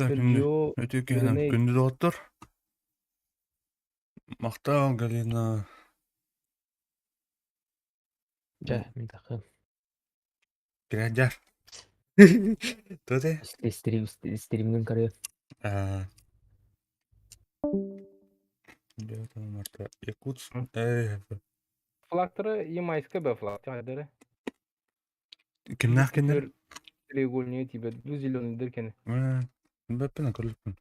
Şimdi Sergio öteki hemen Grenade. gündüz otur. Maktal Galina. Bir dakika. Girajar. Tuh Stream'den karıyor. Ah, dia там Марта Якутск. Флактора и майска бе флактор. Хайдары. Kimler kimler? Типер треугольнее типа ду зеленый дыркени. Ben akıllıkım.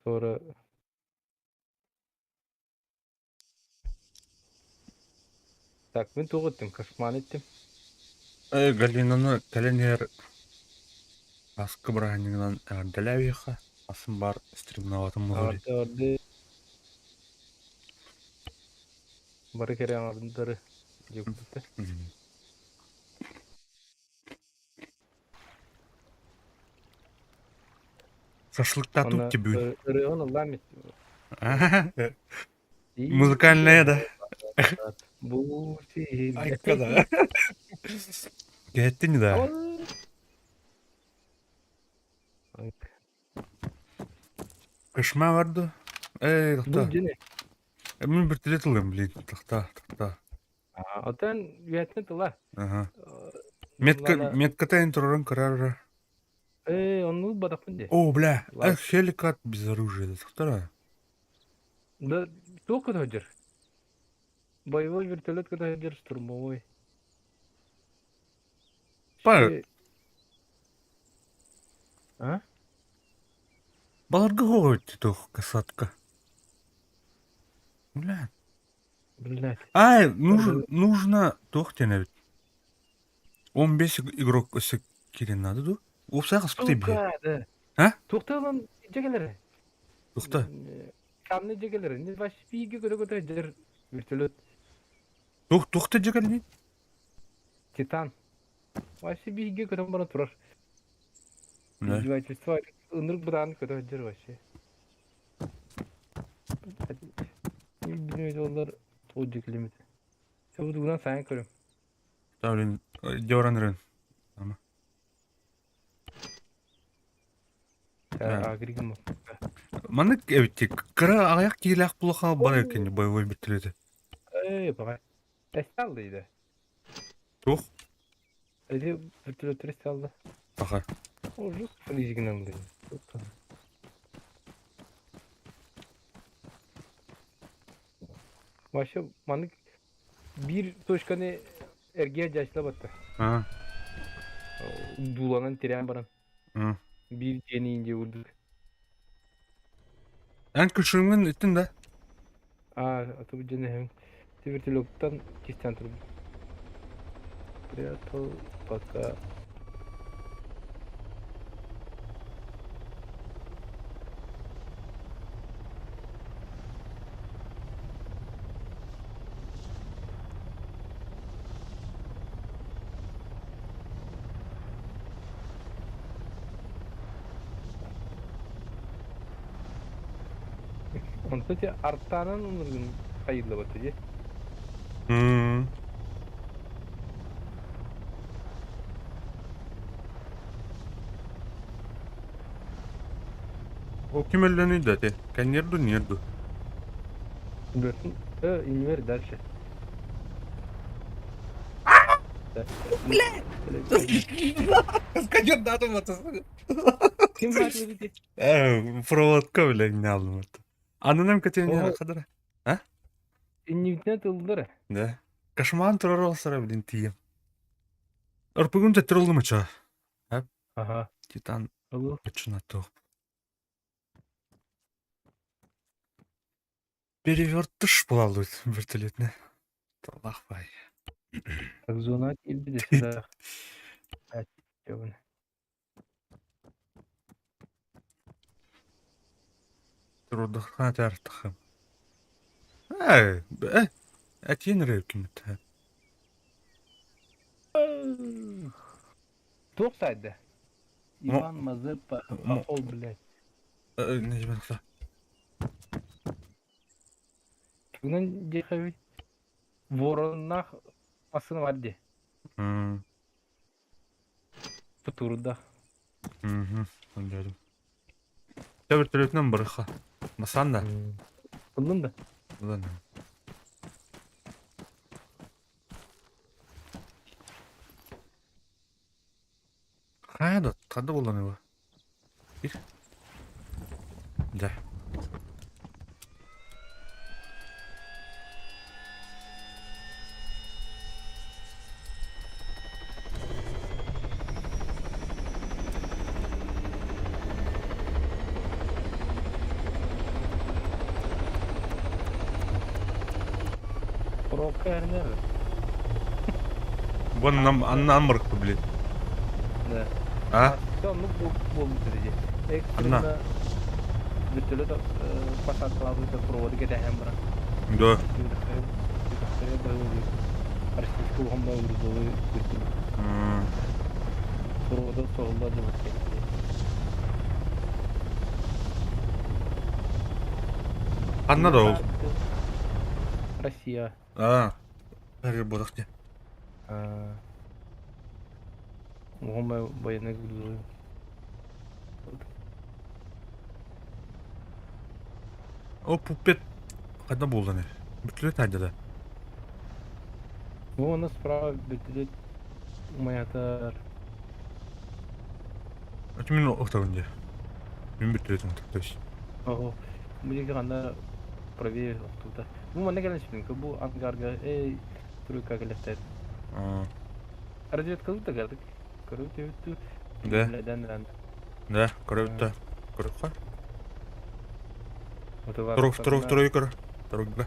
Sonra так ben to'g'itdim, kashman etdim. Галинаны каленер аскы браниган дәләвиха. Асын бар стримнаватым мозоли. Orada barı kere ardınları yapıldı. Шашлыкта тут Ona тебе. onu lan Музыкальная, да? bu Ay şehirde. kadar. Gittin de. Kışma vardı. Bu Dokta. ne? Мен bir tile tılım bilin. Takta. Atan üyetini tıla. Ага. Lala Метката туран карара. onu badakın de. О, бля, хеликат без оружия, да, доктора? Да, çok kötüdür. Боевой вертолет kötüdür, штурмовой. Бар, А? баларга хоғойт, тух, касатка. Бля. Блядь. Нужно, тух, теневит. 15 игрок өсек керен надо, ду? Опса қаспыты бе. Сука, да. А? Тухта lan cegeleri. Тухта. Kanlı cegeleri. Ne baş bir kötüdür. Вертолет. Тухта жегел не? Титан. Вообще bir kötü bana turar. Ne? İzdivательство. Inırık bıdan kötüdür вообще. Bilmiyorum onlar o cegelimit. Çabuk bundan sen körüm. Тавлин, жоранырын. Ama. Агригам. Маны эвтик, кыра аяк кийлак булаха бар экен боевой бертилети. Baba. Estallıydı. Тух, Öyle vертолет estallı. аха. O Rus frizginden oluyor. Başka manık bir toşkanı ergeğe yaşla battı. Ha. Dulanan tren baran. Ha. Bir yeni ince vurduk. En küçüğümün ettin de. Atı canı hem. Vертолеттан кистен тұрдым. Прятал пока. Он, кстати, арттанан оныргын кайырлы баты же. O kim ellerini de te. Kan nerdu. Бертін, инвер дальше. Скажи дату мотоцикл. Kim var mı dedi? Проводка bile ne aldım orada. Annem kötü ne kadar. Ha? İnvitine tıldır. Ne? Kaşman turar olsa bilin tiyem. Örpügün de tırıldı mı ça? Hep. Aha. Titan. Olur. Üçüne top. Перевертыш булалды вертолетне. Талах бай. Так зона ildi de sıra. Evet. Cevabını. Трудах тартахым. Атин ревкимет. Çok saydı. İvan Mazeppa. Ol блядь. Ne demek? Bunun cehavi. Voronah asını vardı. Bu turda. Anladım. Tabii telefondan bırakha. Masanda. Buldun da. Ulan. Hayda, tadı kullanıyor. Bir. De. Коробка herine mi? Bu anlam bıraktı bile. Ne? Ha? Aksiyonlu bulmuş derece. Anna. Ekstremde bütünü de pasat kılavuzda provodu gede hem bırak. Do. Yudakları bayılıyor. Karışmış kulağımda vurdu dolu bütünü. Provoda soğulda da bakıyor. Anna da ol. Россия. Ha. Her bodak de. Оған баянай күлді. O puppet. Kada buldu ne? Bütüle taydı da. Оны справа бітілет маятар. Açımın oktavınca. Мен bütüle tüm taktaş. Ого. Бұл ғанда правее оқтуда. Бұл мана келен шпинка. Бұл ангарға түрік агелеттер. Разведка да гардык. Короче, өттү. Да. Да, көрөптө. Көрөпкө. Турук yukarı. Турук да.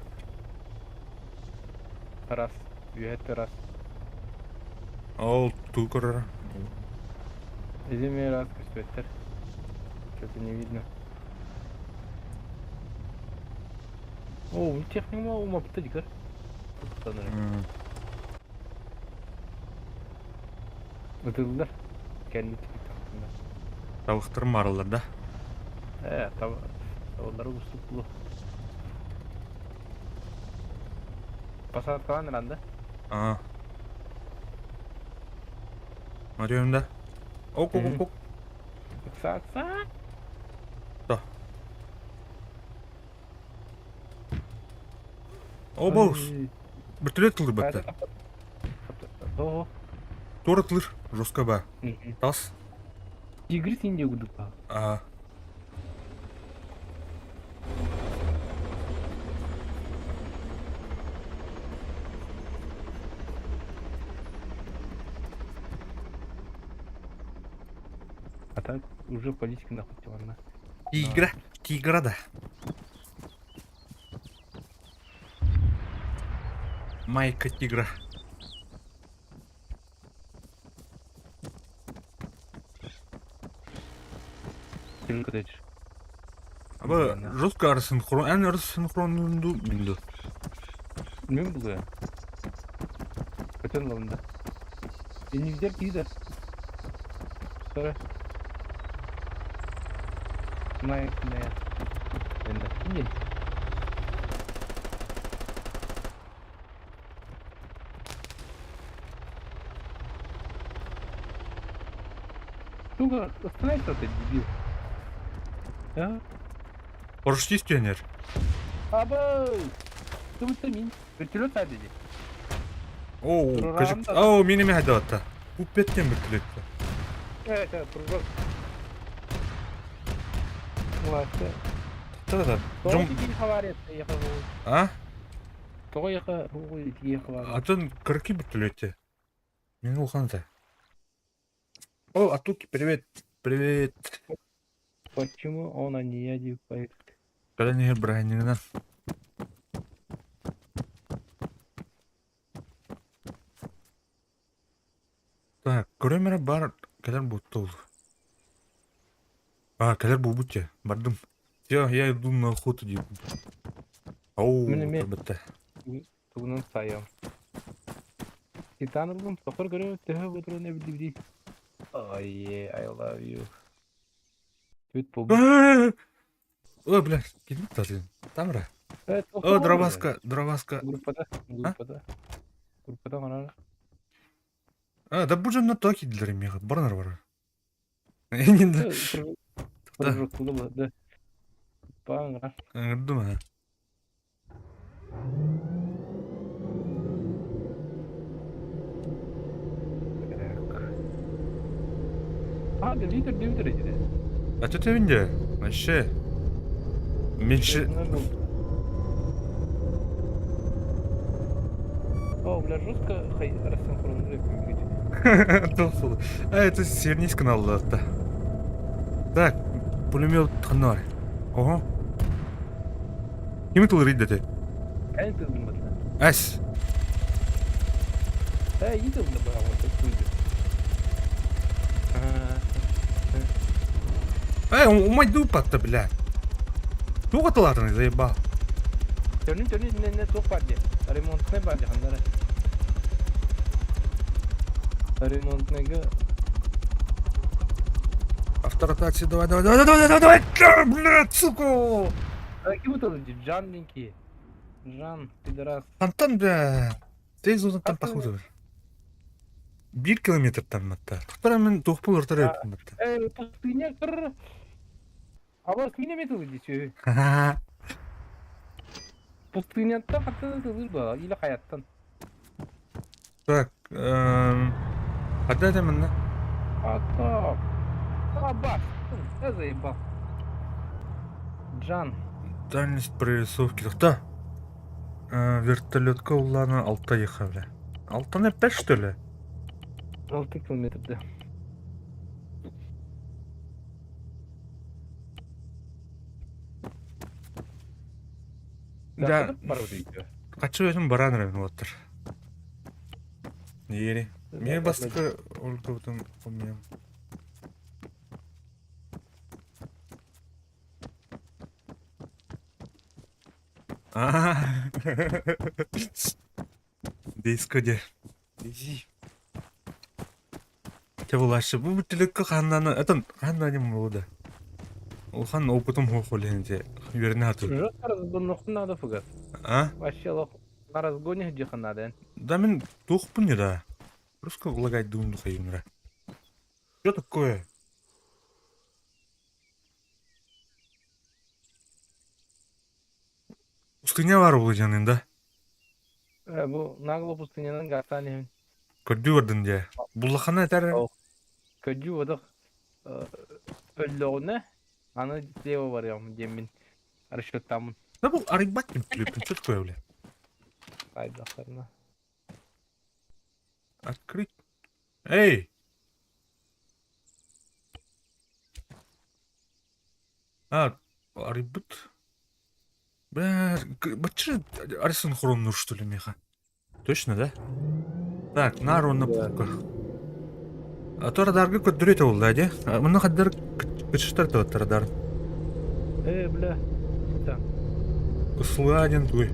Раз. Юhet раз. Ол ту көрөр. Иди мне раз каспеттер. Что-то не видно. О, техника ума птичка. Utuldular. Kendi TikTok'ında. Tavıktırım marılır da. Tavukları uslu. Pasat falan herhalde. Aa. Arıyorum da. Ok. Kısa. Da. O boz. Bütüle tılır batta. О. Doğru tılır. Жестко ба. Тас. Игры синде гудука. Aa. А так уже политика находится ладно. Тигра да. Майка тигра. Только дальше. Аба жестко арасинхрон. Эн арасинхронунду билду. Bilmiyorum bu ya. Kaçın lavında. Denizler gider. Sonra. Ne? Ben de. İyi. Сука, остановись, ты дебил. А? Поршти стенер. Або! Ты вот тамин. Вертолет sadece. Oo, Programda kajık. da- Oo, minimi hadi hatta. Bu petten bütületti. Evet, program. Власти. Та-да. Того Жом. тільки хаварять, ехав. А? Того яка ругує, ехав. Атын кырки бүтületти. Мен улханта. О, Атуки, привет. Привет. Почему он не едет поет? Когда не бранина. Так, көрөмөрө бар келер буттул. Келер бубутча. Бардым. Все, я иду на охоту дейм. Оу, Менеме. турбетте. Тугунан сайым. Титан алдым, сокыр көрөп, төһө отуруп не билди. Ой, I love you. Түт бул. О, бля, кидим тазы. Тамра. О, дроваска. Группада. Группада гана. Да бужан на токи дилер мега. Барнар бар. Енді да Прыжок кылды, да. Баңра. ыңырдым а. А, да лидер эти. А что ты винде? Вообще. Меньше... О, бля, жестко рассинхронизировать. Толстый. А это свернись канал да. Так, пулемет ханар. Ого. Ким тул риддете? Кайын тылдым батла. Ас. Да, идем да бага, вот это Ай, умай дупа-то, бля. Туга талатаны заебал. Törün ne çok var diye. Remont ne var diye hanlara. Ремонт нега. Авторотация, давай, давай, давай, давай, давай, давай, давай, блядь, сука! Какие вот эти Джанники? Жан, пидорас. Антон, бля. Тез узунтан Аты- похуй. 1 километртан матта. Туктара мен тохпул ортара өттүм матта. Пустыня, кр. А вот меня метал идти. Ха-ха. Пустынятта каттан тылыр ба, или хаяттан. Так, кандай адамын да? Ата. Аба. Я заебал. Джан. Дальность прорисовки. Тохта. Вертолетка уланы 6 ехал, бля. 6 не 5, что ли? 6 километрда. Да, Бар дейді. качып өзүм бараныр мен отыр. Ери. Мен бастыкы өлкөбүтүн комуям. Дискоде. Изи. Тебулашы, бу бүтүлүккө ханнаны, это ханнаным болду. Ол хан опытым хохоленде. Вернату. Жестко разгонных надо фугас. А? Вообще лох на разгоне где надо. Да мен тухпун не да. Просто влагать думду хаимра. Что такое? Пустыня бар бул жанында. Bu naglы пустынянын гастани. Көрдү көрдүн же. Булахана тар. Көдү одық өллөгүнө аны слева барыyorum демин расчеттамын. Да бул арибат деп түлүптүн. Что такое, бля? Айдахарына. Открыть. Эй! А, арибут. Бля, бачы арсинхронно что ли меха? Точно, да? Так, наруна пулка. А то радарга көдүрөтө болду, аде? Мына каддар кычыштар да радар. Бля. Да. Усладен твой.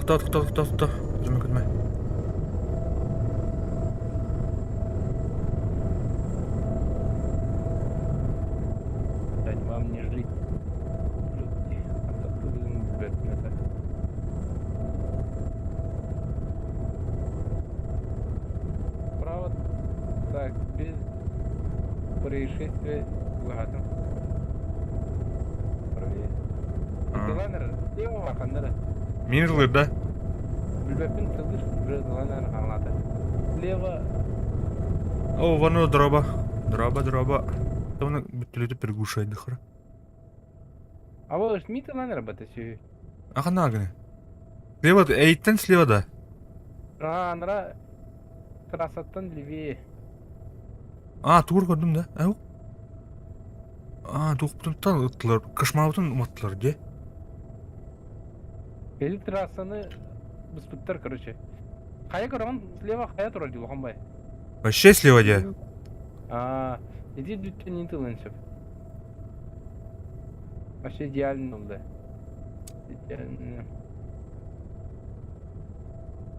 Тохта. Жума көтмө. Вам не жить. Право. Так, без происшествия угадал. Правее. Диланер, слева вахандара. Минерлер, да? Билбепин тылдыр, уже диланер ханлата. Слева. О, вано дроба. Дроба. Тоны бүттүлөтүп перегушайды хара. А вот ж мит диланер батасы. Аханагыны. Слева, эйттен слева да. Нара красоттан левее. Тур көрдүм да. Ау. Тухтуктан ыттылар. Кашмабытын уматтылар, де. Бели трассаны быспыттар, короче. Кая көргөн слева кая турар дил ханбай. Вообще слева, де. Иди дүттен не тылыншып. Вообще идеально oldu. Идеально.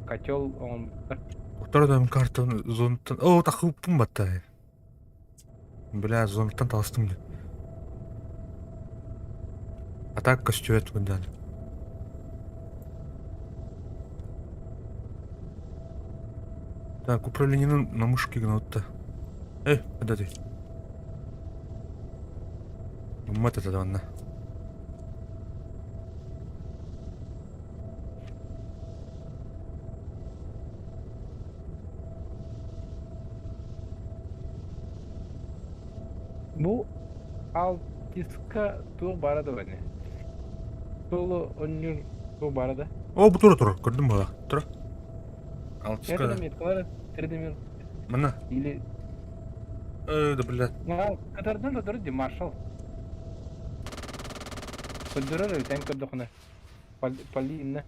Котел он. Тоқтардан картаны зонттан... О, тақылыппын батта. Бля, зонттан талыстым де. Атака стюет күндан. Так, управление на мышке гнут-то. Подожди. Мат это ванна. Bu алтиска туğ barada bana. Solo onur tuğ barada. О, bu тура, көрдүм бала. Тура. Это Алтыскада. меткалар 3D Мына. или Да, блядь. на катардан да дөрди маршал. Көдөрөр тем көдөхнө. Пали инне.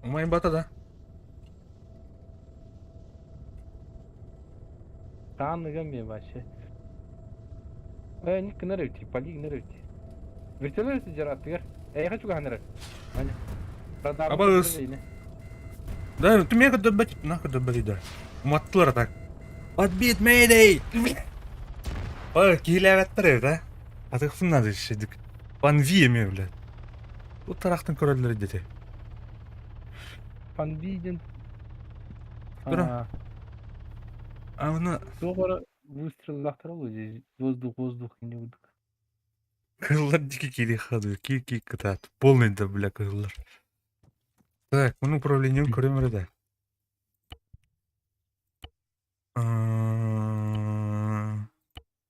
Умай бата да. Таныгам я вообще. Не кнерти, пали кнерти. Вертолет жараттыр. Я хочу ганер. Аня. Радар. Абыз. Да, ты меня когда бать, нахуй да бать, да. Маттылар так. Подбит, мейдей! Кийләвәттер, да? Атықсын надо шедік. Пан виеме, блядь. Бұл тарақтың көрәлері деді. Панбиден. Тура. А мұны Sonra выстреллахтар ол здесь. Воздух не удук. кызылдар дикі кейде қады. Кей кытат. Полный да, бля, кызылдар. Так, мұны управлением көремері да.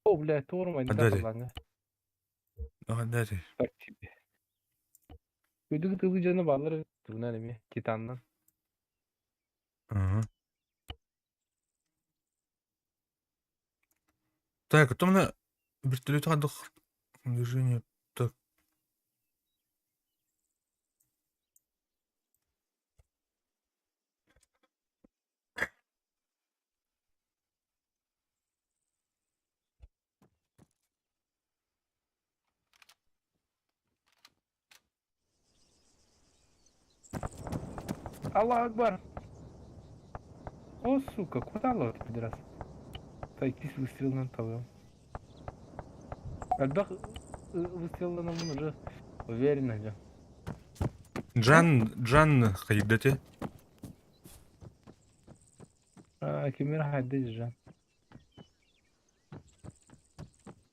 О, бля, торма не Отдали. каталанга. Дәді. Так тебе. Өйдігі тылы жаны балыр. Тылынан еме. Титаннан. Так, то мұны вертолет қадық. Движение. Так. Аллах Акбар. О, сука, куда лот, пидорас? Тайкис выстрелынан табыл. Альбах выстрелынан он уже уверенно же. Джан қайдеті. Кемер хайдыш же.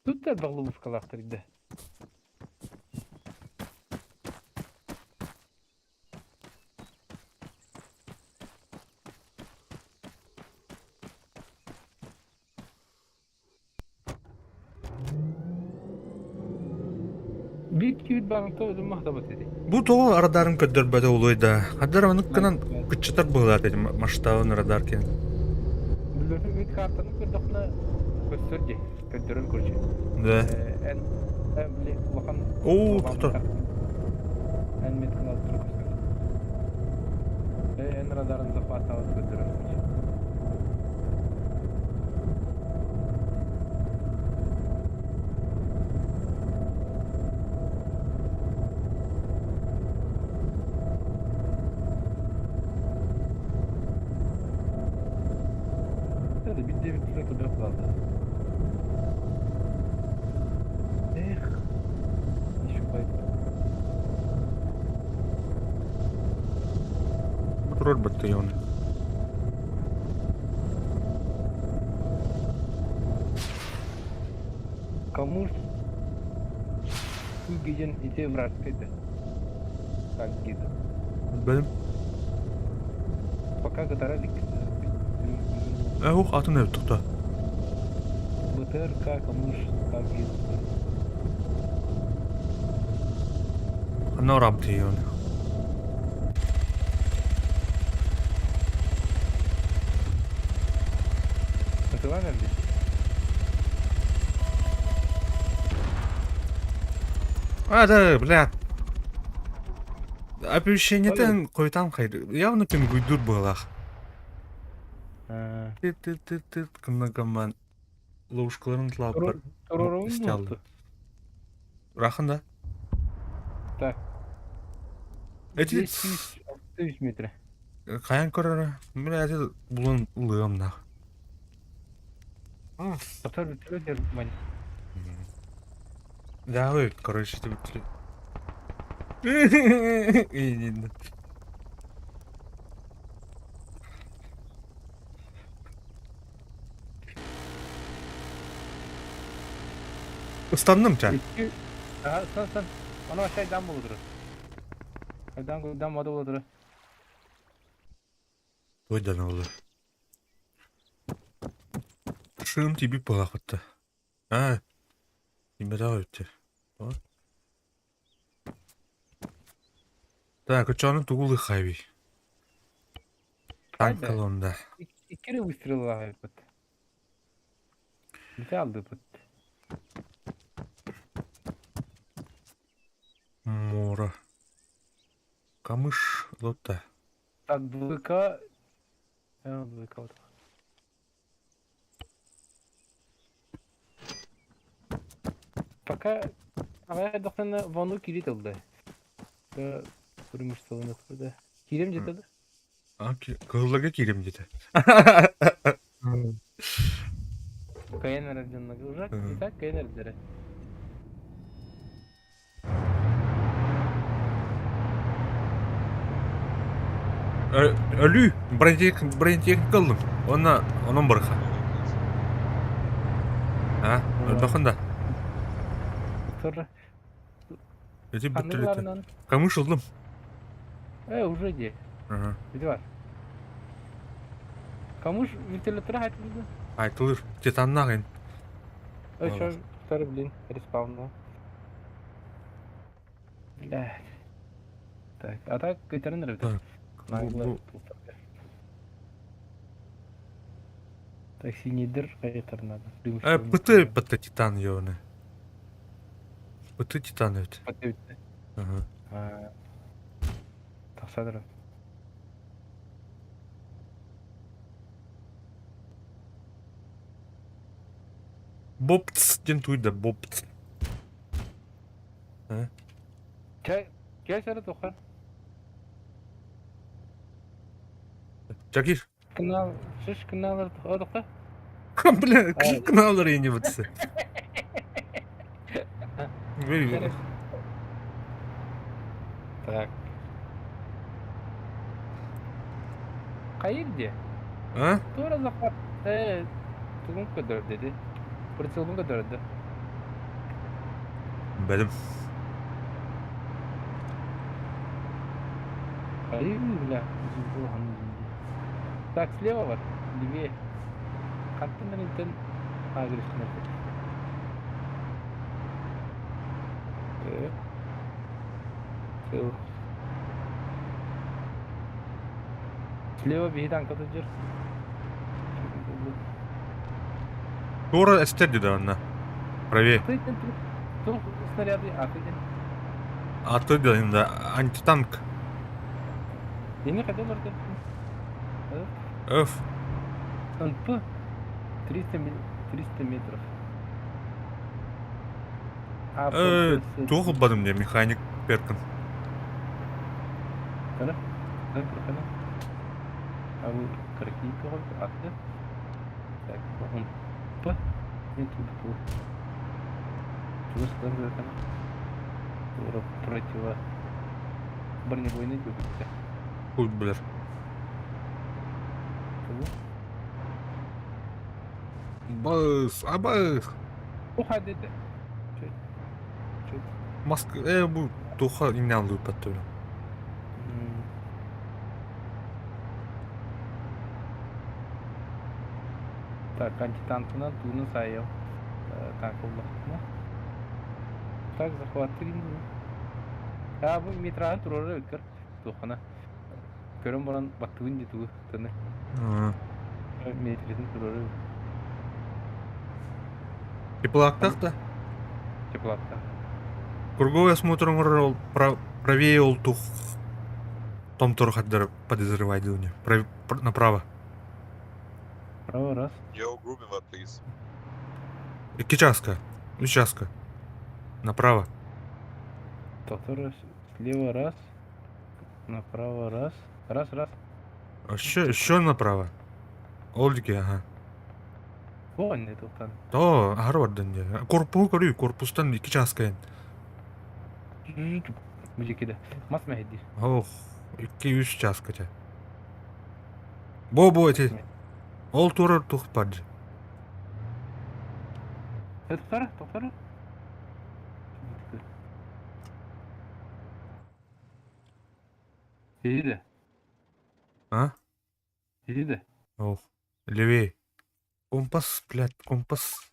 Тут да ловушка лахтырды. Bir kiyut bağımta ödüm mahtabat dedi. Бұл тоғы радарым көддір бәді олойда. Қадар оны кынан күтчетар бұғылар деді масштабын радар кен. Білдірдің үт картаны көрдіқна көстірді. Көддірін көрші. Да. Ән біле ұлақан... Оу, тұқтыр. Ән меткін алдырын көстірді. Ән радарын захватауыз көддірін көрші. Bir de bir tüle kadar kaldı. İş koydu. Kontrol батальоны. Камуш гиден ите враг это. Как гида. Бәлім. Пока катаралик. Оқ, атын әбі тұқта. БТРК камуш как гида. Қана ұрам дейін. Это ладно ли? Да, блядь. Оповещение-тен қойтан қайды. Явно пен гуйдур болақ. Ты кімнагаман ловушкаларын тылап бір істе алды. Рақында? Так. Эти 200 метра. қаян көрері? Мен әте бұлын ұлығымнақ. Который вертолет мань. Да, ой, короче, ты вертолет. Islandım sen. İki... Aha ısın. Onu aşağıdan bulur. Aşağıdan moda bulur. Oydan oldu. Шын тибип балақытты. А, имеда өтті. Так, ученый тугулы хайви. Танк Haydi. колонда. İki выстрела var. Bize aldı bu. Мора. Камыш лота. Так, БК... БК вот. Пока... Ama doktoruna Van'ı kilit oldu. Kurumuş salonu kurdu. Kirim ciddi. Аки, кыллага кирим dedi. Kayan aracınla kılacak. Bir tak kayan aracıları. Ölü. Брендтек кылдым. Onun бұрға. Ha, bakın da. Sonra Öte bütülütü. kandıklarından... Камыш ылдым. Уже де. Ага. Bir de var. Kamuş ventilatörü hayatımızda. Айтылыр. Титанна қайын. Şu sarı bilin. Respawn'da. Bля. Так, а так кайtarın bir Так. Nagiler. Так, синийдер кайtarın adı. Пыты титан ёны. Пыты титан өт. Паты bitti. Ага. Taksadır. Бопц. Ден туйда бопц. Gel sarı tokar. Жакир. Kınal, şiş kınalar tokar. Бля, кыналар ене бітсі. Так. Hayır diye. А? Doğru zakar. Tugum kadar dedi. Pırtılım kadar dedi. Бәлім. Hayır bile. Так, слева var. Левее. Каттından ilten agresifler. Слева bir tank atacak. Тура әстер деді анна. Правее. Тух снаряды атыдın. Аты да енді антитанк. Yeni kadar orada. Öf. НП 300 метров. Туғы бадым де механик перкін. Kana? Kana? Abi kırıklığı koydu attı. Так, он П. Нет, тут. Чего сказал kana? Противо. Бронебойный көбікті. Хуй білер. Быс, абыс. Уха деді. Маска, bu туха инян лупат töyle. Так, антитанкына туны сайыл. Танк олдақына. Так, захваттырын. Bu метрағын тұрары өткір. Тухана. Көрім баран баттығын жетуі тыны. Метрдің тұрары. Теплоактақ да? Теплоакта. Круговой осмотром правее ол тух. Том Торхаддер подозревает не. Направо. Право раз. Yo, grouping that, please. Участка. Участка. Направо. Доктор слева раз. Направо раз. Раз. Еще направо. Олдики, ага. О, не тоқтан. То, Гарварддан де. Корпу көрүй, корпустан 2 участка. Müzikide. Mas mehdi. Ох, 2-3 участка те. Бо эти. Ол турар тухпад. Доктор. Иди А? да. Ох. Левее. Компас, блядь, компас.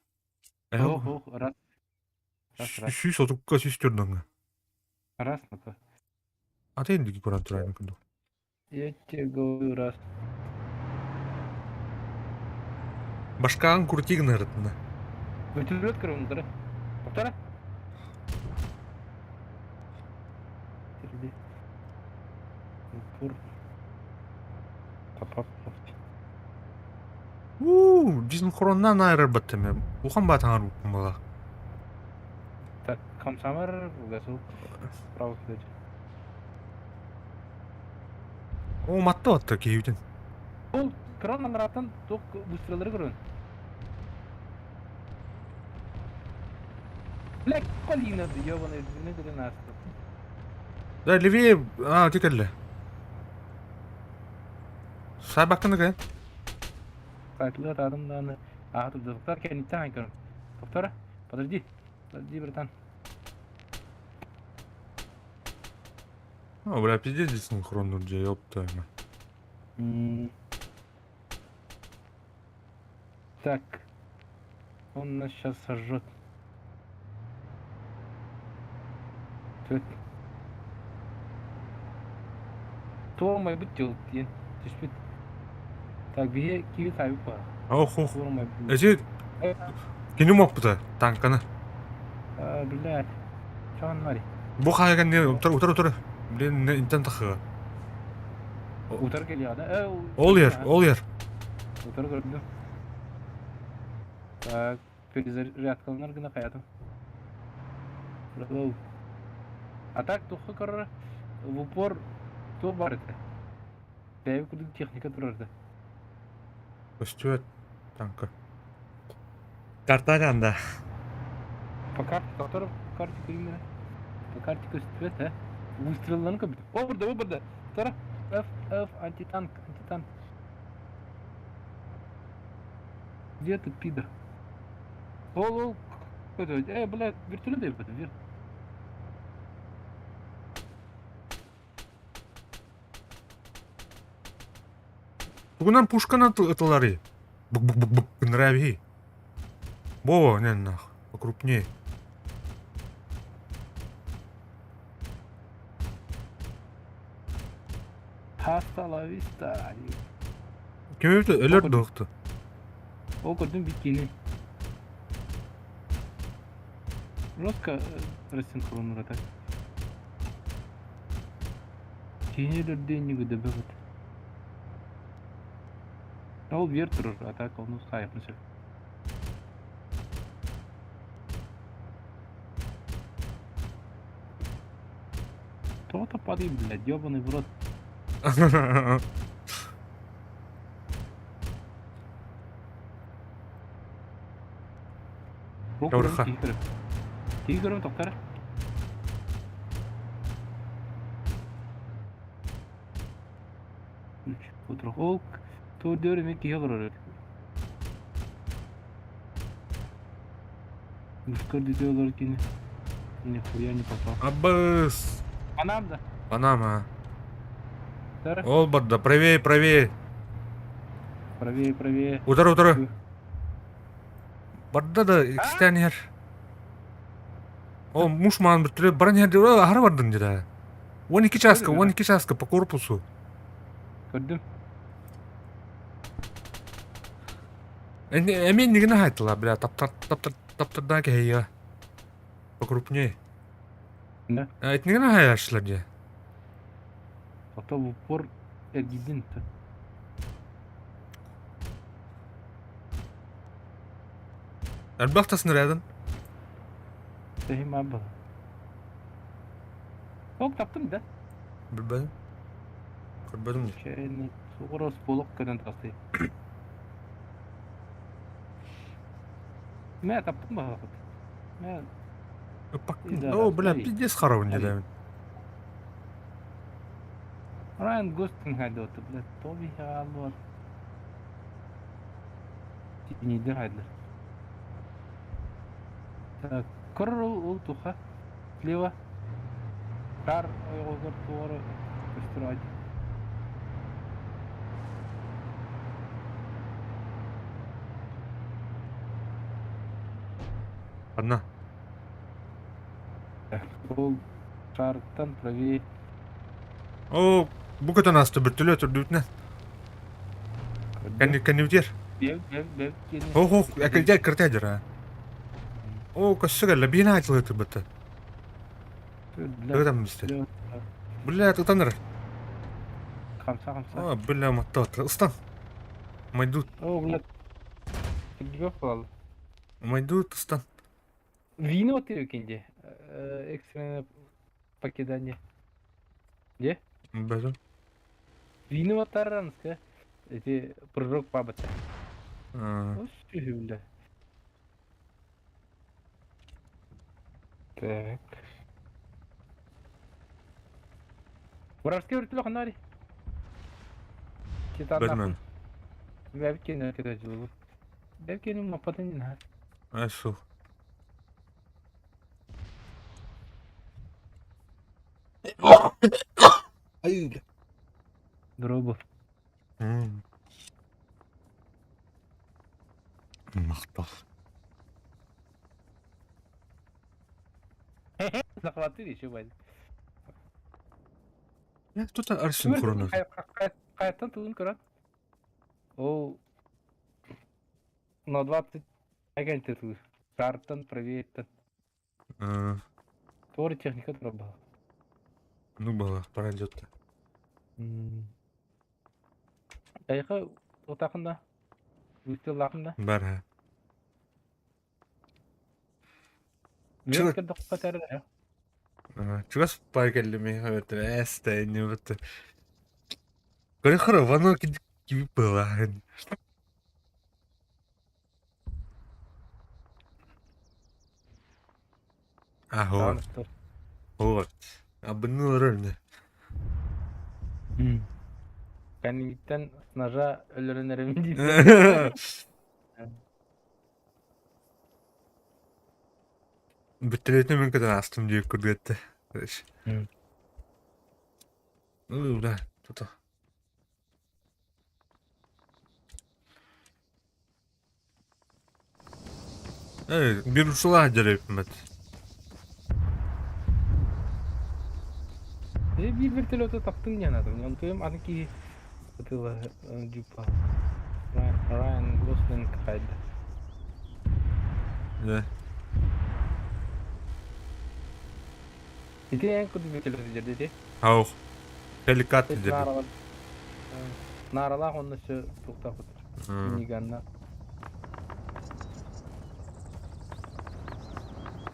Ох, раз. Раз. Сүй сотукка сүйстердің. Раз на то. А ты индики көрән тұрайын күнді. Я тебе говорю, раз. Башкағын күртегін ұрытында. Вертолет кіріп, Повтора. Упор. Папап. Жизнь хороннан айрыр баттыме. Ухан ба таңар бұқпын бала. Так, Комсомер, газу. Право кидать. О, матты батты кейуден. Ол кран анараттан тоқ выстрелдары көрін. Блядь, колина, ёбаный, не дали нас. Да, левее, текелі. Сай баққаны кән? Файтлы радым даны. Тут доктор кенеттен айкырын. Доктора, подожди, братан. Бля, пиздец здесь синхронно, где ёпта. Так, он нас сейчас сожжет. То мой быть делать, так, бие киви тайып бар. Ох. Эти, кені мок бұта, танканы. Блядь, чаған мари. Бұл қағайған не, ұтыр. Блин, интен тақыға. Утар келияды. Ол ер. Утар көрдім. Так, перезарядкалар гына қаятым. А так, тұқы көрі, в упор то бар еді. Бәйі күрдің техника тұрарды. Өстует, танка. Карта қанда. По карте, доктор, по карте көріңдері. По карте көстует, ә? Выстрелларын көбіді. О, бұрда. Тара, F, антитанк. Где ты, пидор? Ол, блядь, вертолет дай бұды, вер. Бүгінен пушкан атылары. Бук, нраві. Во, не, нах, покрупнее. Hasta la vista. Кем өйті, өлер доқты. О, көрдім бикини. Жестко рассинхронно так. Кейнелерден негіді бөгіт. Ол вер тұрыр, а так оны сайып мүсір. То-то падай, блядь, ёбаный в рот. Орха. Тигрым, тоқтар. Отырық. Ол төрдері мен кейі құрар еді. Мұшқар деді олар кені. Нихуя не попал. Аббас. Панамда. Панама. Тара. Ол бадда, правее. Правее. Утыр. Бадда да, экстен ер. О, мушман бір түрі баран ерде, ағара бардын деді. 12 часка по корпусу. Көрдім. Әмен негіне айтыла, бля, таптырдан кәйі. Покрупнее. Да. Әйт негіне хайашылар де. Зато в упор эргидин-то. Әлбақтасын рядын. Сәйім абы. Ол таптым, да? Білбәдім. Көрбәдім де. Чайный суғырос болық көден тасты. Мә таптым ба қақыт? Мә... О, бля, пиздец харауын деді. Райан Гостин қайды оты, бля, тоби алды бар. Тинейді қайдылар. Так, көрір ол тұқа. Слева. Кар ойғығыр туғыры көстір айды. Анна. Ол шарттан правее. О, bu kadar astı bir türlü ötürdüğünden. Kendi bitir. Бев, келin. Oh, akılcı kırtaydır ha. O kasıga la bina açılır tıbbıtı. Öyle mi işte? Billa tutanır. Kamsa. Billa matta ıstan. Maydut. О, блядь. Yok vallahi. Maydut ıstan. Вино оттырıyor ikinci. Экстренное покидание. Где? Bezin. Вино оттаранска. Эти прыжок пабата. Ha. Ось бля. Так. Вражеский вертолет ханари. Bilmem. Вебкені өтірі Вебкені мападан не надо. Aysu. Ay. Дробы. Мақтал. Захватили еще, Вадик. Ya tutan arasın kurunu. Hayattan tuğun kıran. O... На 20 агентов тут. Стартан, проверить. Твори техника дроба. Ну было, пройдет. Айха отақында. Үстел лақында. Бар ha. Векерді құққа тәрі. Чугас паркеллими хавет эсте не вот. Корехора вано киби было. Ага. Вот. Абыны рөлне. Кәнігіттен нажа өлірін әрімін дейді. Бітілетіне мен кәден астым дейік көргетті. Да, тута. Bir uçula acayip met. Bir вертолеты таптың не надо. Он твоем анки это дюпа. Райан Гослинг хайда. Да. Ити en kudu вертолеты жерде де. Аух. Helikopter dedi. Наралах онны şu туктап отыр. Миниганна.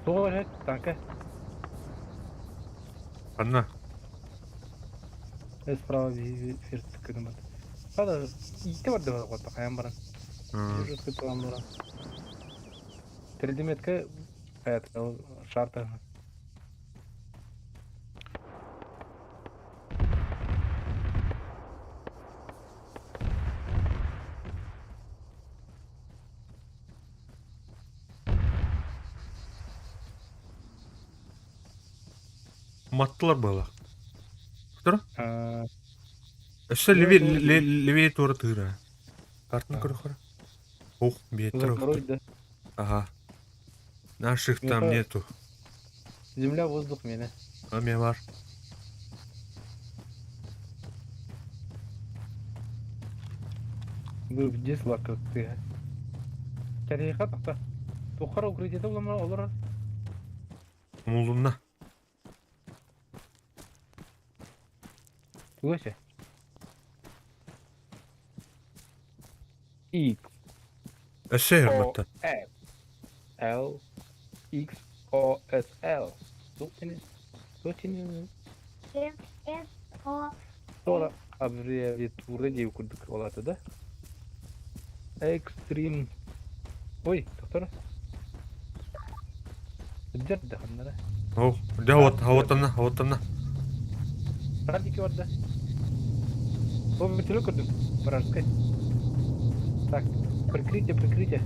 Doğru tanka. Anna. Справа ферст кыдымат. Сада ите бар деп атат каян баран. Жүрөт кетип баран. Тридиметке аят шарта. Mattılar böyle. Dur. А, Эссе левее тура тыра. Картын көрөхөр. Ух, бетер. второй, да. Ага. Наших там Это- нету. Земля, воздух, меня. А мне var. Вы здесь лака ты. Тариха такта. Тухара укрытие булама олар. Умулунна. Тугача. X Эссе O хөрмәттә. F L X O S L. Сотени. F-O Sonra аббревиатура деп көрдік оларды да. Extreme. Ой, доктор. Жерде қандара. О, да хаваттана. Радики бар да. О, вертолет көрдім. Вражеский. Так, прикрытие.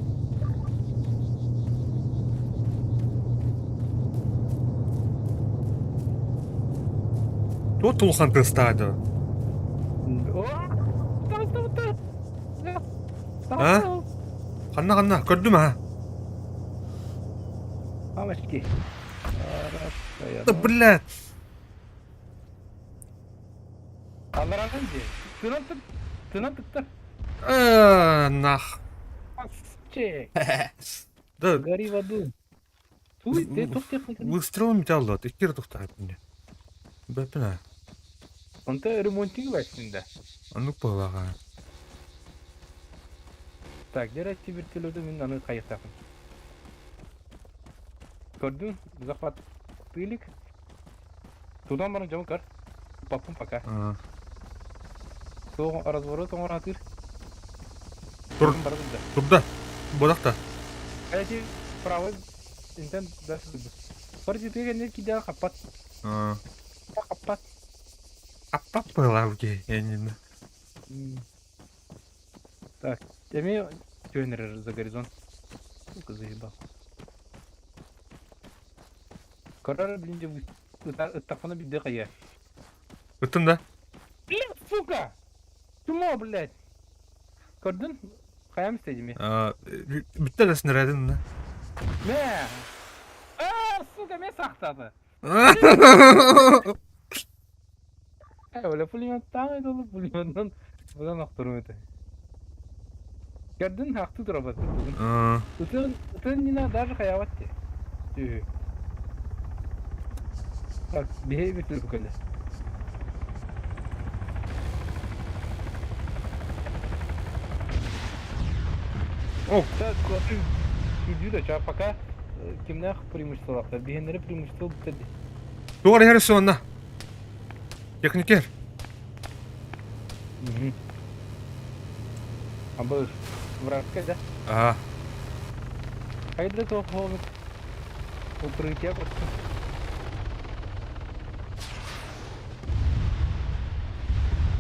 Тут улхан тестады. О, там. А? Қанна, көрдім ha. Мамочки. Да, блядь. Алларанын же. Тынан тыктар. Нах. Че. Да, Гори в аду. Туй, ты топ техника. выстрелом металлы от. Иккер тухтайып мне. Бәпіна. Онта ремонтинг başında. Анук бағаға. Так, дер әтті бір телөді мен аны қайықтақын. Көрдің, захват тылик. Тудан барын жамы кар. Папым пока. Соғын разворот оңыр атыр. Тур, Барымда. турда. Бодақта. Әйті правой интен дәрсі күлді. Көрді пегенде кидеға қаппат. Қаппат. Аппап была руки, я не знаю. Так, я тюнер за горизонт. Сука, заебал. Короче, блин, ытақпана биде қая. Өттің да? Блин, сука! Чумо, блядь? Көрдің? Қаям істейді ме? Бітті да снарядын да. Ме! Сука, ме сақтады. Öyle pulyonttan öyle olup pulyondan buradan aktarım öte. Gördün hakkı durabat. Utun yine daha kayavat diye. Bak bir bitir bu kadar. Оп. Так, классы. Идут, а пока кимнах преимущество. Бигенеры преимущество бітеді. Doğru yarısı onda. Tekniker. Абы вражка, да? Ага. Хайда то холод. Укрытие просто.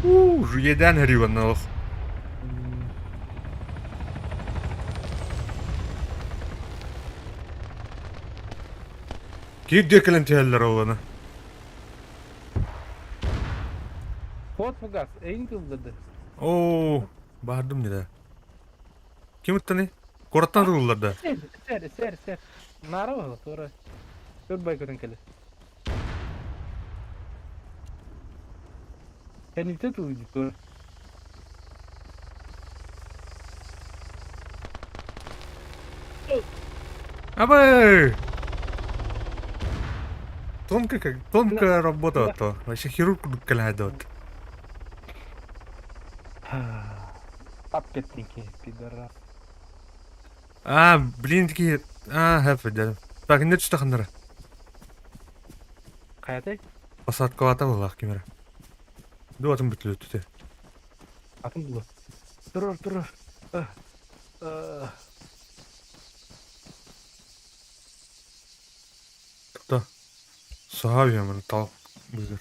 Жүйеден әріуін алық. Кейіп декілін тәлілер оланы. Вот фугас, эйн кылдырды. Ооо, бардым не да. Кем өтті не? Қораттан рулылар да. Сер. Нары бол, тура. Көрбай көрін келе. Кәніпте тұлды, тура. Абай! Тонкая работа то. Вообще хирург кәләді от. Тап кеттің ке, пидорас. Блин, такие... Хэппи, да. Так, не түсті қандары. Қаятай? Посадка ата бұл ақ кемері. Ду атым бүтілі өтті. Атым бұлы. Тұрыр. Тұқта. Сағап емін тал бұзыр.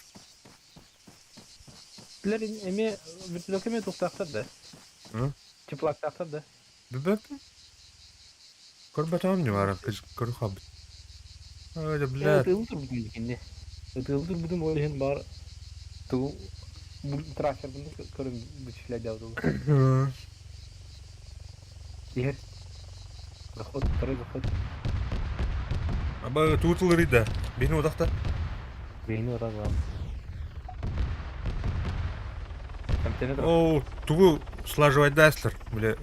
Білер, әме вертолет әме тұқтақтар да. Чыплақтақтар да. Бібәпі? Көрбәт ам не вара, көрі қабыт. Öyle блядь. Тылдыр бұдың декенде. Тылдыр бұдың ойлайын бар. Тыл... Трактор бұны көрім бүтішләді аудылы. Егер. Заход, второй заход. Аба туытылыр иді. Бейні одақта. Бейні оразам. Оу, туғы слаживать дайслер, бля.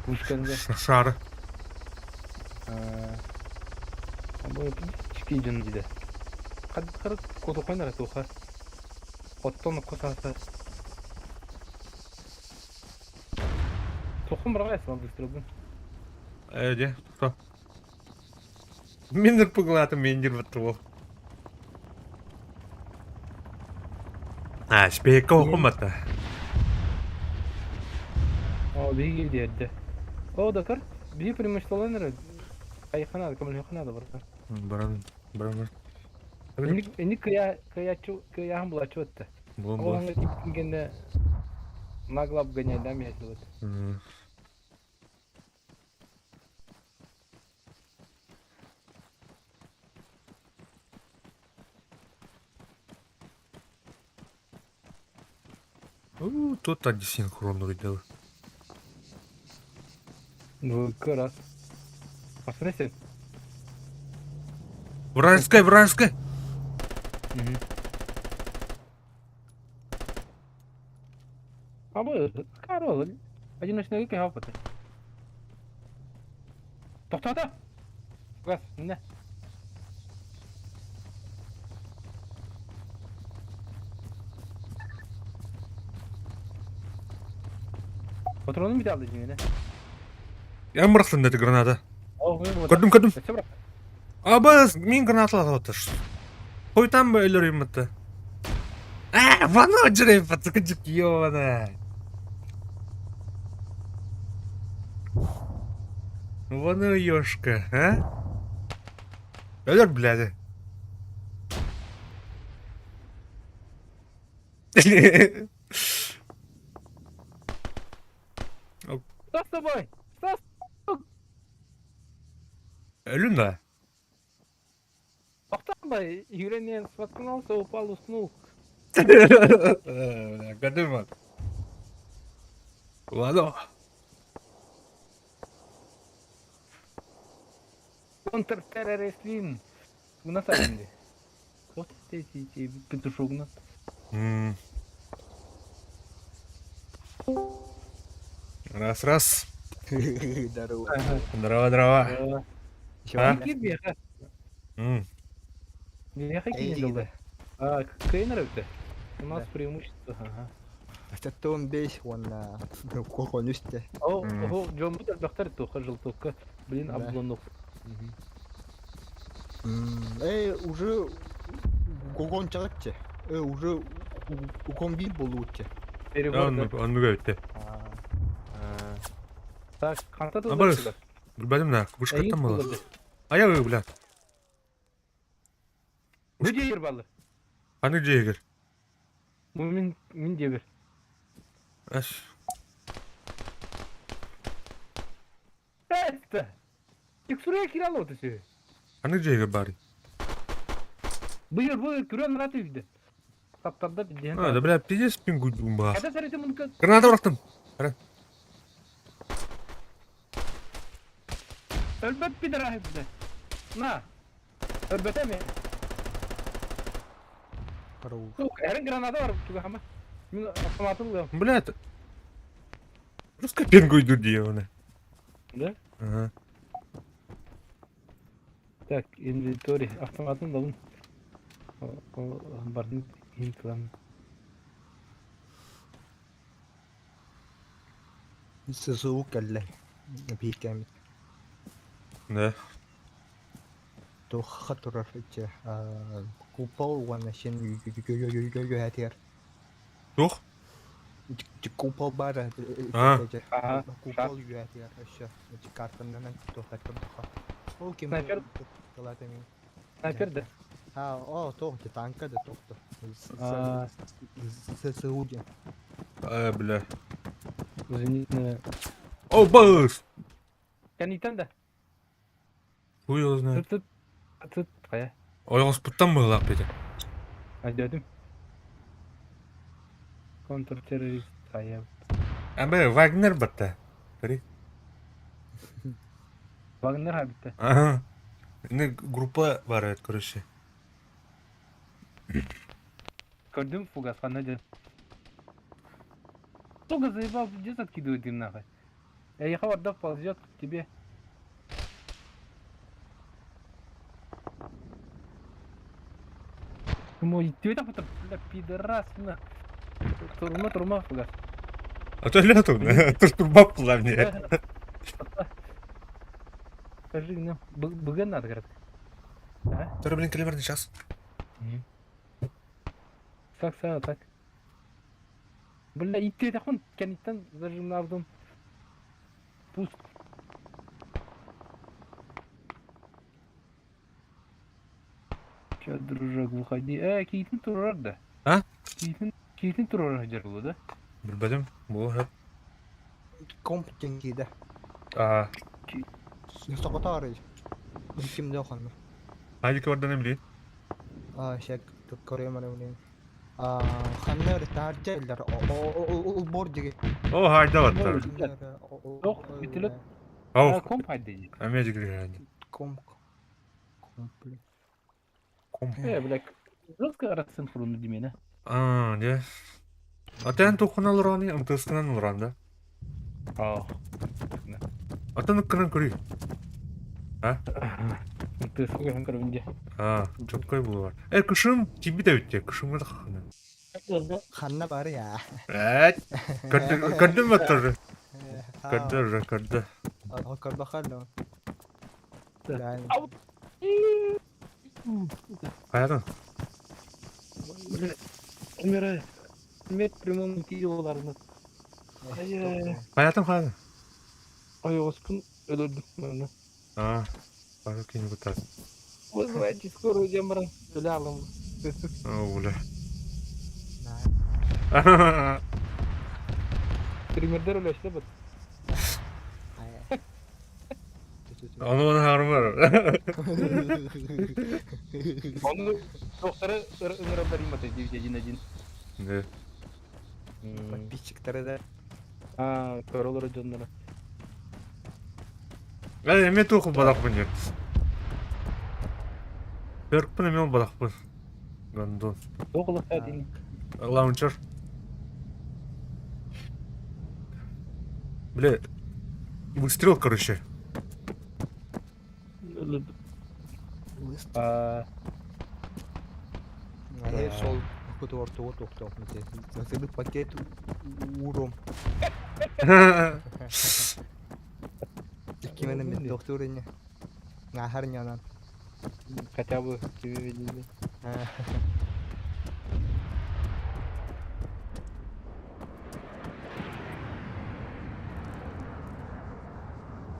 Кушканды. Шары. Бұл чіпей жын дейді. Қады коду қойнар әті оқа. Оттон қосасы. Тоқым бірға әсі быстырылдың. Де, тұқта. Мендір пұғылаты мендір бұтты ол. Спейка оқыматты. Бейге деді. Дакар, бей преимуществоланыры. Қайықанады, көмілханады барса. Барам. Әні каяғын бұл ачу өтті. Оғанға тепкінгенде наглап гоняйдам ясыл өтті. Тут антисинхрон видел. Ну, раз. Посмотри, Вражеская, вражеская. Абы, Карол, одиночный кем опыт. Тоқтата! Газ, не. Патронun bir aldı yine. Я бұрақтым деді граната. Oh, Көрдім, көрдім. Все бırak. Абыз, мен гранаталар отыр. Қойтам ба өлер емітті. Вано жүрей, пацаканчик, ёбана. Вано ёшка, а? Өлер, бляді. Что с тобой? Что с... Өлін да? Тоқтатпай, yüreğinden споткнулся, упал, уснул. Көрдім ба? Вано. Контртеррористин. На самом деле. Вот эти петушок на. Раз, раз. Здорово. Здорово, здорово. Чё, А? бля? Какие беха? Беха Эй, кинь да. А, Кейнер это? У нас Да. преимущество. Ага. Это он бейс, он на кухонь үсте. О, Джон Бутер доктор тоха желтовка. Блин, Да. облонок. Эй, уже кухонь чагатчы. Уже комбин болууччы. Перевод. Он өтті. Так, канта тут. Абыз, білбәдім да, вышкаттан болады. Аяғы, бля. Где ербалы? Қаны жегір. Мин дебер. Әш. Это. Тек сурая кирало ты все. Қаны жегір бари. Быйыр, күрен раты үйді. Таптарда биден. Да, бля, пиздец пин гудбун ба. Када сәрете мұнка? Граната бұрақтым. Өлбөт бидер ахи бізде. На. Өлбөт әме. Әрін граната бар туға хама. Мен автоматым да. Блядь. Просто пин гуйду дие оны. Да? Ага. Так, инвентарь. Автоматым да бұн. Бардың интылам. ССУ кәлле. Бейкәмит. Да. Тоха турар иче. Купол вана шен йөйәтер. Жоқ? Купол бара. Ага. Купол йөйәтер. Эше. Картамдан тоха тоха. Ол кем? Снайпер? Калатами. Снайпер да. Тоқты, танка да тоқты. ССУ де. Бля. Зенитная. О, быз! Канитан да. Хуй его знает. Тут қая. Ойғыз бұттан бұғылақ беді. Айдадым. Контртеррорист қая. Бля, Вагнер бұтта. Көрі? Вагнер хабитті. Ага. Не группа бар еді, көріші. Көрдім фугас қана ден. Сука заебал, где откидывает им нахуй. Я ехал, отдав ползет к тебе. Мой, ты это потом, бля, пидорас, на. Турма, фугас. А то лету, турбап қыла мне. Скажи, ну, быган надо, говорят. А? Тары, блин, кілемерді час. Так. Бля, идти это хон, канитан, зажим на авдом. Пуск. Чё, дружок, выходи. Кейтін тұрар да. А? Кейтін тұрар жерлу, да? Білбәдім, бұл әп. Компетен кейді. Соқыта арай. Кімде оқанды. Хайдекі бардан емлейін. Шек, көремін өңнен. Ханнер тәржелер. Ол бор деге. О, хайда баттар. Жоқ, бітіліп. Ау, Комп хайды. әме жігірі әнді. Комплект. Kom. Bilek. Rızkı arasın fırını dimene. Aa, ne? Atan tokunan lorani, ıntısınan loranda. Aa. Atan ıkkınan kırıyor. Ha? Tısın görün kırınca. Aa, çok koy bu var. Kışın gibi de ötecek. Kışın da kakına. Hanna bari ya. Evet. Kadın mı tırı? Ha, Kadın. Hakar bakar lan. Yani Au. Hayatın. Ömer'e. Ömer primum videolarını. Ay. Hayatın. Ay Osman ölürdüm ben. Aa, bak yine bu tarz. Osman Discord hocam bana. Öyle alım. Aa, öyle. Primer'de öyle işte bak. Onu bana harım var. Onu doktora Ömer'e vereyim atacağım cicin. Ne? Bak bir çıktı da. Aa, kör olur canlara. Emet oku badak bunu. Berk bunu emet badak bunu. Gandon. Dokulu hadi. Launcher. Бля, выстрел, короче. Ölürdüm. Aa, Hayır sol kutu orta doktor. Nasıl bir paket uğrum. Gimana mi doktornya? Ngahar nyanan. kaçabı gibi belli.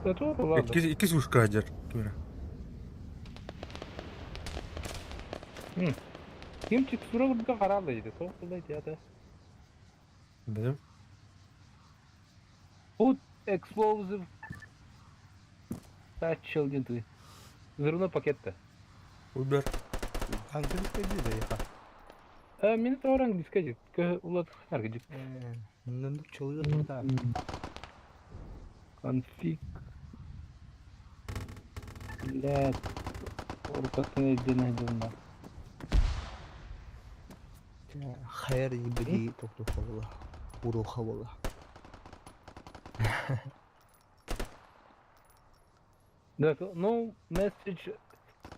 Doğru lan. İki suşka acar. Tuğra. Kim çıktı sonra burada kararlıydı. Çok kolaydı ya da. Benim. Put explosive patch children to. Zırhına pakette. Uber. Angkın dedi de ya. Minit orang diskacı. Ulat hargıcık. Nunduk çalıyor da. Config. Let. Orkasını edene edene. Hayır gibi doktor valla. Uruha valla. No message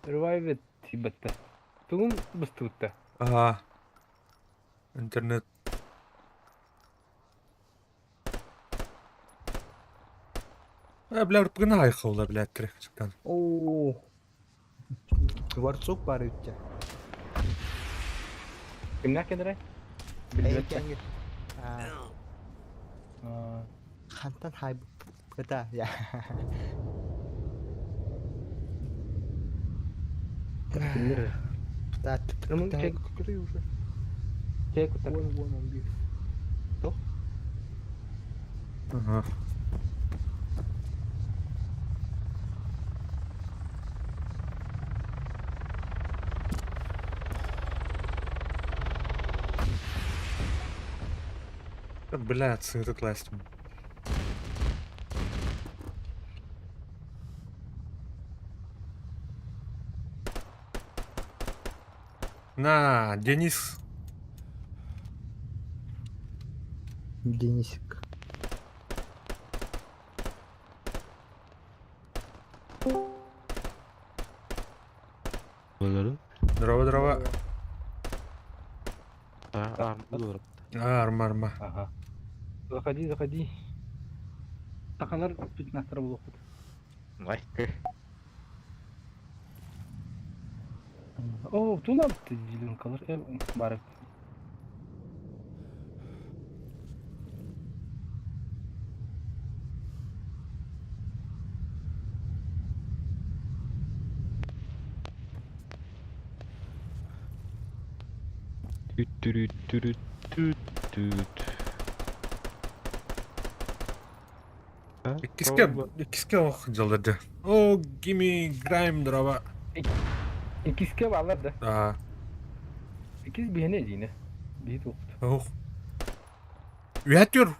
revive it Tibet'te. Tugum bıstırıkta. Aa. İnternet. Bля, bugün hayka ola bля direkt çıkan. Oo. Var çok var ütçe. Kimler kendine? Eyken git. Aa. Hantan hay beta ya. Kimler? Ta Ama ta çek kırıyor. çek utak. One bir. Aha. Бля, цветы класть. На, Денис. Денисик. Здорово. Dur. Арма. Ага. Заходи. Такалар тут на сторону лопат. Vay. О, ту нам ты дилин kalır. Барып. Tüt. İkiske oh jaladı. Oh, gimme grime drava. İkiske bağlar da. Aa, İkiz bir ne yine. Bir top. oh. Üyetiyor.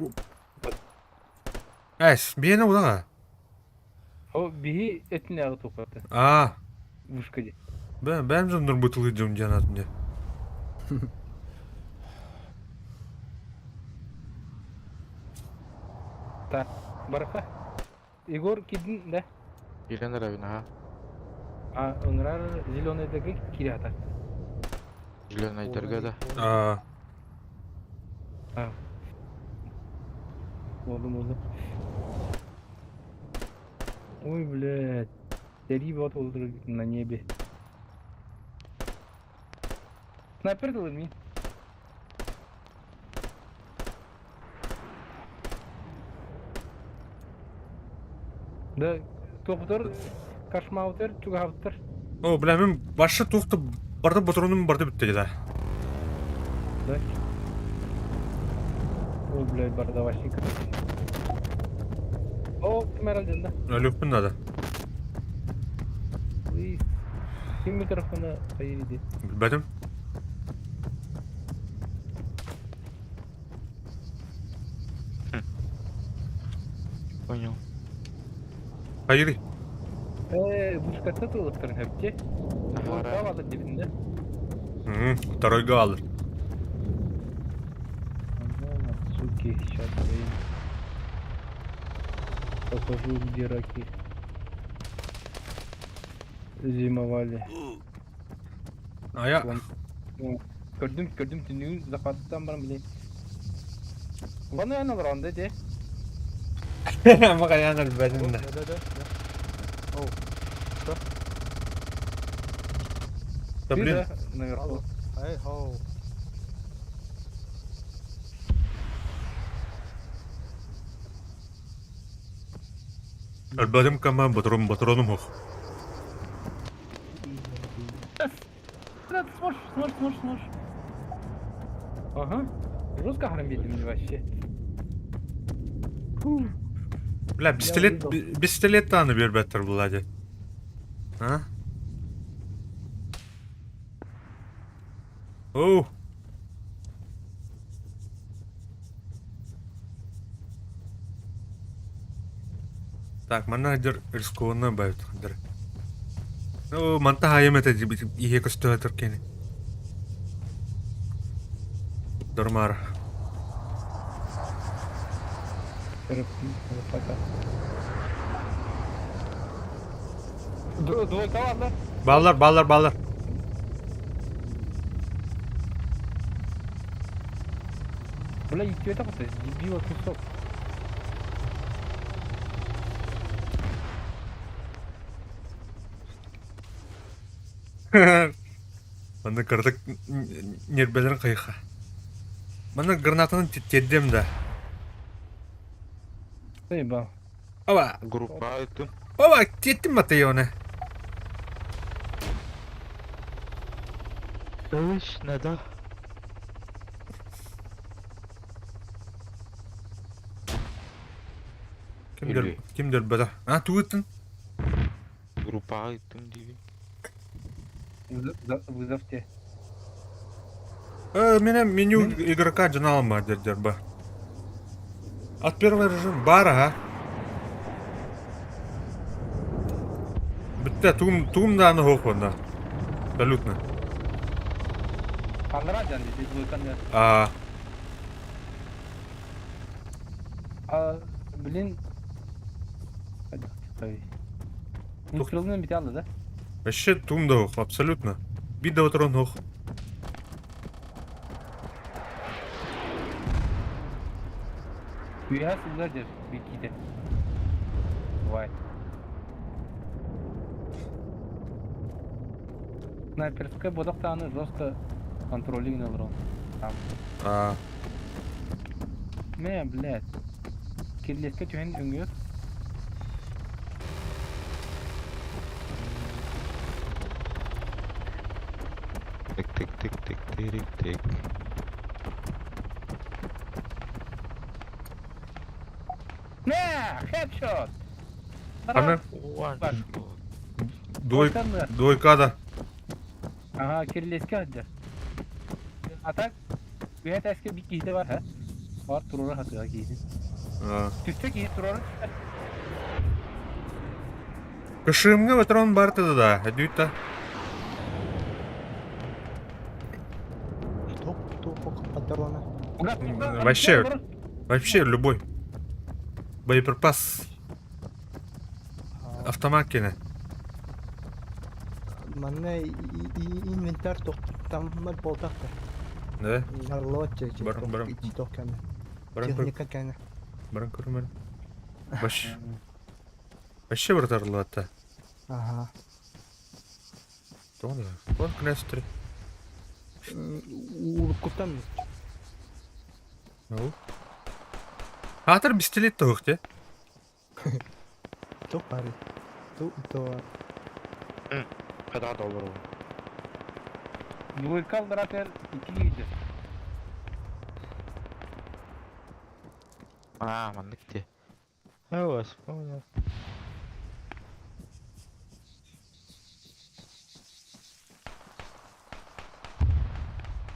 Es, bir ne ulan? O bir etini ağı topladı. Aa, Vuşkacı. Ben zondur bıtılı diyorum canatım diye. Так, барака. Егор кидin de. Gelenler evine ha. Ыңырар зеленыйдегі кире атар. Zilyon aydarga da. Aa, Oldu. Ой, блядь. Три вот на небе. Снайпер дал ми. Да, топтор кашмаутер, чугаутер. o bilemem başı tuğtu barda botronum barda bitti da. Да. Ой, блядь, бардавашник. О, Меральдин, да. Ölüp bin da. Ой, kim mikrofonu ayırdı? Bilmedim. Понял. Hayır. Bu katta da ılıktırın hepsi. Orada vardı dibinde. Hı, второй alır. Суки, сейчас я им покажу, где раки зимовали. Aya. Gördüm tünüğü zakattan bana bile. Bana yanılır onda de. Ama yanır benim de. Oh, Da Bir blin. de naverhu. hey ho. Ölbedim kama botronum hoş. Смотришь. Ага. Жестко громбедим вообще. Bile pistolet tanı bir better buladı. Ha? Oh. Так, менеджер рискованно бает. Ну, манта хаям это ihe костой теркени. Дормар. Двойка var lan. Ballar. Бля, идти это вот, дебила кусок. Bana kırdık nerbelerin kayıka. Bana granatını teddim de. Заебал. Baba, Группа это. baba tettim mi onu? Dövüş ne da? Kimdir böyle? Ha, tuğutun. Группа это диви. Вызов тебе. Меню игрока can alma dediler bu. От первый режим бара ha. Bitti tuğumdanı hoş onda. Абсолютно. Kandıra can dedi, двойканы. Блин. Hadi, tabii. Mutkralının bir tane da. Вообще туğumda hoş, абсолютно. Bir de oturan hoş. Güya sızlardır bir gide. Vay. Снайперская бодақтаны жестко контролингін алыр он. Там. Мә, блядь. Кирлеске түйен үңгер. Тик. Мә, хедшот! Ana Bak. двойкада. Aha, Kiriles'e hadi. Atak. Bir et eski bir giydi var ha. Var turora hatırla giydi. Tüste giydi turora. Кышымга отрон бартыды да, дүйта. Вообще любой. Боеприпас. Автомат кене. Манна инвентарь там болтакта. Да? Нарлот Барам. токаны. Баран Техника каны. көрмөр. Вообще бір тарлатта. Ага. Тоны. Вон кнестри. Уркутам. Ну. Хатыр пистолет тоқ те. То пари. То. Kada dollar o. Bu kaldırater 2 giydi. Mandık diye. Evet, вспомнил.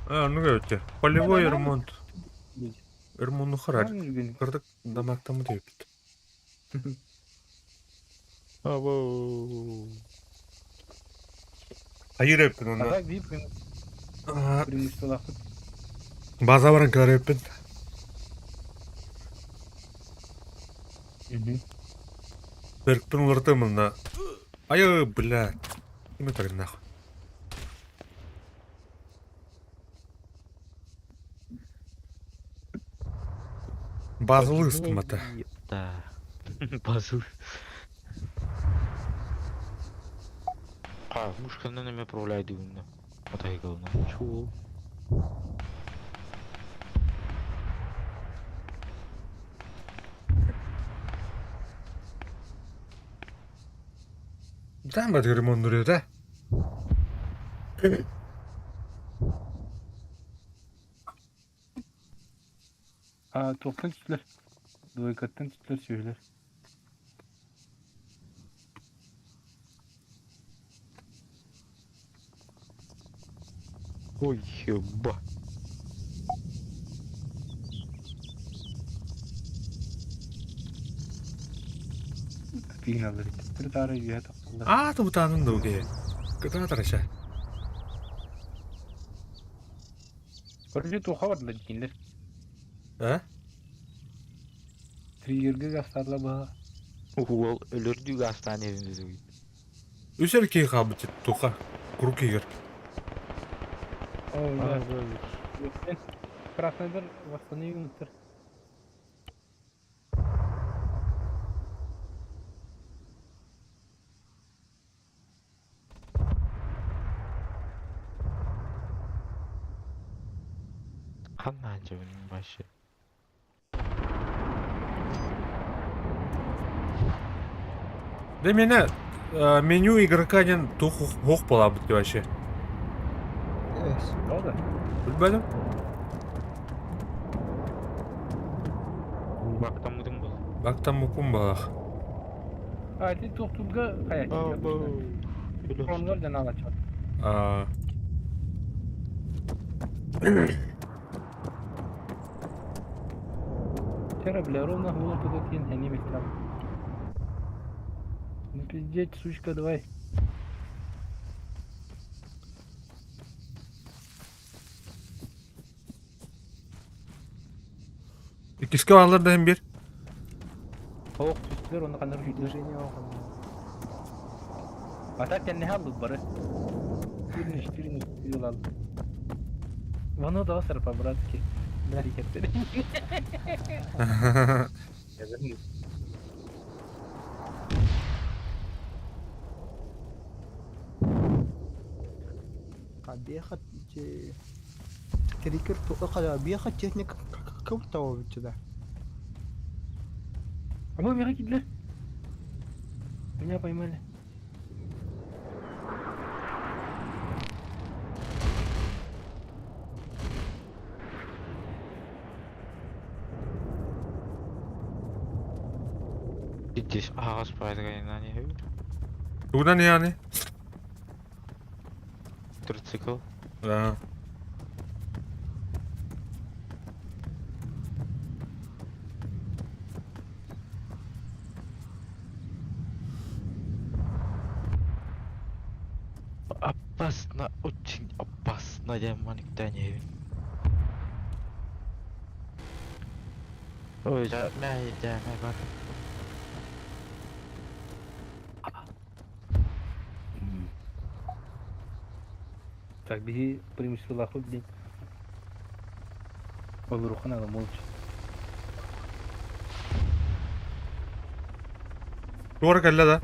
Ну өте. Полевой ремонт. Biz. Ремонтну харар. Gün. Кырдык дамактамы деп. Abo. Hayır yapın onu. Atak deyip gün. Birinci solaklık. Baza varın kadar yapın. Беркпен улыртымын на. Ай, бля. Име так нахуй. Базовый стомата. Да. Базу. Мушканы неме управляйды бунда. Атай кална. Чуу. Там бәдгі ремонт duruyor da. Toptan tütler. Doykattan tütler söyler. Ой, еба. Pignaları. Bir tane üye taktılar. Aa, bu tanrım da o diye. Kıta aşağı. Önce toka vardılar ikinler. He? Trigger'ı gastarla bağa. Ол өлөрдүк астанебиз. Üser ki kabı tuka. Kuru kiger. Oy. Krasnodar восстановил мистер. Канан жабының башы. Да меня меню игрока не хух была быть вообще. Evet. O da. Bilmedim. Бактамудың бұл. Bak tam okum bak. Hadi toktulga kayak. Kronlar da alacak. Aa. Вчера, бля, ровно было туда тень, они места. Ну пиздец, сучка, давай. İkisi varlar da hem bir. Soğuk tüstüler, onu kanır gidiyor. Движение около. Atarken ne halde barı? Birini yıl aldı. Bana da o sırpa bırak ki. Hareketleri. Бияхат крикер тоқада бияхат техника каута битчида. Ama merak ettiler. Меня поймали. Здесь ағаш пайдалана не? Buradan yani. Трицикл. Ha. Опасно, очень опасно, я маник Даневин. Ой, да, бар. Так, беги преимущество лоху, блин. Оверуха надо молча. Doğru kelle da.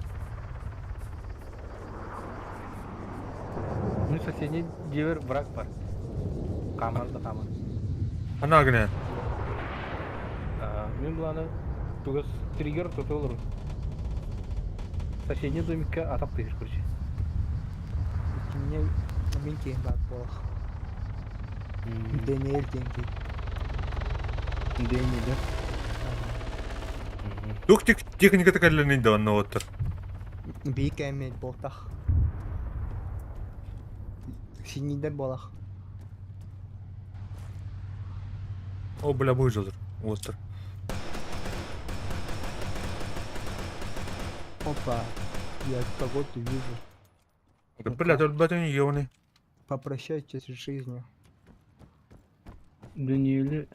Ну, соседний дивер враг бар. Камар да камар. Ana güne. Мен бұланы түгіс триггер тұты олыр. Соседний домикке атап қиыр көрші. Мне минки бак болох. Денег деньги. Деймі де. Yok teknikada kelle neydi anna otur. Бик эмет болтах. Синидер болох. O bile bu olur. Otur. Опа. Я кого-то вижу. Блядь, тут батон ебаный. Попрощайтесь с жизнью. Дүниелі.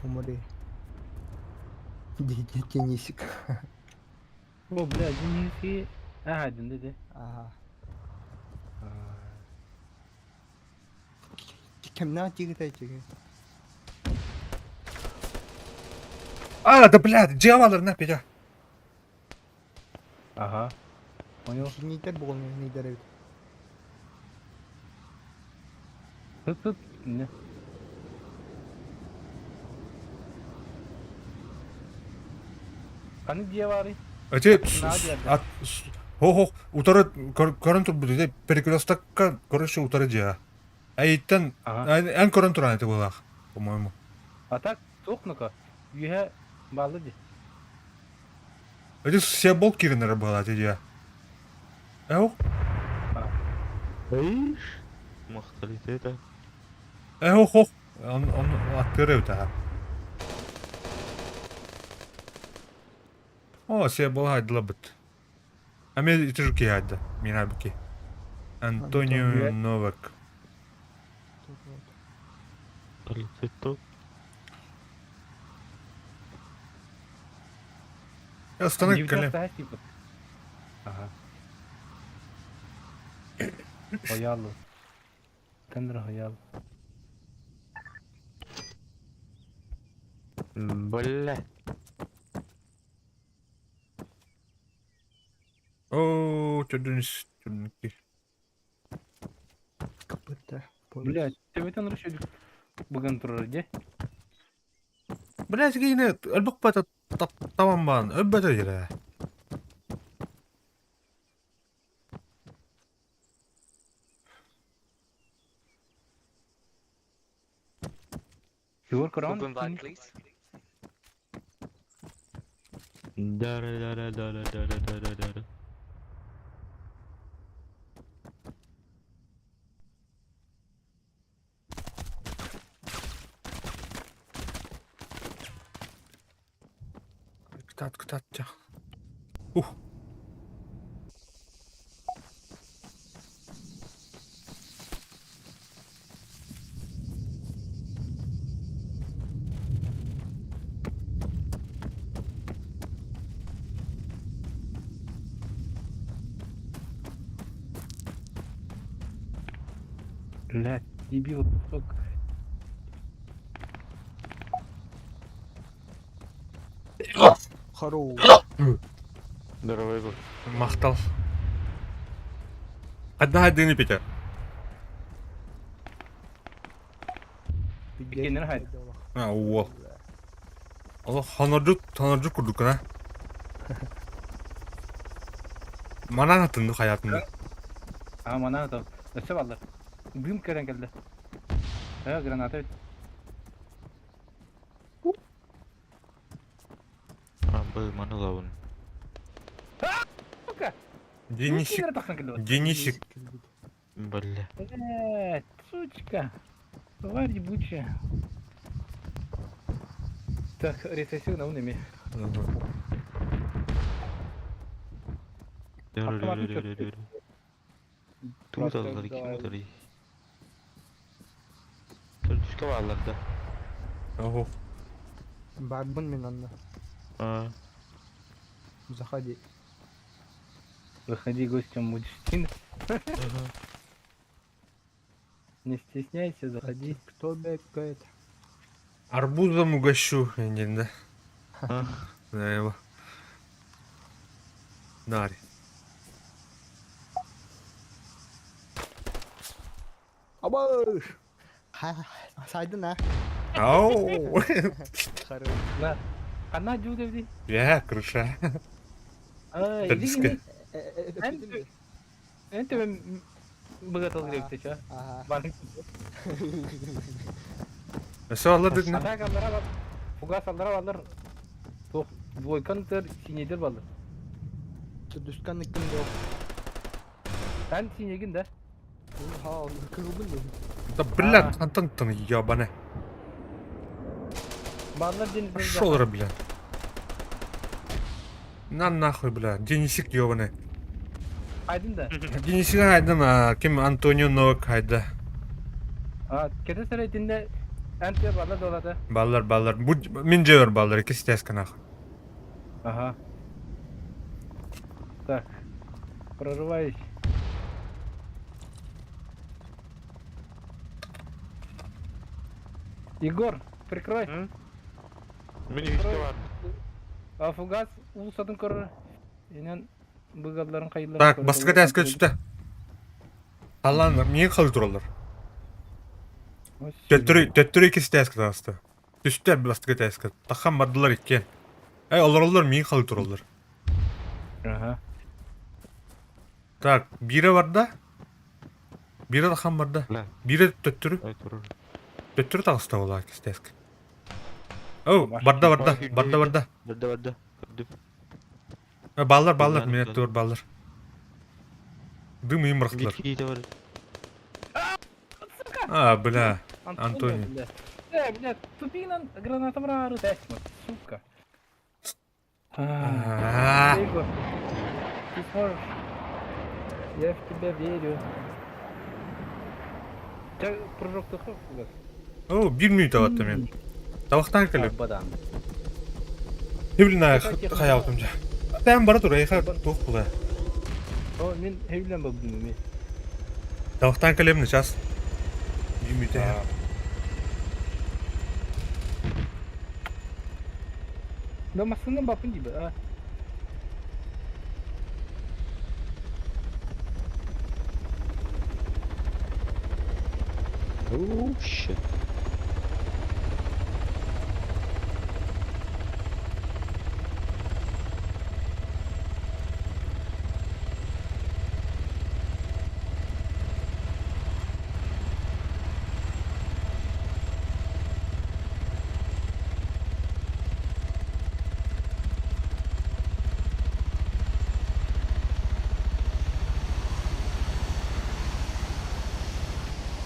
Умри. Денисик. О, бля, дүниесі. Дінде де. Ага. Кемнен тигітай тиги. Да блядь, дьяволы на петя. Ага. Понял. Синидер болмай нидер эт. Тұт. Не. Қаны дия бары? Öte Nerede? at ho utarı karın tur bude перекрестокка короче уtarı ya. Ayitten Ага. en karın tur aneti bu по-моему. А так, тоқныка. Үйе балы де. Öte все бол киринер была те ya. Эу, Эй, махталите да. эу хо. Он attırıyor ta. O все был haydi labıt. Ama Türkiye haydi. Min abi Antonio Antonio. Novak. Талицето. Я стану 19 калем. тәс типа. Ага. Хаялы. Кендер хаялы. Бля. Oo, çödünüz. Капыта. Бля, тебетен рышедік. Бүгін тұрыр де. Блядь, yine ölbük bata tamam ban. Ölbete yere. Юр құран. Дара. Kıtat. Бля, дебил. Хоро. Здоровый был. Maqtal. Hadi Peter. Kendine haydi. Ha, o. Allah tanrıcı kurduk ha. Mana anlattın hayatında. Mana da. Nasıl varlar? Büyüm keren geldi. Granata et. Был манулаун. Сука! Денисик. Денисик. Бля. Сучка. Тварь ебучая. Так, рецессию на уными. Тут аллар кимдери. Төрүшкө алларда. Oho. Барбун мен анда. А, Заходи. Выходи гостем будешь. Не стесняйся, заходи. Кто бегает? Арбузом угощу, да. а, Да его. Дарь. Абаш! Сайдın ha. Ау! Хорош. На. Она дюдевди. Я, крыша. А, Да иди диска. гини. Öptün mü? Энте мен быгатыл керек ча. Aha. Барың. Все алырдык не? Ата камера бар. Фугас алдыра балдар. Тох, двойкантыр, синедер балдар. Düşkanlık kimde yok. Sen sinegin de. Ha, kırıldı mı? Да блядь, антон ебаный. Балдар денизden. Пошел, блядь. На нахуй, блядь. Денисик ебаный. Aydın da. Денисик айдын, ким Антонио Новак айда. Aa, kete sürecinde ente ballar doladı. Балдар. Мен жебер балдар, ikisi тескі нахуй. Ага. Так. Прорываюсь. Егор, прикрой. Mini işte var. Афугас улсадың көрі. Енен бұғалдарын қайыларын Так, басқа тескі түсті. Алландар, мен қалды тұралар. Төттірі ikisi тескі тасты. Түсті басқа тескі. Таққан бардылар екен. Олар мен қалды тұралар. Ага. Так, бире бар да? Бире таққан бар да? Lan. Бире төттірі. Ay durur. Төттірі тағыста ола ikisi тескі. Оу, барда. Vardı. Gördüm. Балдар, Güzel, мен güzel. әттір балдар. Дым им рықтылар. Bitki de var. Бля. Антоний. Блядь, тупина гранатом рару тесма, сука. А. Егор, ты сможешь. Я в тебя верю. Ты прыжок тахов, Фугас? Оу, бирмей табатты мен. Табақтан кіліп. Бадан. Хевлина қаяутым жа. Тәм бара тұр, айқа тоқ бұла. О, мен хевлен бабдым мен. Табақтан кілемні час. Бирмей тәм. Да масының бапын gibi, а. Oh shit.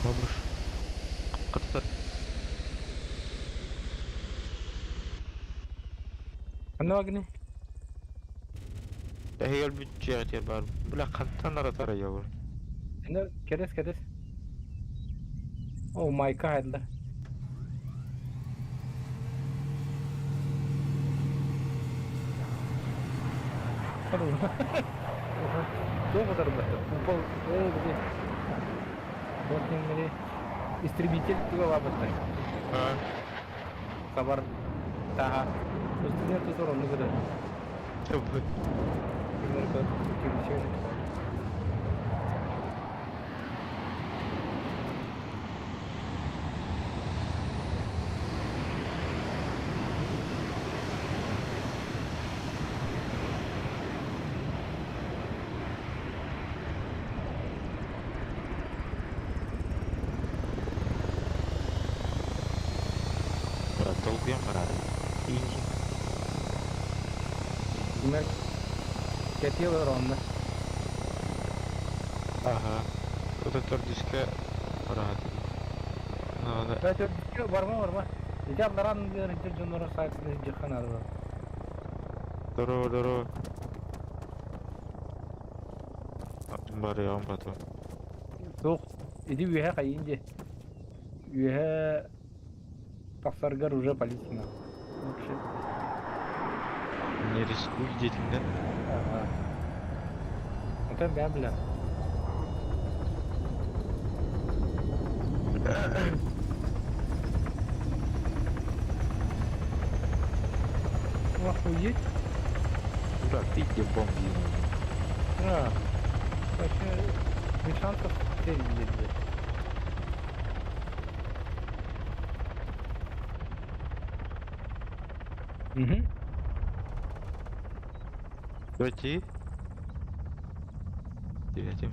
Babuş. Kıtır. Ана агни. Tehiyel bütçeye ihtiyar var. Bula kantan aratara yavur. Ene keres. Oh my god. Aduh. Tuh kadar betul. Kumpul, gede. Вот ini истребитель juga apa tuh? Ha. Kabar tahan. Terus dia tuh turun juga. Tabii. Gimana ke kiri sini? Dolguyan var abi. İyi. Demek ketiyorlar onlar. Aha. O da diske rahat. Ha da. Ben çok varma. Canlaran bir canlara sayesinde cihan araba. Doro. Attım bari ya ambatı. Tuh, ini wih kayaknya. Wih pasar gar уже полиция. Рискуй детиңден. Ага. Ondan ben bilem. Вах, уедь? Дурак, ты где бомби? А. Вообще, без шансов стрельнуть, блядь. Угу. Пойти? Девятим.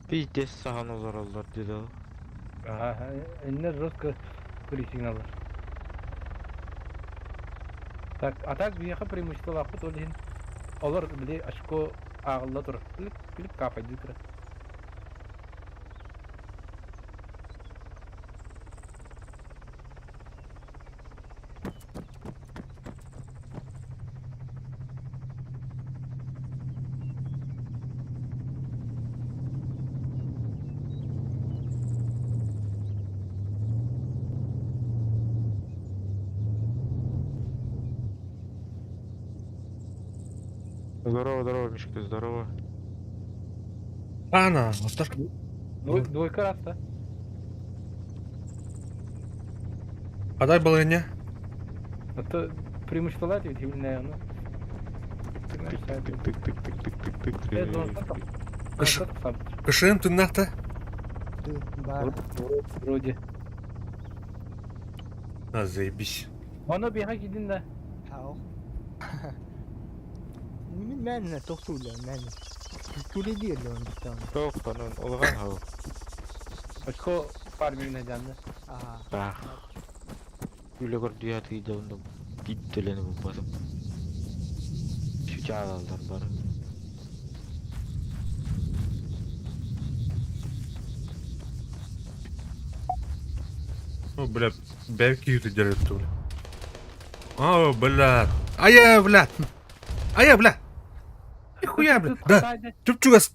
Пиздец саған озаралдар деді ал. Ага, эне жестко сигналlar. Так, а так бияха преимущество лапы толин. Олар били ашко агылда тур. Билip капайды кыра. Здорово, здорово, Мишка, здорово. Ана, отар. Двойка раста. Қадай бұл ене? Это преимущество лати, удивленное, ну. Кышын тыннақты? Бар. Вроде. Заебись. Оны бияха гидин да. Хау. Мен тоқтулы, мен. Күле дейді он bir tane. Жоқ, оның олған хау. Ашко пармирine canlı. Aha. Бах. Үйлегір дұят кейді онда биттелені бұл басым. Шүте алалдар бары. Ну, бля, бәркі үйті дәрепті, бля. О, бля. Ая, бля. Ая, бля. Нихуя, бля. Да. Чуп-чугас.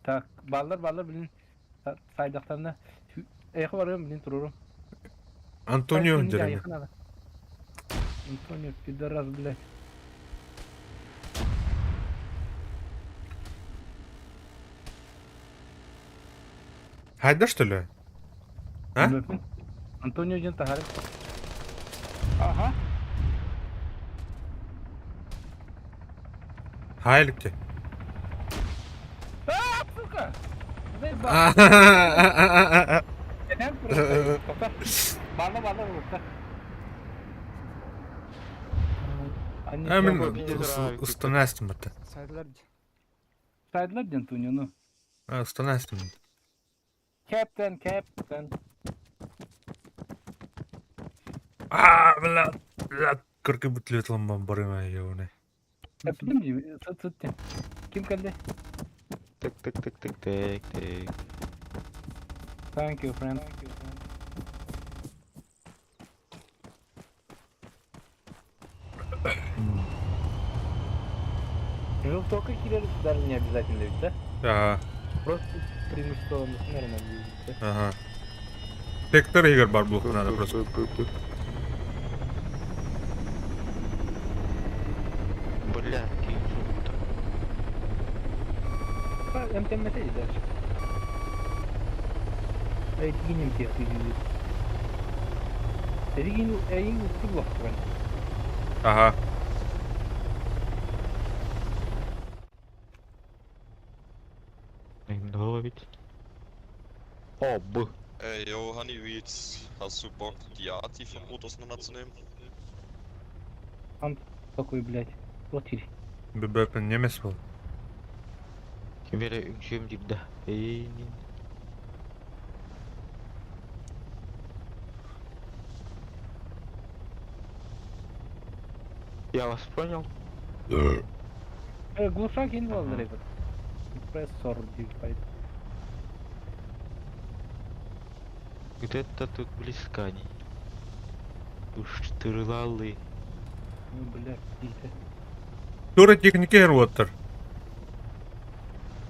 Так, ballar bilin saydaklarına ayakı varıyorum bilin dururum. Антонио Ayakı дәрепті. ayakını alın. Antonio pidaraz блядь. Хайда, что ли? А? Bakın. Antonio can taharip. Aha. Хайлікте. Aaa suka. Ne bak. Neden burası? Topla. Bağla vursa. Anne Әмін yok. ұстанастым бітті. Saydılar. Saydılar can Antonio'nu. Ұстанастым. Captain. Бля. Кыркы бүтлі етілім барыма еуіне. Yaptın mı? Tut. Kim geldi? Тик. Thank you friend. Ну, только киллеры даже не обязательно ведь, да? Ага. Просто преимущество нормально видите. Ага. Тектор игр бар бұл надо просто. Бля, кейін жолда. МТМТ дальше. Это гинем тех видит. Это гинем углов твой. Ага. Nå vidt. Åh, buh. Jo, Honey Reeds, hast du Bock, die Arti vom Boot auseinanderzunehmen? Такой, блядь. Вот теперь. Бөпін немес бұл. Кемері үңшем дейді. Эйнин. Я вас понял. Глушак инвалидный этот. Компрессор дипайт. Где-то тут близкани. Уж тырлалы. Бля, işte. Тура техники эрваттыр.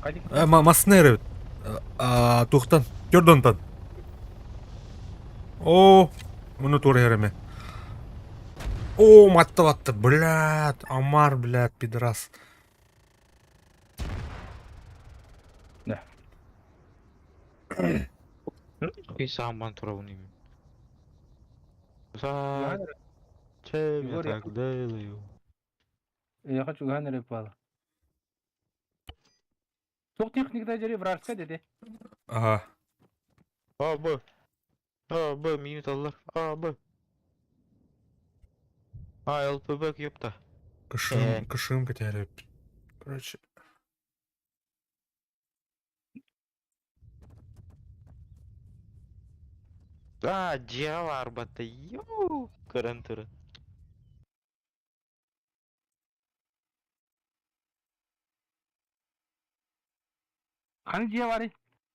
Кадик. Массына эребит. Тухтан. Жордонтан. О, муну тура эреме. О, маттабатты, блядь. Амар, блядь, пидорас. Да. И сам мантура унимим. За Ганер, чем я Егор, я так делаю? я хочу Ганера пала. Sok техникада жери вражка dedi. Ага. Abi. Abi minut alır. Abi. Ha LPB yok da. Кышым кетереп. Короче. Ciha var batta. Yoo. Kırıntırı. Hani ciye var.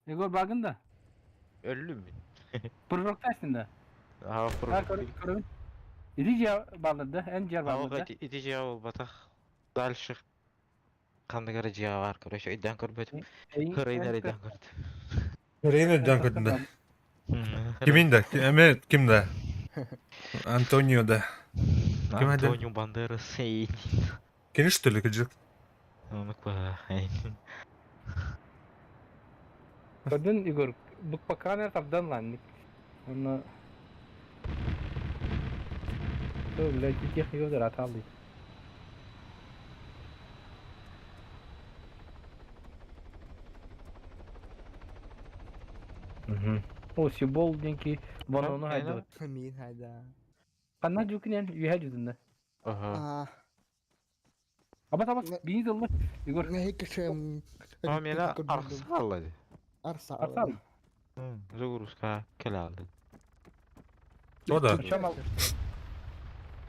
Ego bakın da. Ölü mü? Pırrok aslında. Ha Ha fırlık. körün. İdi ciye bağladı. En ciye Ha bağladı. o iti ciha ol batak. Дальше. Kandagara ciha var. Короче idden kırbetim. Hırıylar idden kırdı. Рейна жан көтүндө. Кимин да? Эме кимде? Антонио да. Kim hadi? Antonio Banderas. Кениш что ли, кыжык? Unutma. Gördün Igor. Buk bakana kapdan lan. Onu... Tuh, bela cicih juga udah rata li. O si bol denki bana onu haydi. Min hayda. Kanna jukin yan yuha judunda. Aha. Ama tamam bini dolma. Igor Ne kışım. Ama mena arsa alladı. Arsa. arsal. Загрузка келалды. O da. Çamal.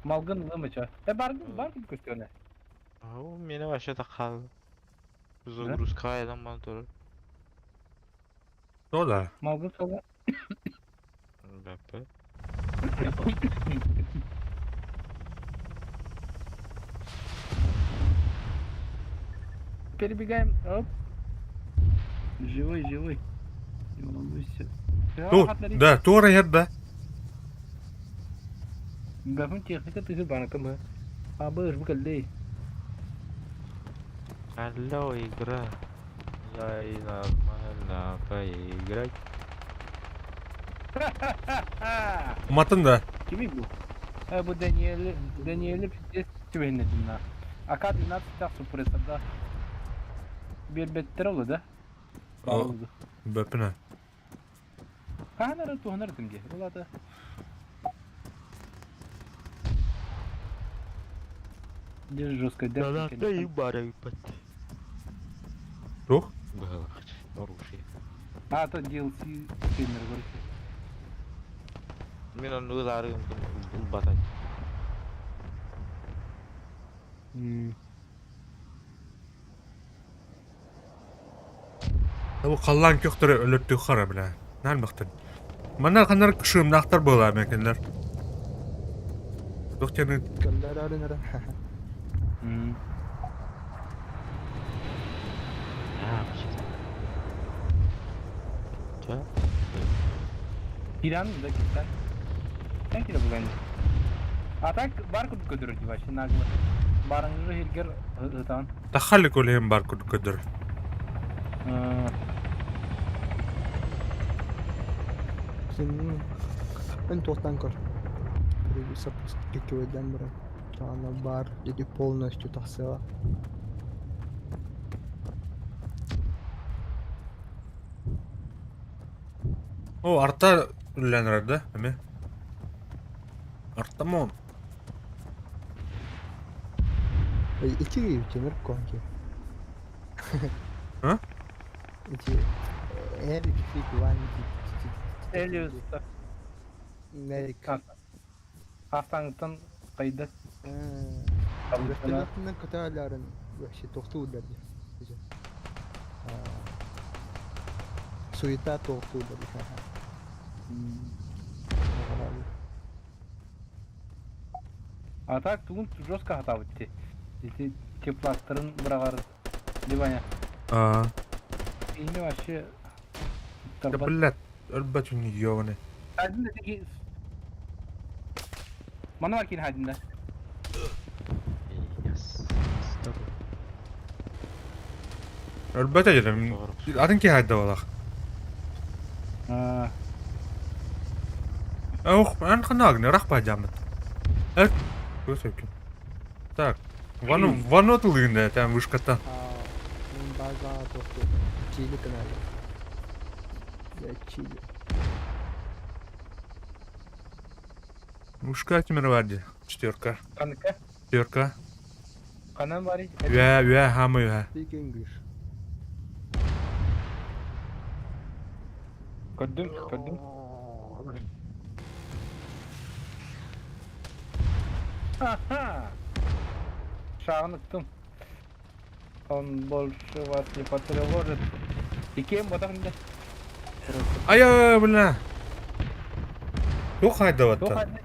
Malgın mı ça? Var gibi kötü O meni başa da kaldı. Загрузка aydan motoru. O da. Malgın sonra. Beppe. Перебегаем. Оп. Живой. Ту, да, тура ерда. Гafın техника тысяч банка mı? Abi bu geldi. Алло, игра. Я и нормально поиграть. Матын да. Kimi bu? Ha bu Daniel'i pis tüvenledim la. AK-12 tak supresada. Bir better oldu da. Oldu. Бөпүнө. Kanara tuhanırdım diye. Ola da. Держи жестко, держи. и барай пот. Тух? Было оружие. А то DLC фильмер говорит. Мен onu ыларым батат. Бу каллан көктөрө өлөттү кара беле. Нальмактын. Мана канар кышым нактар була мекенлер. Доктор Göller arınır. Ya, İran da gitsen. Sen kira bulan. Atak var kudu kudur di başı nagma. Barangı hilger hıtan. دخلي كلهم باركود قدر. Senin ben tosttan kor. Bisa dikeweden bro. Sana бар jadi полностью tahsila. О, арта үлләнер да, эме? Артамон. İki gibi çemir konki. Ha? İki. Her ikisi güven. Eliyoruz da. Nerik. Hastanlıktan kaydı. Telefonun kataların şey toktu derdi. Suita toktu derdi. Атак тугун жестко хата битти. Эти теплаттырын бырагар дибаня. Aa. İğne başı Ya tarbat. billet. Elbet ünlü yavane. Hadi de ki Mana bak yine hadinde. Yes. Elbet ederim. Doğru. Adın ki hayda olaq. Ha. Ох, ben kanagını rak bacamet. Evet. Bu sökün. Так. Ван отылыгында там вышкаттан. Мен база топты. Чили канали. Я чили. Вышка тимер vardı. Четверка. Kanıka. Четверка. Kanan var. Üye hamı üye. Speak English. Gördüm. Aha. Şahınıktım. Он больше вас не потревожит. И кем вот так не? Aya bula. Yok hayda Yok vatta. hadi.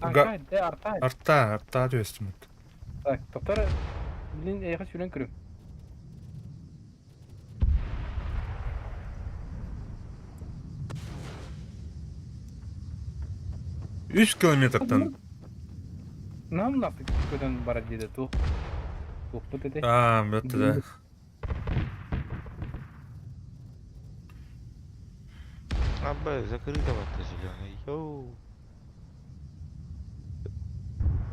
Arka, arka. Arta diyorsun. Bak, doktor bilin ayağa süren kırım. Üç kilometreden. Nam nasıl köden bara dedi tu. Bu dedi. Aa, bitti de. Абба, закрыто вот зеленый. Йоу.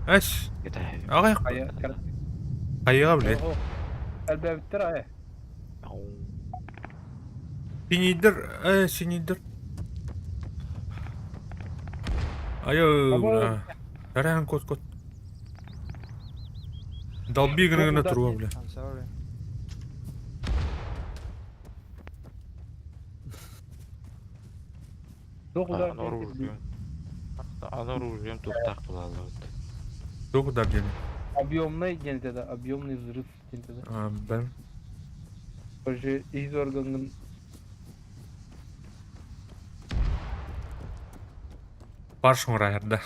Eş. Это... Ağay. Aya kar. Kayığa bile. Oh. Elbe bitter aya. Sinidir. Sinidir. Ayo. Abo. Herhan kot. Dalbi gına turuğa bile. I'm sorry. Dokuzlar. Оно оружием тут так было. Çok da gene. Объемный генде да, объемный взрыв генде да. Ben. Позже из органын Паршын райырда.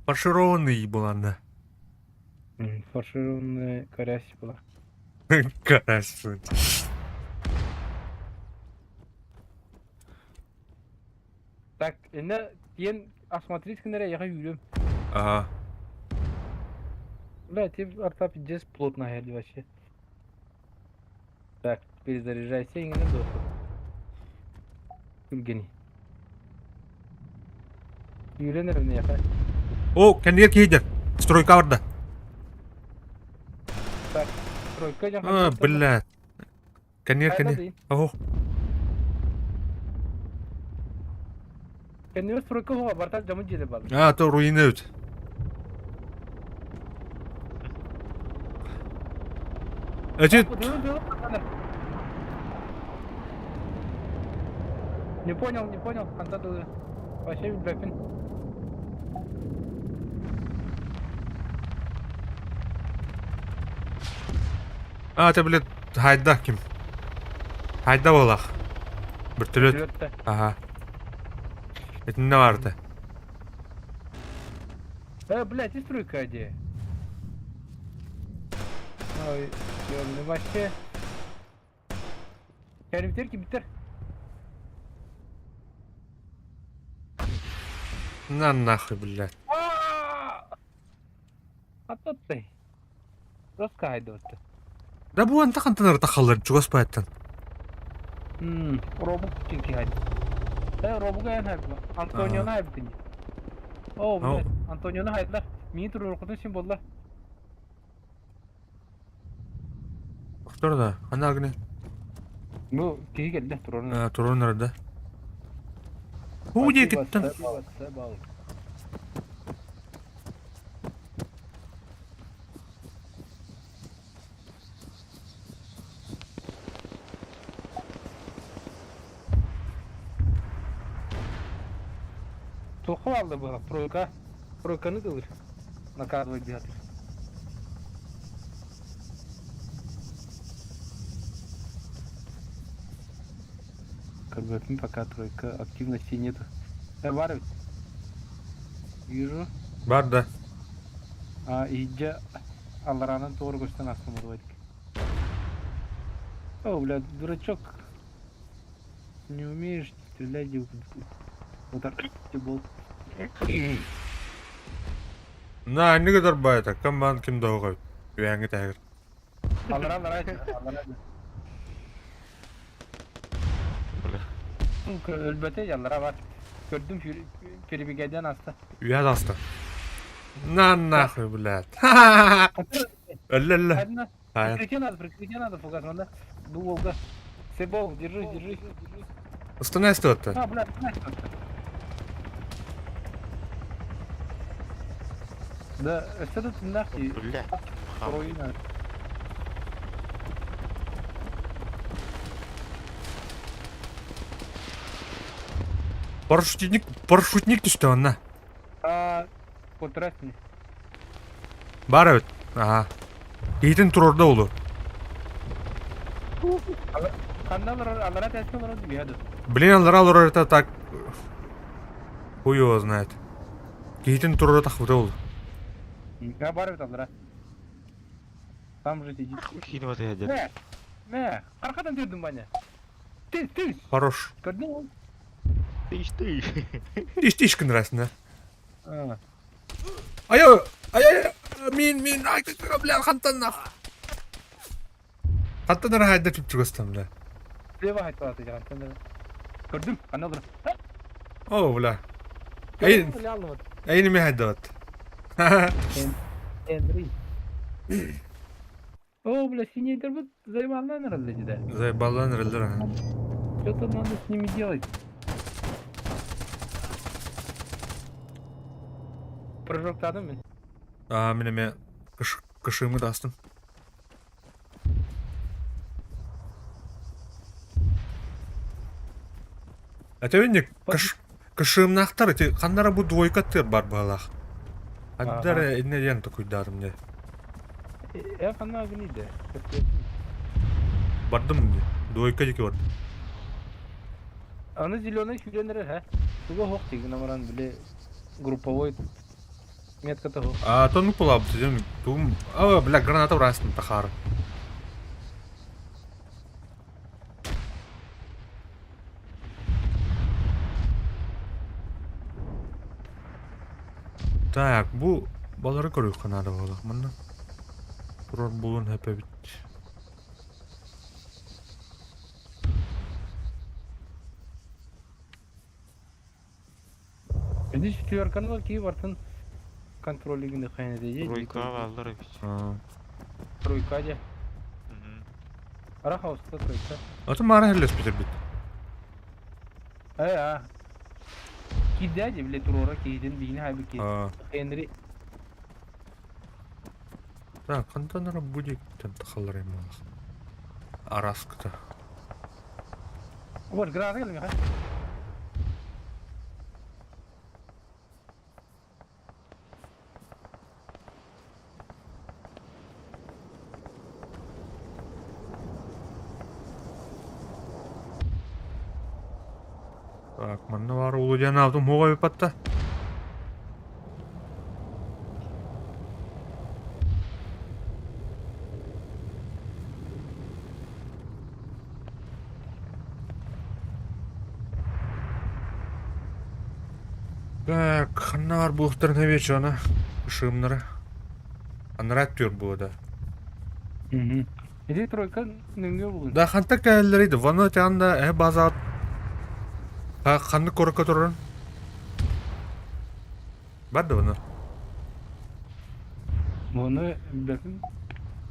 Фаршированный буланды. фаршированный карась была. Карась. Так, эне ен осмотреть кенере яга юрем. Ага. Бля, ты арта пиздец плотно гели вообще. Так, перезаряжайся и не дохуй. Гени. Yürünür ne yapar? O kendiye kiydir. Stroyka vardı. Так, тройка я Ha, блядь. Kendiye. Oh. Kendime тройка hava bartal camı cile bal. Ha, to ruine öt. Эти Не понял, конца дулы. Вообще блэфин. ты, блядь, hayda kim? Hayda bolaq. Bir tülöt. Лётта. Aha. Ne vardı? Блядь, и стройка где? Ой, ёбаный, вообще. Битер битер. На нахуй, блядь. Ататтай. Раскайда вот. Да bu anta kantanır takalır çugas payattan. Робук çünkü hadi. Робук yan haydi. Antonio'nu haydi. Oh, блядь, Antonio'nu haydiler. Mini tur orkutun şimdi bollar. Doktor da, ana agni. Bu kişi geldi turunu. Turun nerede? Bu diye gittin. Тоқу алды bu тройка. Тройканы кылыр. Накладывать дядь. Как бы пока тройка активности нету. Бар ведь. Yürü. Бар да. İyice Allah'ın doğru gösteren aslında bu dedik. О, бля, дурачок. Не умеешь стрелять, вот так бол. На, не kadar bayata. Kim ban kim doğuyor. Üyenge tağır. Allah. Ölbete Allah var. Gördüm Firibigeden hasta. Üye hasta. Na nahı blad. Ölle. Hadi lan. Hayır. Прикрытие надо, фугасманда. Bu Волга. Себол, держи. Istana istiyordu. Блядь, Да, что тут нахуй? Бля. Руина. Парашютник düştü ona. Потрясни. Бар evet. Aha. Yiğitin turorda olu. Аллара тәске барады бияды. Блин, алар это так. Хуй его знает. Yiğitin turorda takıda olu. Я барып аллара. Там же сидит. Кино atıyor. Мә, аркадан төрдүм баны. Тез. Хорош. Көрдүң ол? Ты. İş gün arasında. А. Ай. Min. Ай, бля, хантаннах. Хантаннар хайда түп түгөстөм бля. Слева айтып атып жатыр. Көрдүм, кана алар. О, бля. Айны ме хайда бат. Эндрей. О, бля, синий интербут заебанно, наверное, да. Заебалан релдер. Что-то надо с ними делать. Прыжоктадым мен. Менеме кышымы дастым. Әтәвенник кышымнақтар қандара бу двойкаттыр бар балах. Аддара инне ян токуйдарым не. Я кана гниде. Бардым не. Двойка деки барды. Аны зеленый хүйленері, ха? Туга хоқ тегі намаран біле групповой метка того. Тонук булаб дедим. Тум. Бля, граната врастым тахар. Так, bu балары көрүк канада болду. Мында. Турор булун хепе бит. Эди четверканы ки бартын контролигинде кайны деди. Тройка aldılar hepsi. Тройка же. Арахауста тройка. Аты мара хелес битер бит. Кидде же биле турора кейден бийни хайбы ки. Энри. Так, кантанара будет тахалар эмас. Араскта. Вот гранаты келме ха. Так, мында бар улуян алдым моға бепатта. Так, қанна бар бұлықтарын әбет жана. Шымнары. Анар әттер бұл да. Эди тройка нүңгө булун. Да, қанта кәлдерейді. Ваны тәңді базат. Қанды көрікке тұрын. Барды ваны. Bunu bakın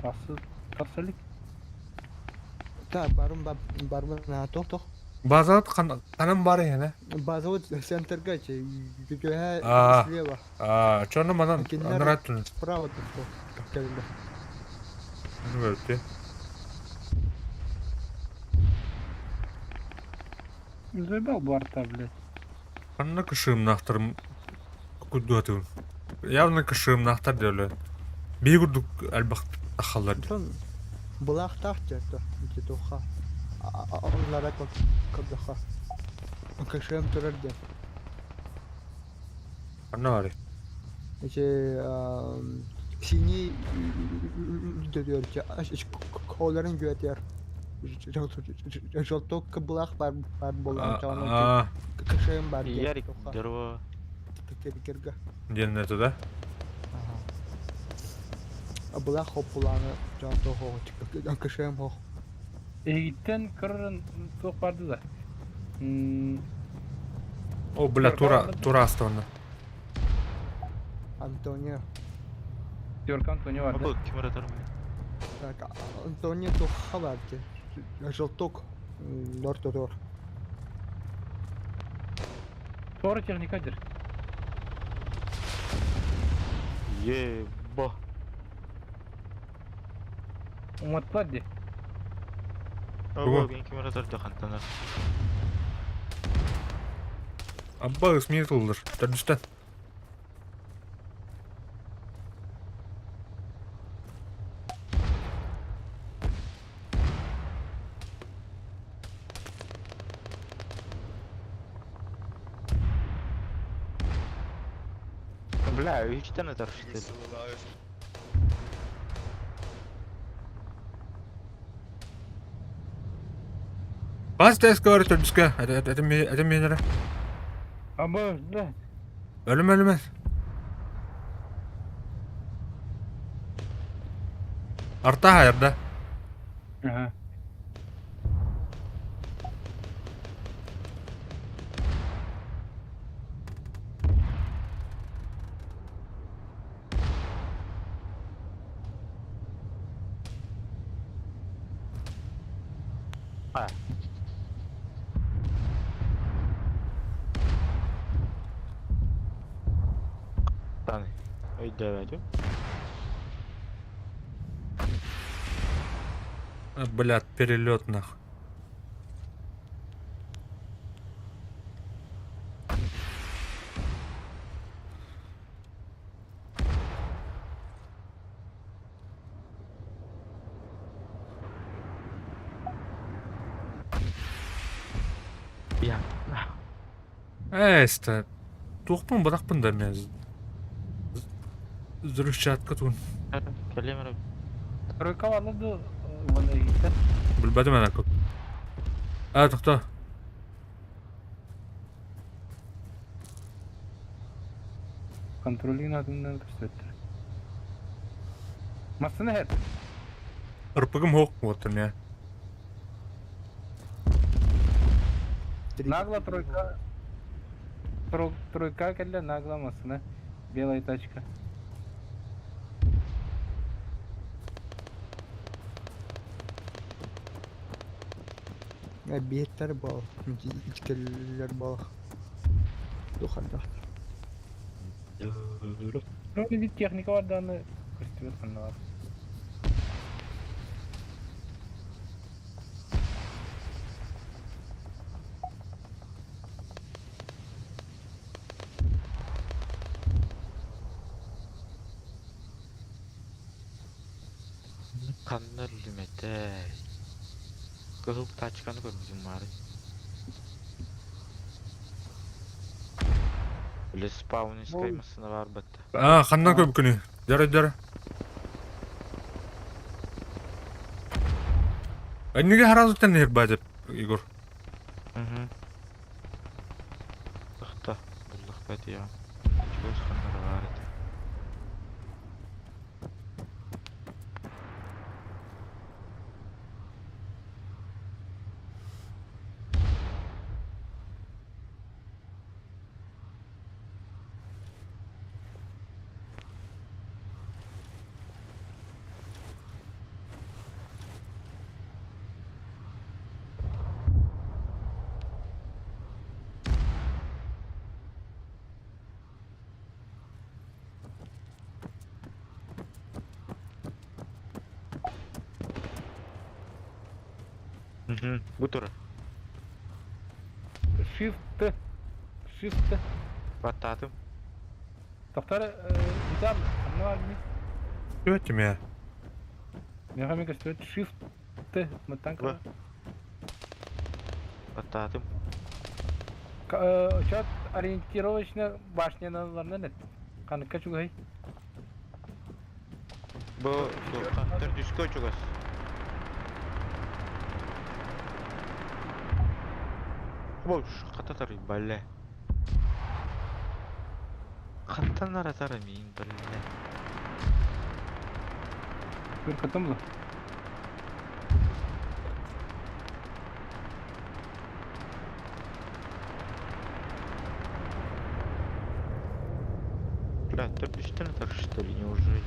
asıl tarsalık. Ta barım na tok. Базат қанын бар ене. Bazı o center gaçı. Göhe Aa. слева. Чоны манан Киндер. анар әттін. Справа тут. Келді. Өтті. Заебал барта, блядь. Қанна кышым нақтырым. Күдді атығын. Явно кышым нақтар дәулі. Бейгүрдік әлбақ тақалар. Son bulaq tahtı. Toxa. Onlara kapdaxa. Kaşım turardı. Қанна бар Sini dödörce kolların götür. Жолток каблах бар болан чана А, кышайым бар Ярик, здорово. кирге. денеті да? Абылах хопуланы жолток хо кышайым хо. Егиттен кырын тоқ барды да. О, бля, тура астығында. Антонио. Теркан тоне барды. Абы, кім аратар мен? Так, Антонио тоққа барды. Жолток дор. Торы техникадыр. Ебо. Уматпад де. Абы, мен кім аратар да қантанар. Абба ысмет ұлдыр. Түрдістен. Бля, үчтен атар He's что ли? still alive. Бас тәскі бары түрдіскі. Әдім менері. Абы, да. Өлім. Арта хайырда. Ага. А. Таны. Өйді әді. Блядь, перелет нах. Я. Эсті. Туқпын бұдақпын да мен. Зүрішчатқа туын. Келем әрі. Тройка барды да. Ванда егиттен. Білбәдім әна көп. Тоқта. Контролин адымдан көрсетті. Масыны хет. Ұрпығым хоқ болтым я. Нагло тройка. Тройка келді нагло масыны. Белая тачка. Беттер бол. İçkililer бол. Доханда. Ну, вид техника var da onu gösteriyor sanırlar. Қандар үліметі. Кығыл тачканы көрмеген мары. Білі спаунис каймасына бар бәтті. Қаннан көп күні. Дәрі. Неге харазыктан ер бәдіп, Игор? Тұқта, бұлдық бәді я. Көз қандар бар еді. Bu turu. Shift. Battadım. Тоқтары, Витал, анна var mı? Өттім я. Мен ғамен көстереді. Shift. Маттанка. Battadım. Учет ориентировочно башняналарынан нет. Kanıkka çugay. Bu kahtır düşkü çugas. Boş katatar balle. Kattanlar atar min balle. Bir katı mı? Бля, тормишten atar что ли, неужели?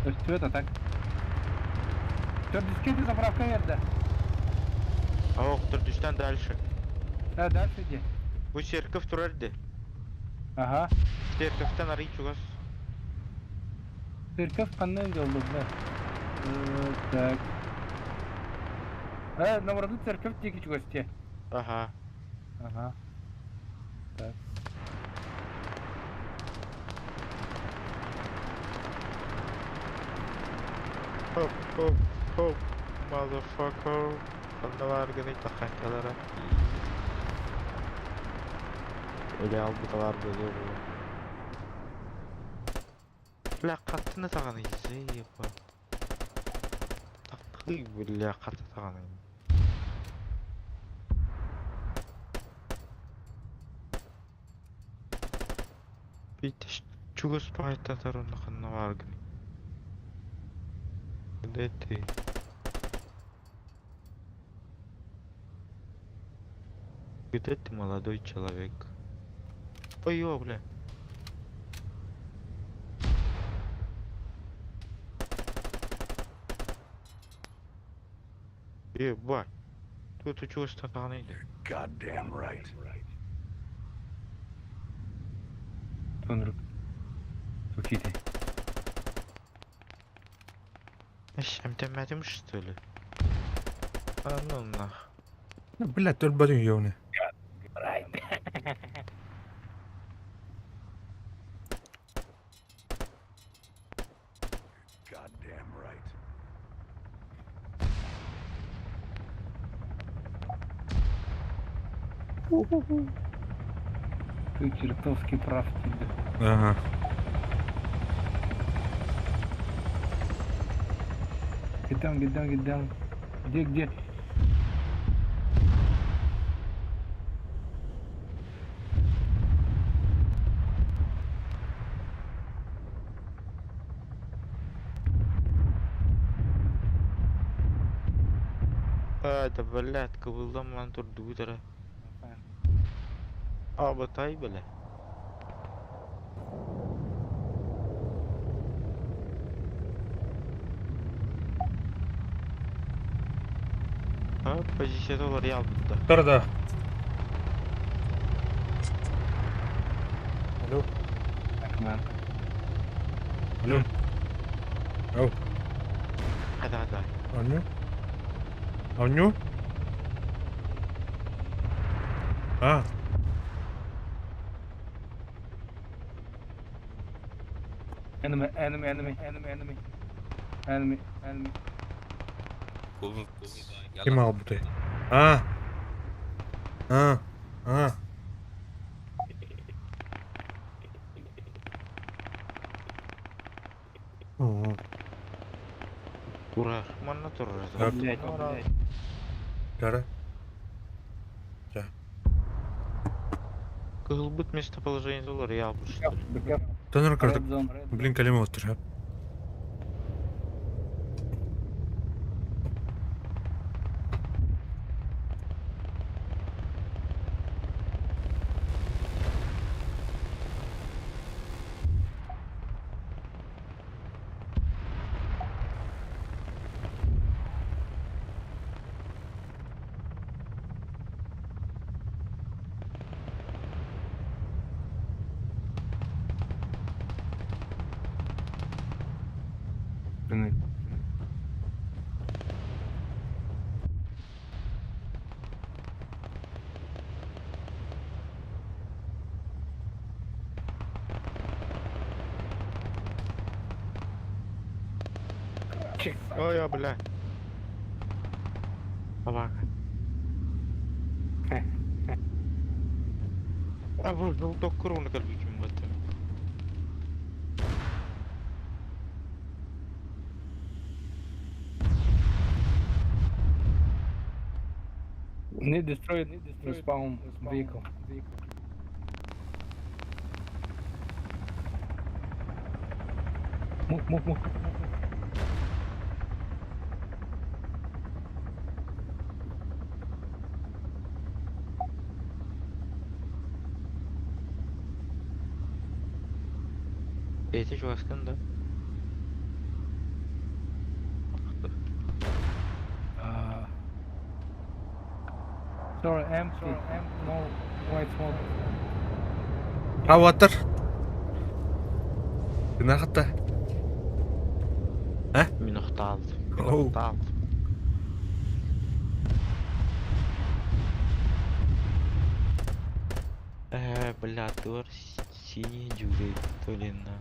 Üstüve de tak. Dört disketi zapravka yerde. А ох, тормишten дальше. Ha ders ediyor. Bu Serkov turardı. Aha. Serkov'tan arayı çugas. Sırkıf kanlı yoldu be. Tak. Ha numaralı sırkıf teki çugay. Aha. Aha. Tak. Hop hop hop. Motherfucker. Kandalar gene takankalara. Öyle al bu kadar böyle bu. La kattını takanı izleyi yapar. Takı böyle katı takanı. Bir de çugus payta tarafına kanına var gene. Дети. Где ты, молодой человек? Ой, ё, бля. Ебать. Тут чего стаканы? Goddamn right. Sonra. Çok iyiydi. Эмтемедим, что ли? А ну нах. Блядь, только бадю ёвни. Goddamn right. Ты чертовски прав тебе. Ага. Гидем. Где? А, да, блядь, кобылдан ман турду бутара. А, батай, бля. А, позиция доллар ял бутта. Тарда. Алло. Акман. Алло. Ау. Хада. Аню. Аню. А. Enemy. Kim al bu da? А. А. Ура, mana turur? Yap. Блядь. Кара. Кылбыт местоположение доллара ял бутта. Таныр Red картык. zone. Блин, калема отыр. Yap. Ой, я, бля. Собака. А вы желток кроны как бичим в этом. Ne destroyed respawn vehicle. Move. Eğitim şu askın da. Sorry, empty. No white smoke. Хаватар. Гэнахта. Minokta aldım. Oh. Minokta aldım. Бля, тур синий джугей, то ли на.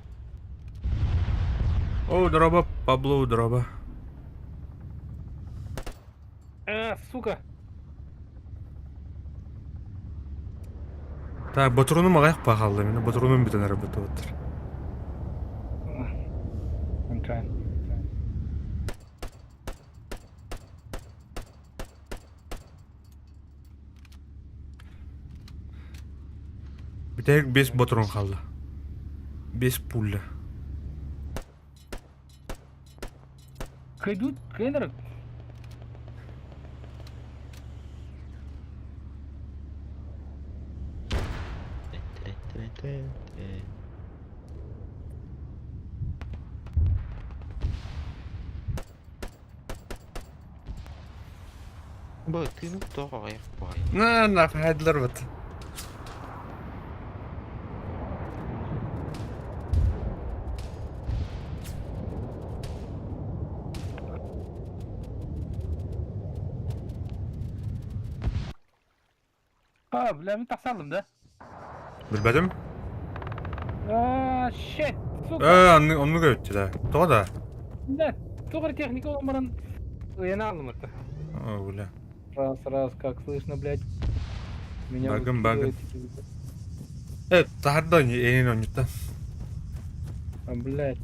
О, дроба, Пабло, дроба. Сука. Так, батронум аяк пахалды. Мен батронум битен работа отыр. I'm trying. Битек 5 батрон қалды. 5 пуля. Кайдут, кайнарык. Бо, ты ну кто, я понял. На, хайдлар бат. Bля, ben taksaldım da. Bilmedim. Shit. Сука. Onu gördü de. Toğa da. Да. Тугры техника olmadan aldım это. О, бля. Раз, как слышно, блядь. Меня Багом, выкидывает. Evet, daha da yeni oynuyordu. Блядь.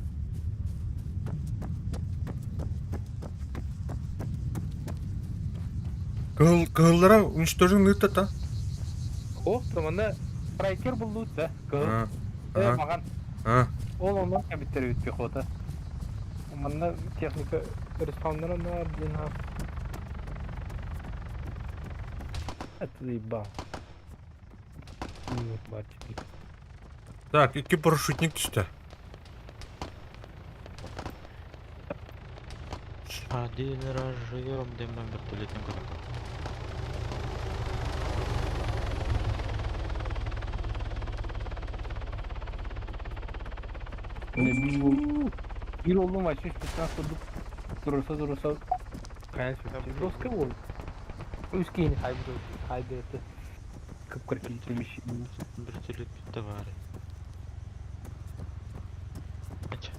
Kığıllara уничтожен ныйты та. О, tamamda striker bulduk da. Ha. Маған. Ha. Ол ondan kabitleri bitki kota. Ondan техника respawnlara ne var diye ne Отъебал. Батчик. Так, iki парашютник düştü. Один раз живем, дымом вертолетным кораблем. Bir oğlum açmış bir kurduk. Durursa kayan sürüyor. Doska bu. Üskeyini kaybırdı. Kıpkırk ilgilmiş. Вертолет товары. Aç.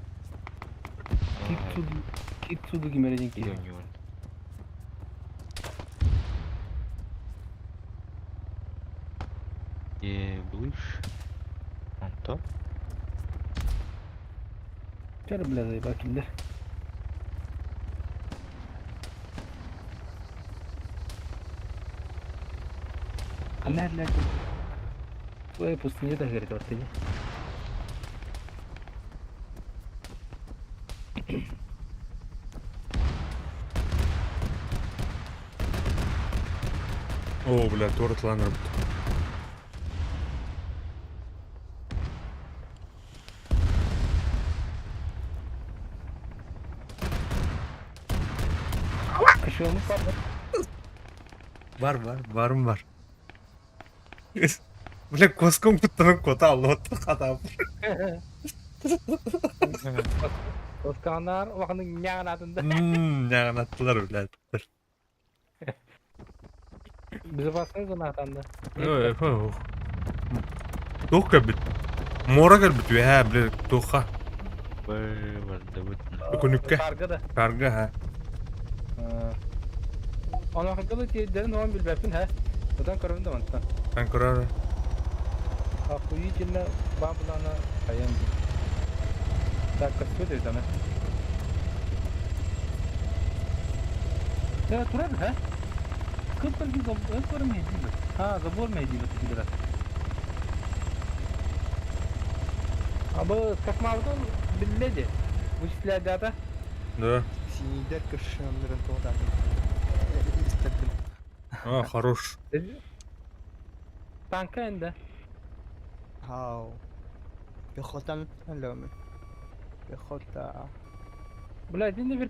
Kitsudu gimerecek ki. Юнион. Блыш. Антон. Çarı bile zayıf bakildir. Nerede? Bu yapısınca da garip ortaya. О, бля, тортланер. Kaşığımız var mı? Var. Бля, коском куттанып кота алып катап. Oskanlar vakının yağın adında. Яғын аттылар, бля. Bize baksanız onun adında. Тух кәбит. Мора кәбит, бля, туха. Vardı bu. Күнүккә. Karga da. Карга, ha. Ona hakalı ki derin olan bilbepsin ha. Odan karabın da mantıklı. Ben kurar. Akuyu cinle babulana kayandı. Dakika söyledi sana. Ya turar ha? Кто только забор медино. А, забор медино ты раз. Абы как мавдон билледи. Вычисляет дата. Да. Sinirler kışınların doğdan. İstedim. А, хорош. Танка энде. Hao. Пехотан lömü. Пехота. Блядь, енді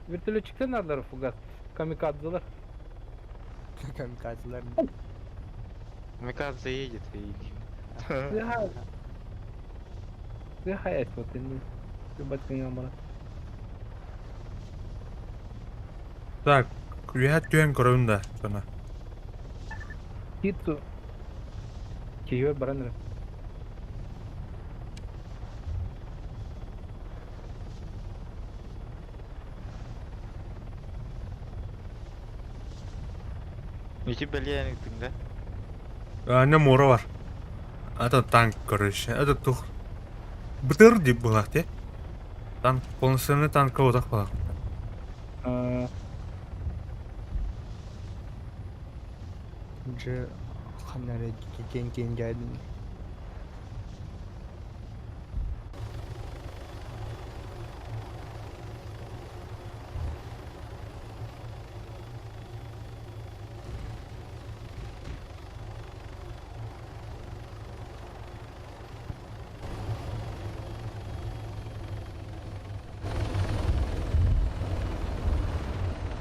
вертолетчиктен алар фугас. Камикадзелар. Kamikazlar. Камикадзе едет, видите. Ты хаять вот они. Любать меня. Так, üyehet güven görevinde sana. Китсу. Киевер бараныр. Ничего бельяник да? Ne mora var. Это танк, короче. Это тух. Бытыр деп болады, те? Танк, полноценный танк одақ болады. Önce kanlara gen geldin.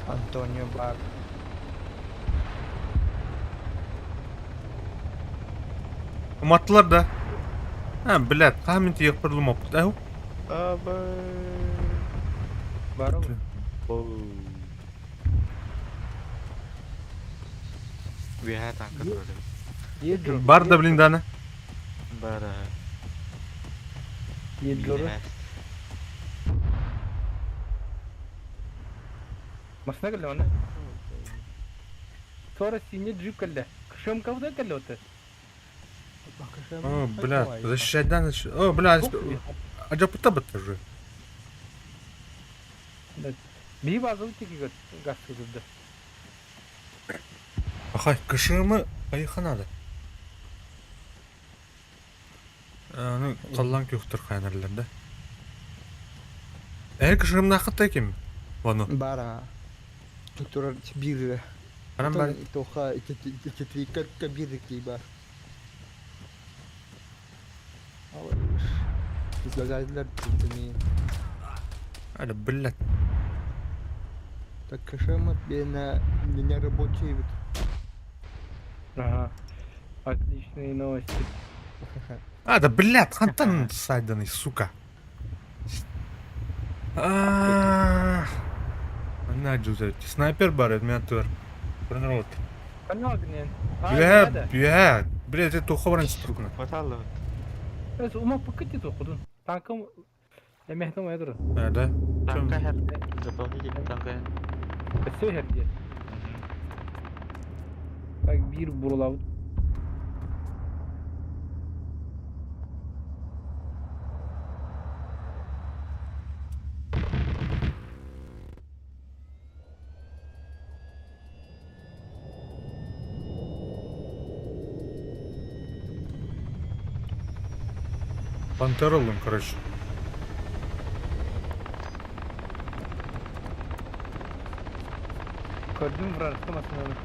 Antonio Bar. Mattılar da. Ha, блядь, tahmin tiyek pırlım optu. Ehu. Аба. Бару. Виха танка тоже. Едру. Бар da bilin dana. Бара. Едру. Виха. Машина калли вана. Sonra синий джип калли. Кышым кавда калли оты. О, блядь, защищать да, О, блядь, а жа пыта бытты же. Bir bazı uçaki gaz kızıldı. Ахай, кышымы айханады. Аны қаллан көктір қайнарларда. Кышым нақытта кем? Вану. Bara. Tuturar bir. Анам бар. Тоха четвика bir бар. Излагательler tutuni. Али, блядь. Так кашемат бена не рабочий. Ага. Отличные новости. Да, блядь, хантан сайданый, сука. На джузет. Снайпер бар, меня тур. Пронрот. Канал гнен. Юэ, блядь, это ховран стругна. Хватало. Öz uma paketi tokudun. Tankım emehtim edir. Да. Танка хер. Дополнительный танка. Ösü her diye. Bak bir burulav. Пантера лун, короче. Gördüm bıraktım aslında.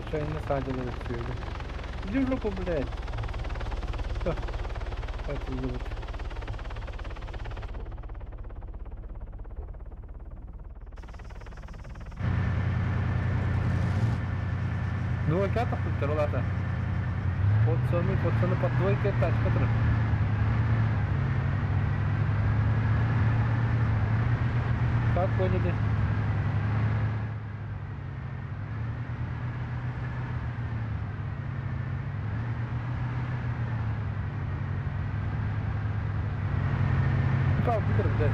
Aşağı inme sadece bekliyordu. Gidiyor lopo блядь. Hah. Hadi gidiyor. Ну, как это тут ролата? Пацаны под двойкой тачка тры. Как поняли? Как быстро, блядь?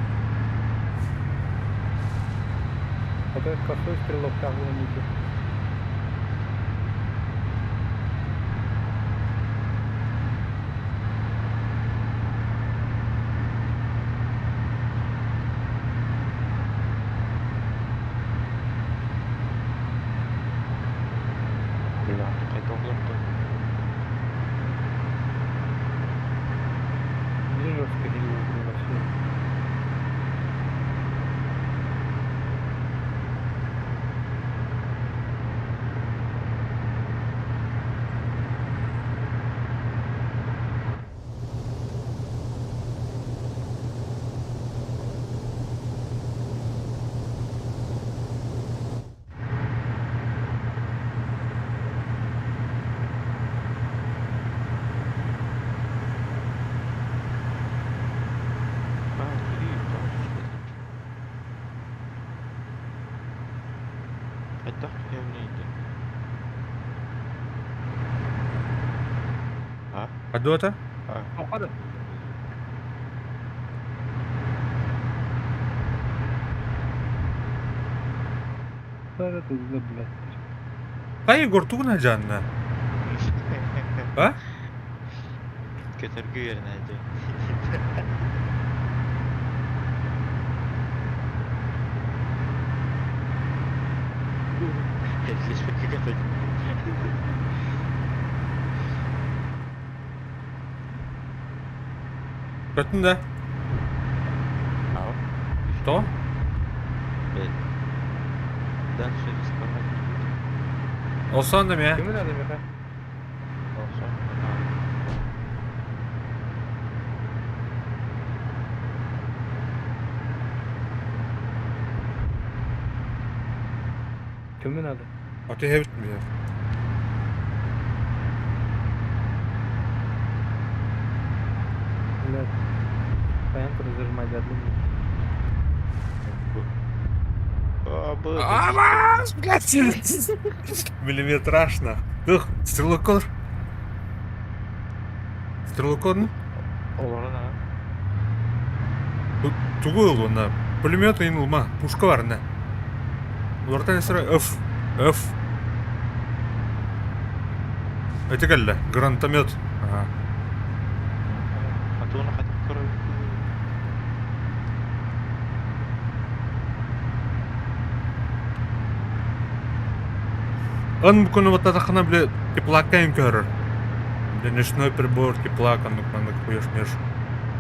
Вот этот косой стрелок там в унике. Haydi oğlum. Bizim жестко переулок вообще. Haydi evliydi. Ha? Hadi ota. Ha. Тоқады. Sonra tuzla блядь. Kay Igor tuguna canına. Ha? Götürgü yerine hadi. Hepsleşmek kötü. Götün de. Al. To. Evet. Ben şöyle sıkılmak Olsan da mı ya? Kimin adı be? olsam. Kimin adı? Ota hevit mi ya? Блядь. Понятно, разжимать одну. Bu. Амаз, блядь! Миллиметраж, нахуй. Дух, стрелокор. Стрелокор? Olur ha. Тугул, он, пулемет и ма. Пушка var, ne? Orta sıra öf. Öf. Ötekelle. Grantomет. Ага. Atını hadi kırıyor. Он буквально вот это хана, бля, теплака им көрір. Бля, ночной прибор, теплак, он буквально хуеш меш.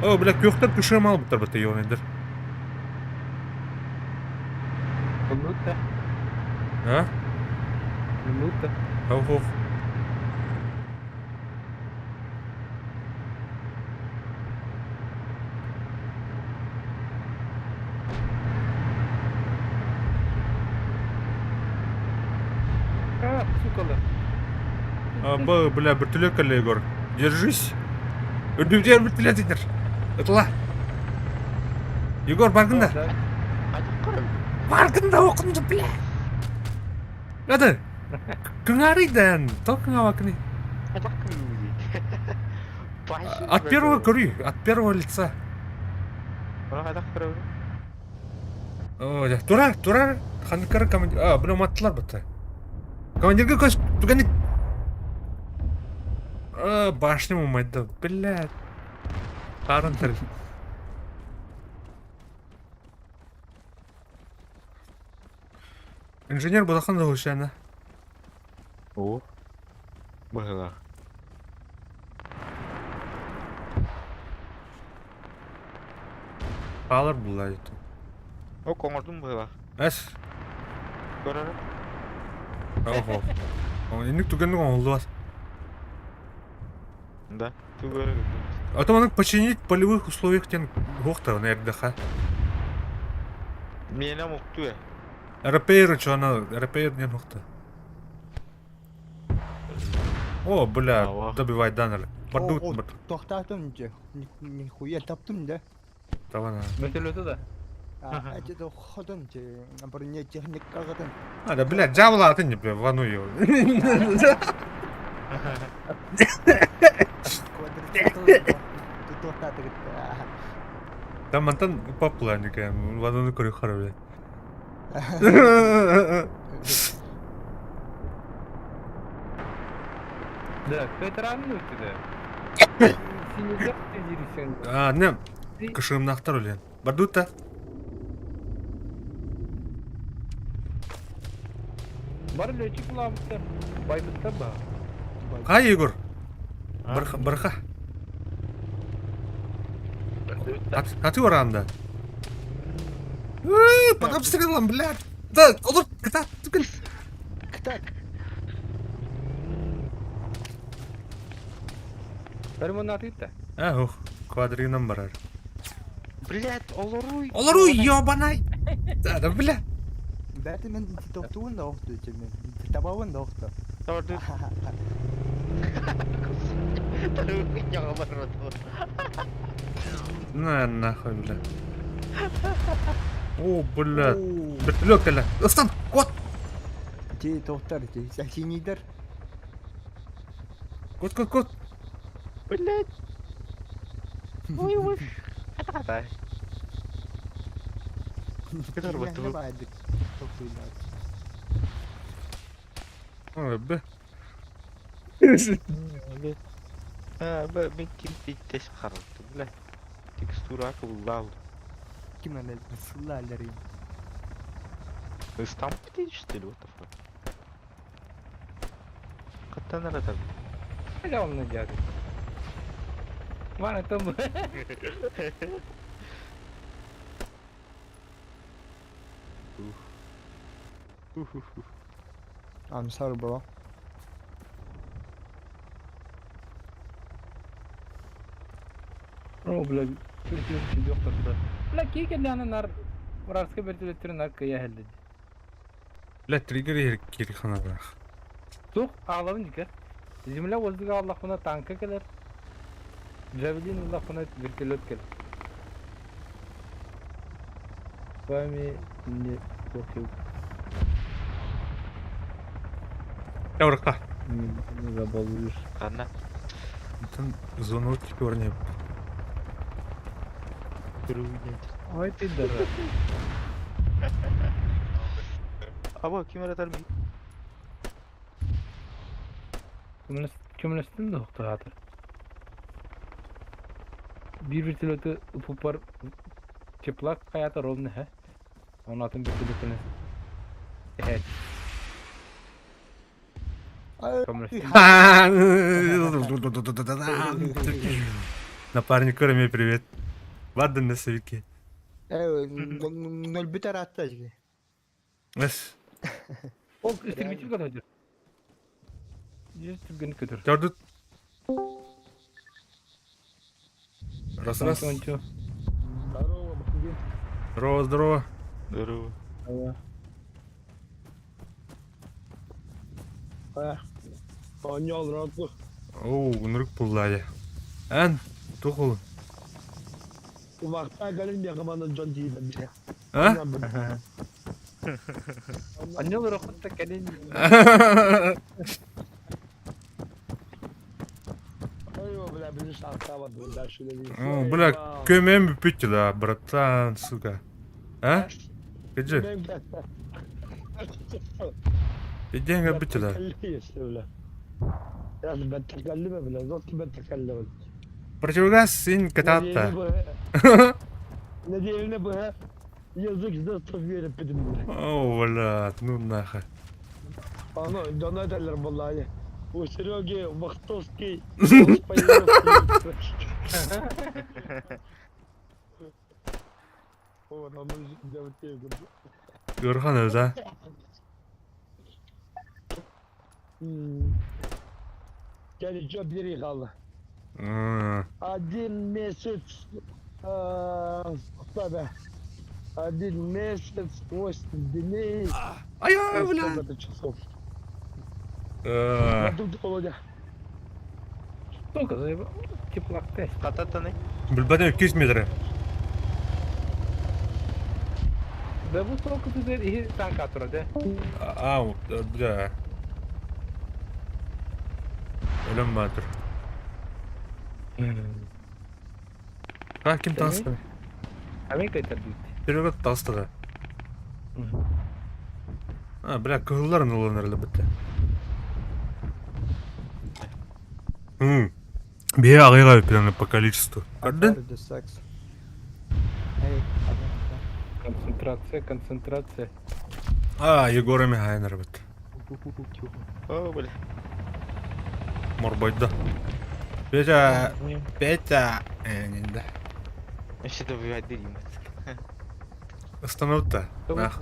О, бля, көқтер күшем ал бұтыр бұты еуінендер. Минута. А? Минута. Оф, оф. А, сука, да. Бля, бертелек, Егор. Держись. Үрдімдер бертелет етер. Ұтыла. Егор, барғында. Hadi kırıyor. Барғында оқынды, бля. Hadi. Кыңарыйдан. Толкыңа бакыны. Hadi kırıyor. От первого кури. От первого лица. Hadi kırıyor. О, да. Тура. Ханкары командир. Бля, маттылар бұты. Командирге көз. Туганы. Башня мумайды. Бля. Қарын тір. Инженер бұдақын да ұшаны. О. Было. Қалыр бұлай. O koңырдың было. Әс. Көрөр. Ого. Инік түгеннің оңылды бас. Да. Ты көрөр. Атаманық починить в полевых условиях тен гоқтар на РДХ. Мене мұқты е. РПР чуана, РПР не гоқтар. О, бля, Ава. добивай данер. Бардут, О, бардут. тоқтаттым же. Нихуя таптым да. Тавана. Вертолеты да. Әжеде ходым же. Бір не техник қағыдым. Да, бля, джавла ты не бля, вану его. Тоқтатты кетті. Там антан попланника, вану кори харабе. Да, какая-то раннует да. Синий ты Не, кышым нахтар улен. Бардута. Бар летчик лампы. Байбытта ба. Кай, Егор? Бырха. А ты уранда? Под обстрелом, блядь! Да, olur, ката, түгел. Бәрі мұны атып та. Ух, квадригінен барар. Блядь, олоруй. Оларуй, ёбанай! Да, бля. Бәті мен тоқтуын да оқты өтемен. Табауын да оқты. Торды. Jangan berrot. На, нахуй, бля. О, бля. Вертолет, бля. Остан, кот! Те тоқтар, те сәксенейдер. Кот. Блядь. Ой. Ката-ката. Kadar betul. Ой, бля. Mungkin tes sekarang tuh, блядь. Текстура aku лал. Gimana selaları? Стамп ты что ли, what the fuck? Kata nerede? Әжа оны жады. Вана тым. I'm sorry bro. О, бля. Türkçe yok da. Bля, kiyken yana nar. Burası bertülettirin nar kıya helde. Бля, триггер кири ханада. Soğuk ağlavın çıkar. Zimle olduğa Allah buna tanka gelir. Javelin Allah buna vertolyot gelir. Vami ne bakıyor. Yavruka. Ne zabalıyor. Karena Там зону теперь не. keruhnya. Ay tidar. Apa gimana tadi? Komünistin de yoktu hatta. Bir vertolyotu upupar çıplak hayata rol ne he? Onun atın vertolyotunu. Evet. Komünistin. Напарник Короме, привет. Ладно, на совике. Nol biter hatta işte. Эс, O üstürgücü kadar. Yüz türgünü kötür. gördün. Раз. Здорово. Здорово. Понял, Рату. Оу, нұрық бұллайды. Ән, тұқыл. Vakta gelince kamanın John Dee'den bir şey. А? Anyalı rokutta gelin. Ой, бля, блин, шахта var burada şöyle bir. О, бля, көмем бүппетті да, братан, сука. А? Кеджи, еденге бітті да. Yani ben tekellime bile, zor ki ben tekellime. Противогаз син кататта. Ne diyelim ne bu he? Yazık size tafiye edip dedim bile. О, бля, ну нахуй. Ana, cana ederler vallahi. Bu Sergey, Vaktovski, O adamın yüzünden bir Görхан özü. Geleceğim bir yıl kaldı. Hmm. Adil Mesut. Tabi. Adil Mesut. Ostini. Ay, bля. Тут Володя. Только за çıplak test. Kata ne? Bilbaden 200 metre. Ve bu soğuk üzeri iyi tank atırdı. Aa, bля. Ölüm vardır. Ha, kim tastı? Amerika terbiye. Перевод тастыға. А, бля, кығыларын оланырылы бітті. Бе ағайға прямо по количеству. Көрдің? The sex. Концентрация. А, Егорами хайнер бітті. Oh, boleh. Морбойда. Петя, Петя. Нинда. Еще добивать дырим. Остановка. Нах.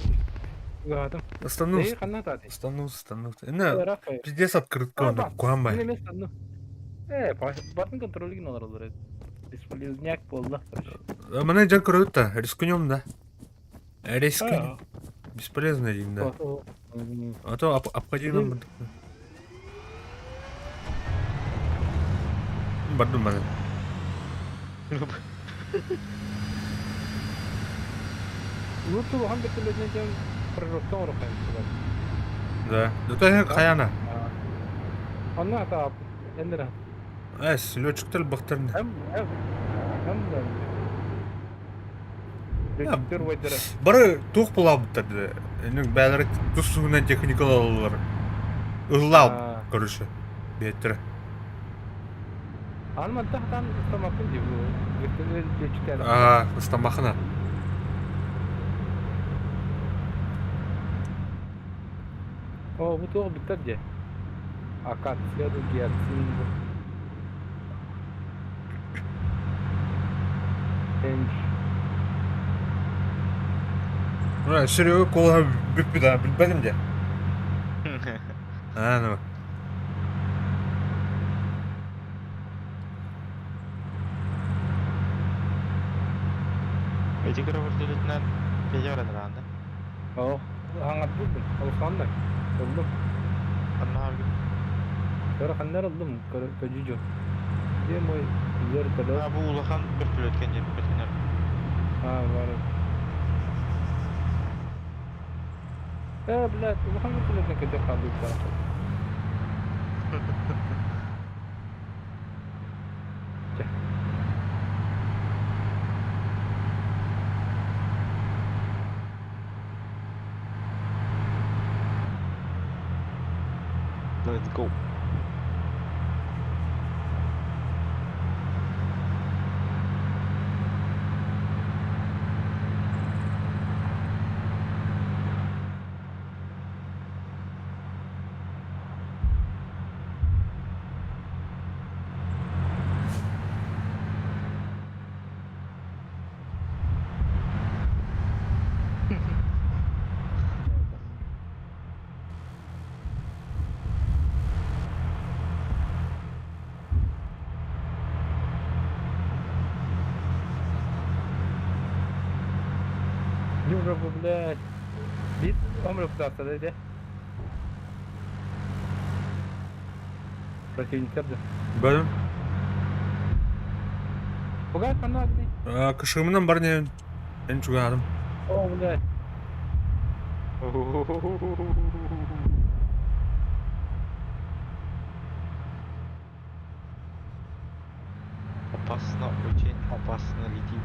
Уйдым. Остановка. Қанат аты. Остановка. Не, Рафаэль. пиздец открытка он гуамбай. Емес одну. Батың контролиген олар олар. Бесполезняк болды. Мына жан көрөт рискунем да. Рискунем. Бесполезно дейм да. А то обходим. Бардым мана. Лучше вам бекеледен жем проростон рухаем. Да. Это каяна. Анна тап. Эндера. Эс, лётчиктер бактырны. Ам. Лектор вайдера. Бары тух булабыттарды. Энин бәләре тусугунан техникалар. Уллап, короче. Беттер. Анма тахтан стамакын деп. Лектор. Стамахна. О, bu tuh bitter je. Акация до гиацин. Энж. Ура, серьезно, кола бипида, bilmedim de. Ну. Эти кровожделительные пятеро нравится. О, hangat buldum. Alışkanlar. Buldum. Anlar gibi. Sonra kanlar aldım. Kaçıcı. Diye mi? Yer kadar. Ha bu ulakan bir türlü etken yer betiner. Ha var. Блядь, ulakan bir türlü etken kadar kaldı bir tarafta. Let's go. Юра, блядь. Бит, умру куда-то, да? Противниктер de. Бәлем. Пугай канал где? Кышымынан бар не? Мен чугадым. О, блядь. Опасно, очень опасно летим.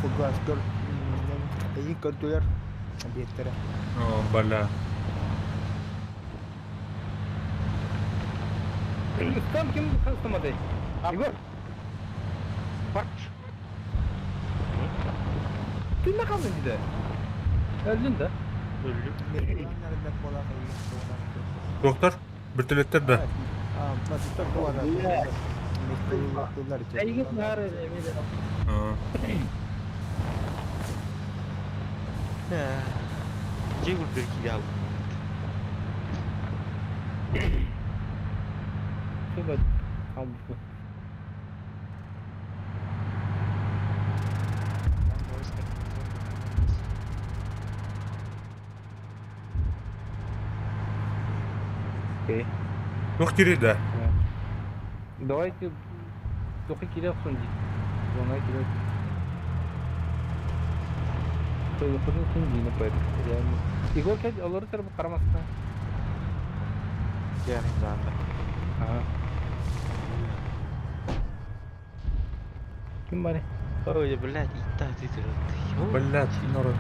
Фугас гör. İyi gördüler. Беттер. О, бля. Там kim kastamadı? Igor. Bak. Sen ne kaldın bir de? Öldün de. Öldüm. Nereden bola Доктор, бертелеттер да. Nasıl bu adam? Mesleği Ey git nare emide. Cevur bir iki aldım. Şu bak. Kaldı. Окей. Нух да. Давайте только киля в сунди. Она киля. Той выходил сунди на поэт. Реально. Игор кед алар тарafı карамаска. Yani zandı. Ага. Kim bari? Ой, блядь, и так ты Блядь, народ.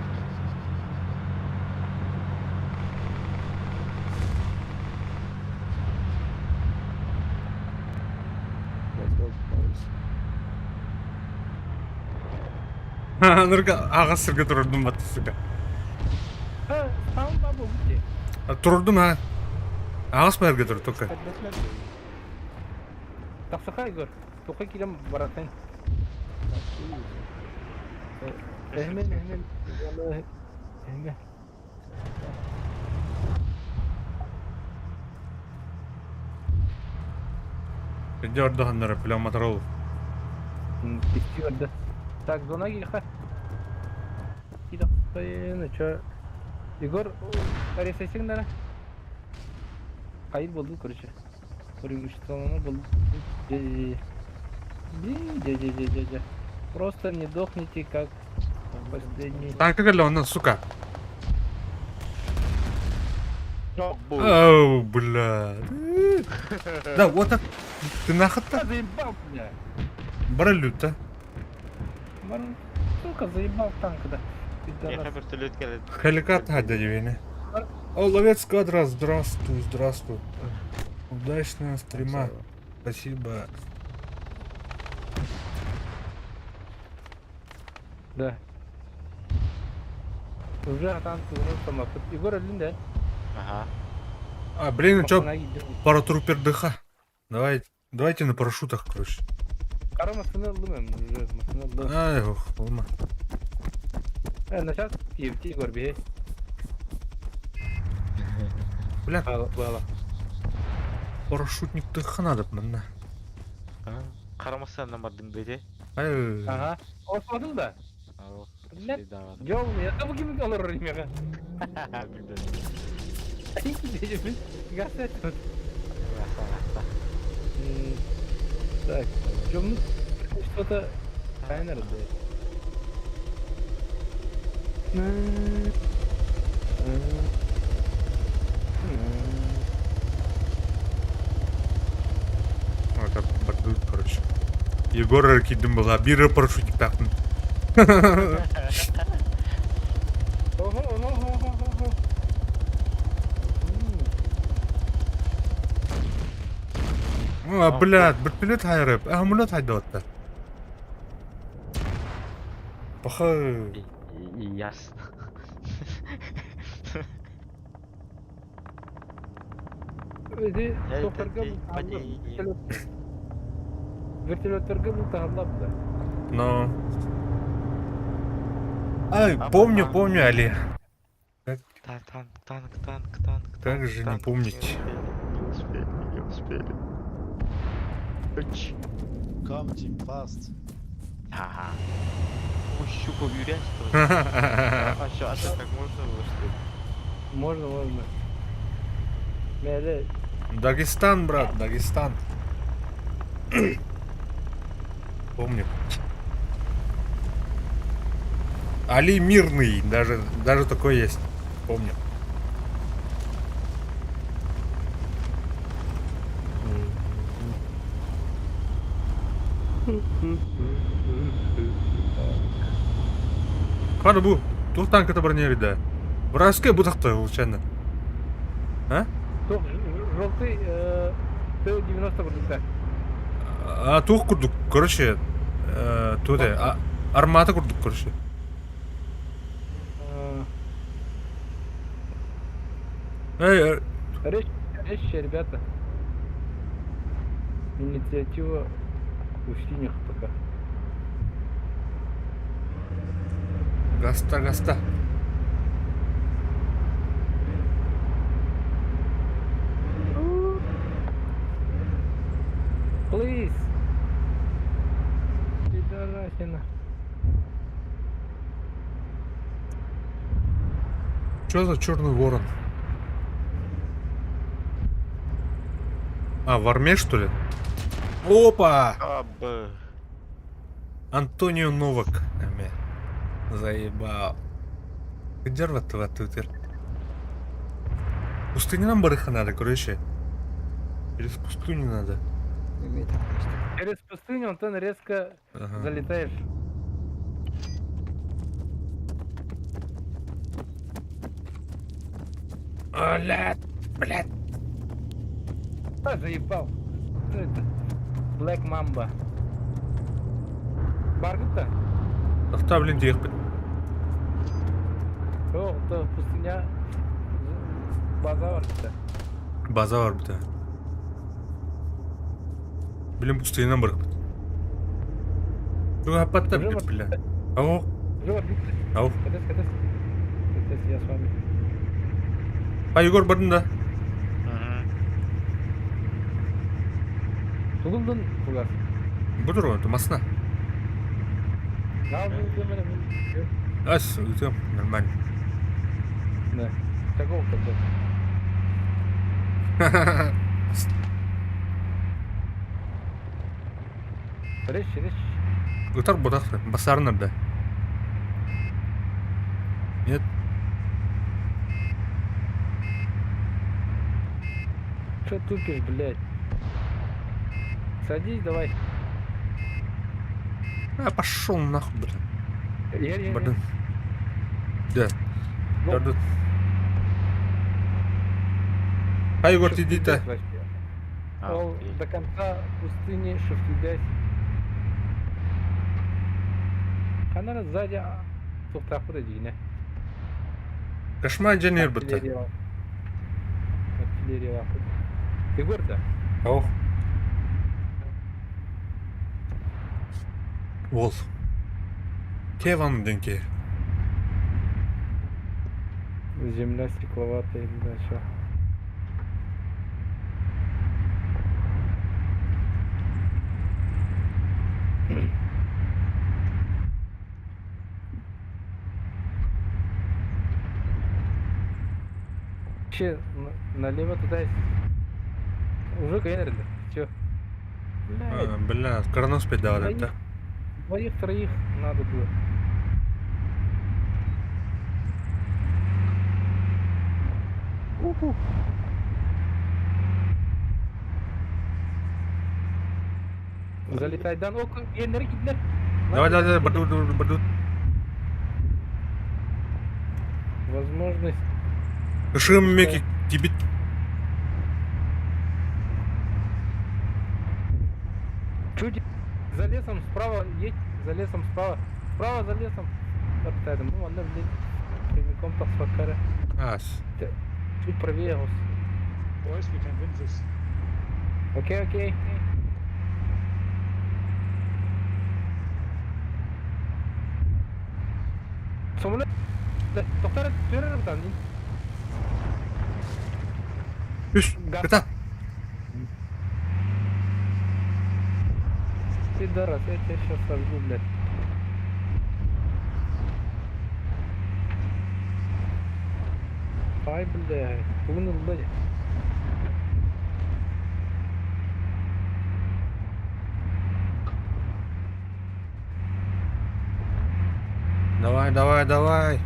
Нұрға аға сірге тұрдым баты сука. Там бабу где? Тұрдым а. Ағас бәрге тұр только. Тақсақа Игорь. Тоқай келем баратайын. Әмен. Где ордаханлары пілен матарау. Писти vardı. Так, зона гильха. Кидап тайны чо. Игорь, аресесің дара. Кайыр болды, короче. Урегуштрованный был. Же. Просто не дохните, как последний. Танка гәлі ондан, сука. Жаббу. Оу, бля. Да, вот так. Ты нахуй-то? Заебал, бля. Баралют-то. Сука, заебал танка-то. Яха бір түлі өткеледі. Халикат хадя девини. О, ловец кадра, здравствуй. Удачного стрима. Спасибо. Да. Уже танк уже Егор один, да? Ага. А, блин, ну чё, Пацана идёт. паратрупер ДХ. Давайте на парашютах, короче. Кара машина лымем, уже машина лымем. Ай, ох, olma. Начать Егор бей. Бля, Бала. парашютник ДХ надо, мына. Қарамастан намардың бейде. Ай, Ага. Осмадың да? Ау. Блядь. Şey daha var. Жол, я там ким алыр римега. Bilmem. Гасет. Rasta. Так, чё что-то тайнер, да. это бардует, короче. Егор кидім была, бирі парашютник тақтын. Ого. А, блядь, бітпілет хайрып, амулет хайдаватты. Пахай. Ясно. Öyle sokarga вертолеттерге был тағылап да. Ну. Ай, помню, Али. Танк. Как же не помнить? Не успели. Come team fast. Ага. Ой, щука уверен, что ли? А что, так можно было, что ли? Можно. Мере. Дагестан, брат, Дагестан. Помню. Али мирный, даже такой есть. Помню. Қаны бұл? Тұқ танката бір нерді. Вражеская бұтақты случайно. А? Желтый Т-90 курдук. А, тух курдук, короче, армата курдук, короче. Эй, Речь, ребята. Инициатива ушли них пока. Гаста. Please. Пидорасина. Чё за черный ворон? А, в армии, что ли? Опа! Абы. Антонио Новак. Заебал. Где рвать Твиттер? Пустыня нам барыха надо, короче. Через пустыню надо. Через пустыню, Антон, резко Ага. залетаешь. Блядь. А, заебал. Что это? Black Mamba. Баргыта? Оставлен ехать. Yok, da pusunya baza var işte. База бар бит. Блин, пустыня бар. Ну, апаттап Уже бит, бар. бля. Ау, Уже var bitti. ау. Кадес. Кадес, я с вами. А Егор бардын да. Тугулдun Тугар. Буdur ғой, тумасына. Ne yapıyorsun benim? Ас, өтем, нормально. Ne? Такого такого. Речь. Өтар бұдақ, басарынар да. Нет. Че тупишь, блядь? Садись, давай. А, пошел нахуй, блин. Я. Бардын. Да. Ну. Бардын. А Егор, ты иди-то. Ол до конца пустыни шифтидясь. Канара сзади туфтаху да дигне. Кашма инженер бітті. Артиллерия вахуд. Егор да? Ау. Ол. Кеван деньки. Земля стекловатая или да что? Че, налево туда есть. Уже генерали. Че? Бля, коронавирус опять давали, да? Двоих-троих надо было. Уху. Залетай, да, ну, генеры гитлер. Давай, бардут. Возможность. Кышым меки, тебе... Чуть за лесом справа едь, за лесом справа. Справа за лесом. Подтайдем. Ну, ладно, блин. Прямиком так спакара. Ас. Чуть правее гос. Boys, we can win this. Окей. Самолет. Тоқтар, төрер бұдан дейін. Үш, кыта. Пидорас, я тебя сейчас сожгу, блядь. Ай, блядь, понял, блядь. Давай.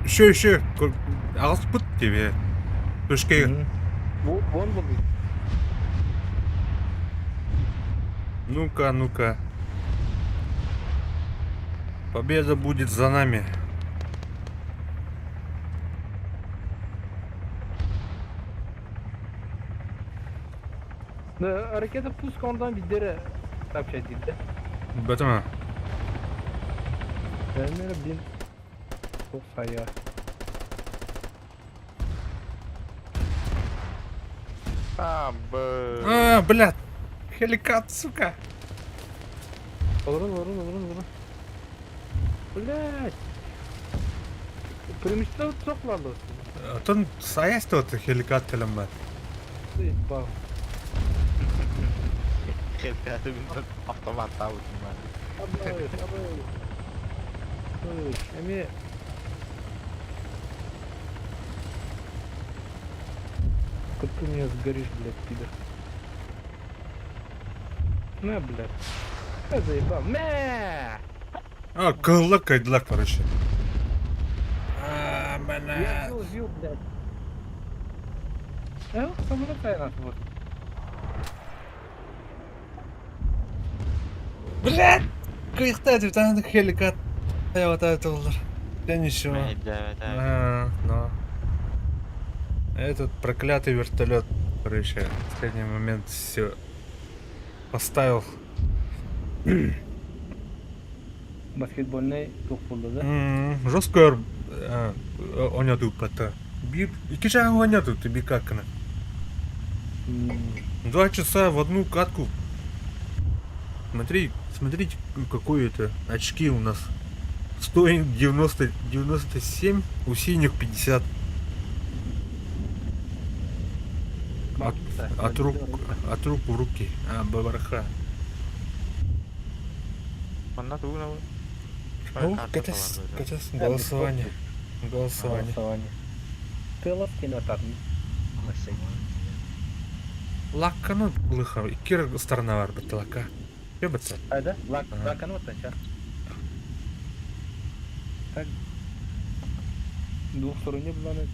Еще. Ағыз бұт тебе. Төшке. Вон был. Ну-ка. Победа будет за нами. Да, ракета пуск ondan bizlere сообщать edildi. Бәтіма. Benim bin çok sayı. Блядь. Хеликат, сука. Vurun. Блять. Преимущество сокладу. Тон саясты оты хеликат тілім бар. Бал. Хелкаты мен автомат табытым бар. Абай. Ой, эми. Как ты меня сгоришь, блядь, пидор. На, блядь. Я заебал. На! Кыллы кайдылар, короче. Я убил, блядь. Самолет тайна вот. Блядь! Кыйықта деп таныды хеликат. Вот это олар. Да ничего. Да. Но. Этот проклятый вертолет, короче, в последний момент все поставил. Баскетбольный топ болды да. Жестко ойнады пата. Bir, iki жағы ойнады тебе как она. 2 часа в одну катку. Смотрите, какое это очки у нас. Стоит 97, у синих 50. От рук в руки. Бабарха. Mana tuh nama? Ну, Kartu keluar tuh. катас, голосование. Голосование. Голосование. Тылып кинотарын. Лакканы лыха. Икки сторона бар бит лакка. Че бітсі? Айда, Ага. лаканы вот начал. Так. Двухсторонний планы,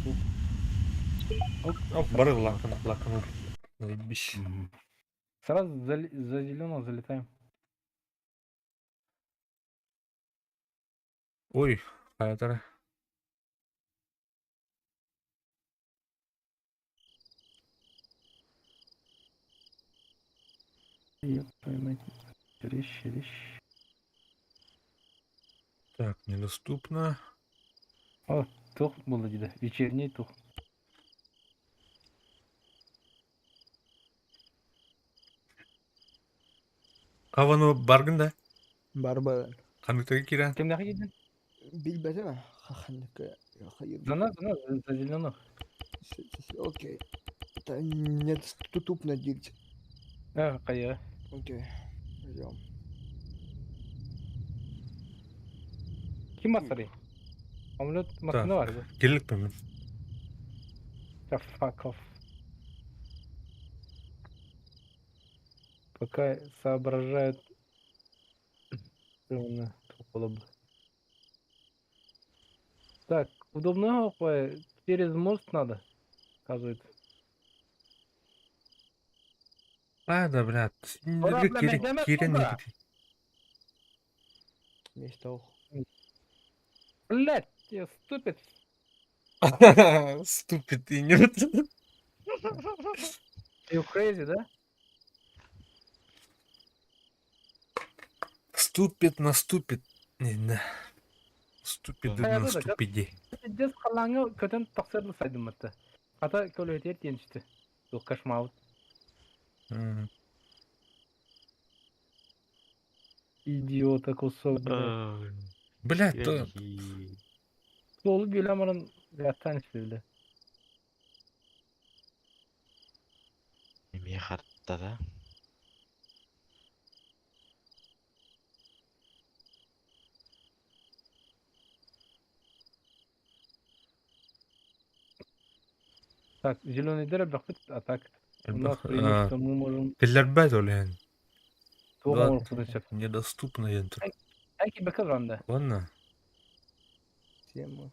Бары лакканы. Заебись. Сразу за зеленого залетаем. Ой, хаятары. Ёб твою мать. Рещ. Так, недоступно. О, тух было деда. Вечерний тух. Каваны баргын да? Барбар. Қандықтағы киран? Кем еден? Билбәтеме? Хаханныкы. Хайыр. За зеленых. Окей. Это недоступно делить. Кая. Окей. Идем. Kim masarı? Omlet masasında var bu. Келік пе мен? Да fuck off. Пока соображают. Именно было бы. Так, удобно через мост надо, оказывается. Да, блядь. Ура, бля, мегамен Кирен не туда. Есть того. Блять, я ступит. Ступит и нет. You crazy, да? Наступит. Не. Ступит, Hayır, наступиди. Just kalanı kötü taksirli saydım hatta. Hatta köle hediye yenişti. Yok kaçma Идиота кусок. Блядь, то... Dolu bir amanın yatan işte. Ini harta da. Так, зеленый дыры бахнет, а так. У нас А. преимущество, мы можем Пеллербет, блин. дома Да. куда-то. Недоступно ентр. Айки бекалранда. Ладно. Тема.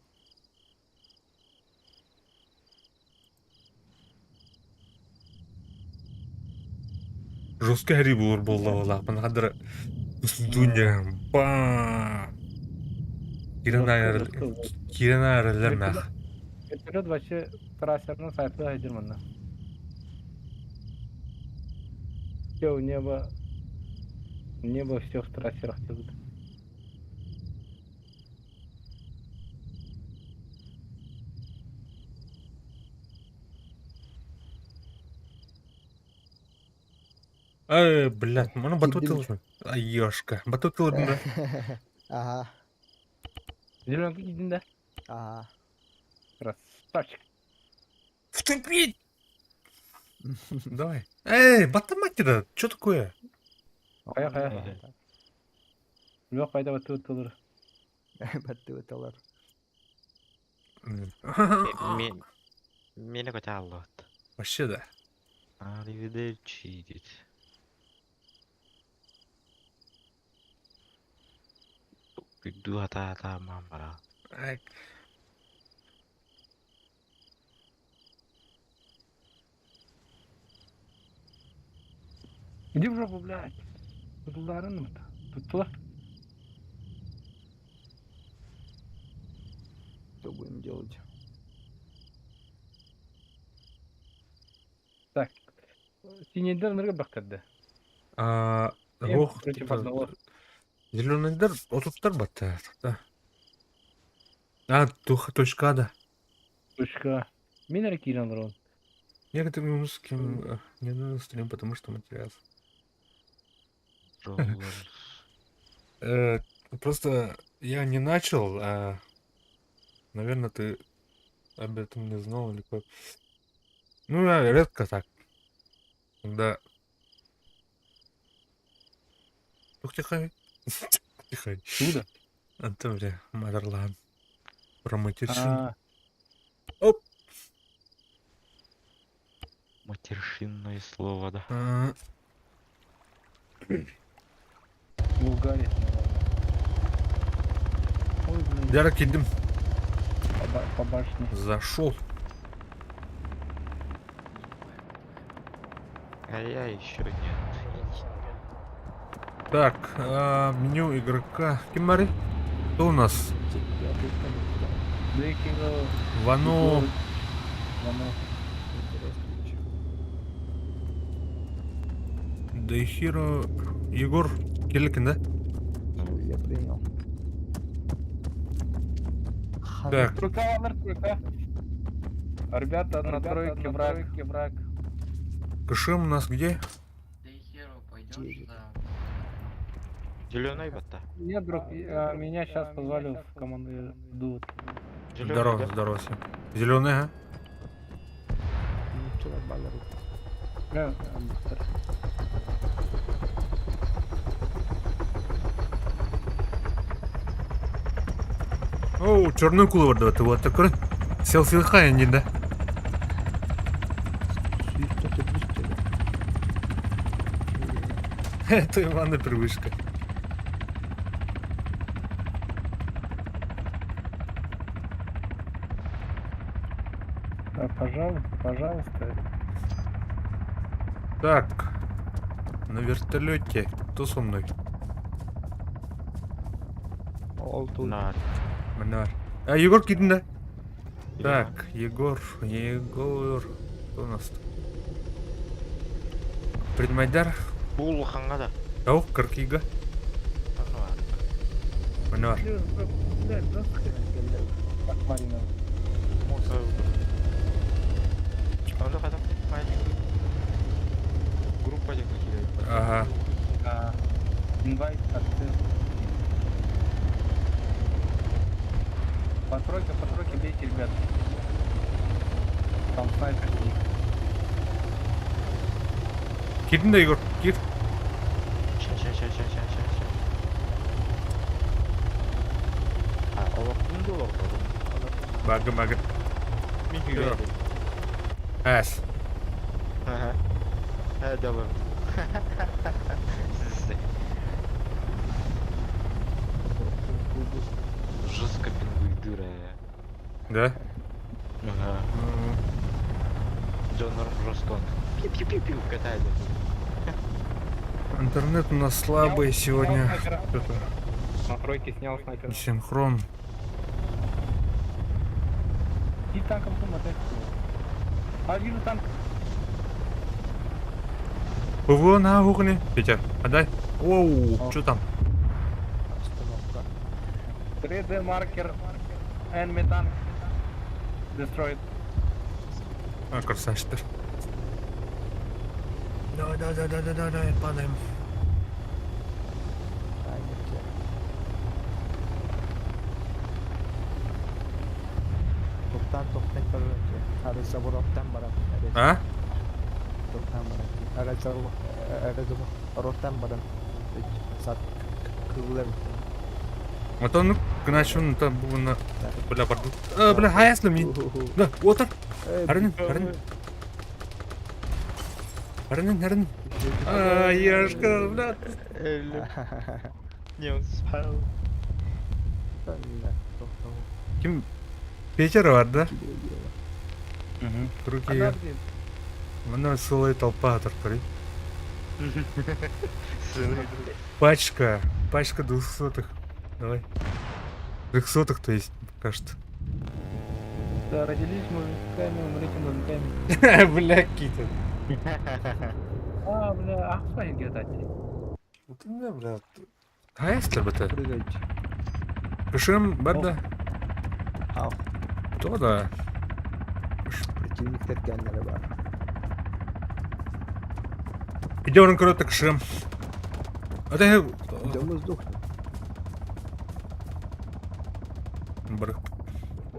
Жесткий хәрі болар болды ола. Бұны қадыр... Дүния. Ба. Кирен айрылар мәқ. Вперед вообще трассерный сайты айдырманна. Все, небо все в трассерах делают. Блядь, мұны батут Кирдин. ылдым. Ай, ешка. Батут ылдым да. Ага. Зеленый идин да? Ага. Красавчик. Вступить! Давай. Батаматида, что такое? Кая. Yok kayda batı batılır. Бәтті өталар. Meni ko'tardi. Вообще да. Arrivederci dedi. Виду hata мамбара. Ай, Иди в жопу, блядь. Tutulların mı? Tuttular. Что будем делать? Так. Синейдер нырга бактырды. ох, Против одного. Зеленыйдар отуттар батты. Да. А, точка А, да. Точка. Мен әрі кейін алыр ол. Некоторые минус кем не надо стрим, потому что материал. Жоллар. Просто я не начал, а наверное ты об этом не знал или как. Ну, я редко так. Когда... Ух, тихо. Тихо. Суда. Это, бля, Мадерлан. Про матершин. А, Матершинное слово, да. Булгария. Ой, блин, Я ракидим. по башне. Зашел. А я еще нет. Так, меню игрока. Кимари? Кто у нас? Декиро. Вано. Вано. Дейхиро. Егор. Келекин, да? Я принял. Так. Тройка, Ванер, тройка. Ребята, на тройке враг. Кышим у нас где? Зеленый бата. Нет, друг, меня сейчас позвали в команду идут. Здорово, здорово всем. Зеленый, а? Ничего, балеру. Оу, черную кулу var да, вот такой. Селфи хайнди, да? Это Ивана привычка. Да, пожалуйста. Так. На вертолете. Кто со мной? Oldu. На. Манар. А, Егор Кидин, да? Так, Егор. Кто у нас? Предмайдар. Бул хангада. Ау, Каркига. Манар. Марина. Моса. Anda kadar aynı grup olacak ki. Ага. Инвайт акцент. По тройке бейте, ребят. Там снайпер. Кидин, да, Егор? Кид. Ща. А, олақтың да олақ. Бага. Мен Yok. güvendim. Әс. Ha, devam. Siz жестко пингуйдыра. Да? Ага. Джонор жестко. Пиу-пиу-пиу катает. Интернет у нас слабый сегодня. снайпера. Что-то На тройке снял снайпер. не синхрон. И танком смотри. А вижу танк. ПВО на кухне. Петя, отдай. Оу, что там? Остановка. 3D маркер. Enemy tank. Destroyed. А, красавчик. Давай, падаем. Aynen. Toptan kalınca. Arıza borottan barak. А? Toptan barak. Arıza borottan barak. Sat kırılır. А то ну, иначе он там был на... Бля, пардон. Бля, хаясно мне. Да, вот так. Арнин. А, ешка, бля. Не успел. Ким? Петер var да? Руки. Мына сылай толпа тұрпыры. Пачка 200-х. Давай. 300-х, то есть, пока что. Да, родились мужиками, умрите мужиками. Бля, какие-то. А, бля, ахуй, кстати. Вот у меня, бля, Хайстер бите. Прыгайте. Кышым бәрді. Ал. То да. Противниктер кәннәре бар. Иде орын көрөтті кышым. Ата Дымыздық. бір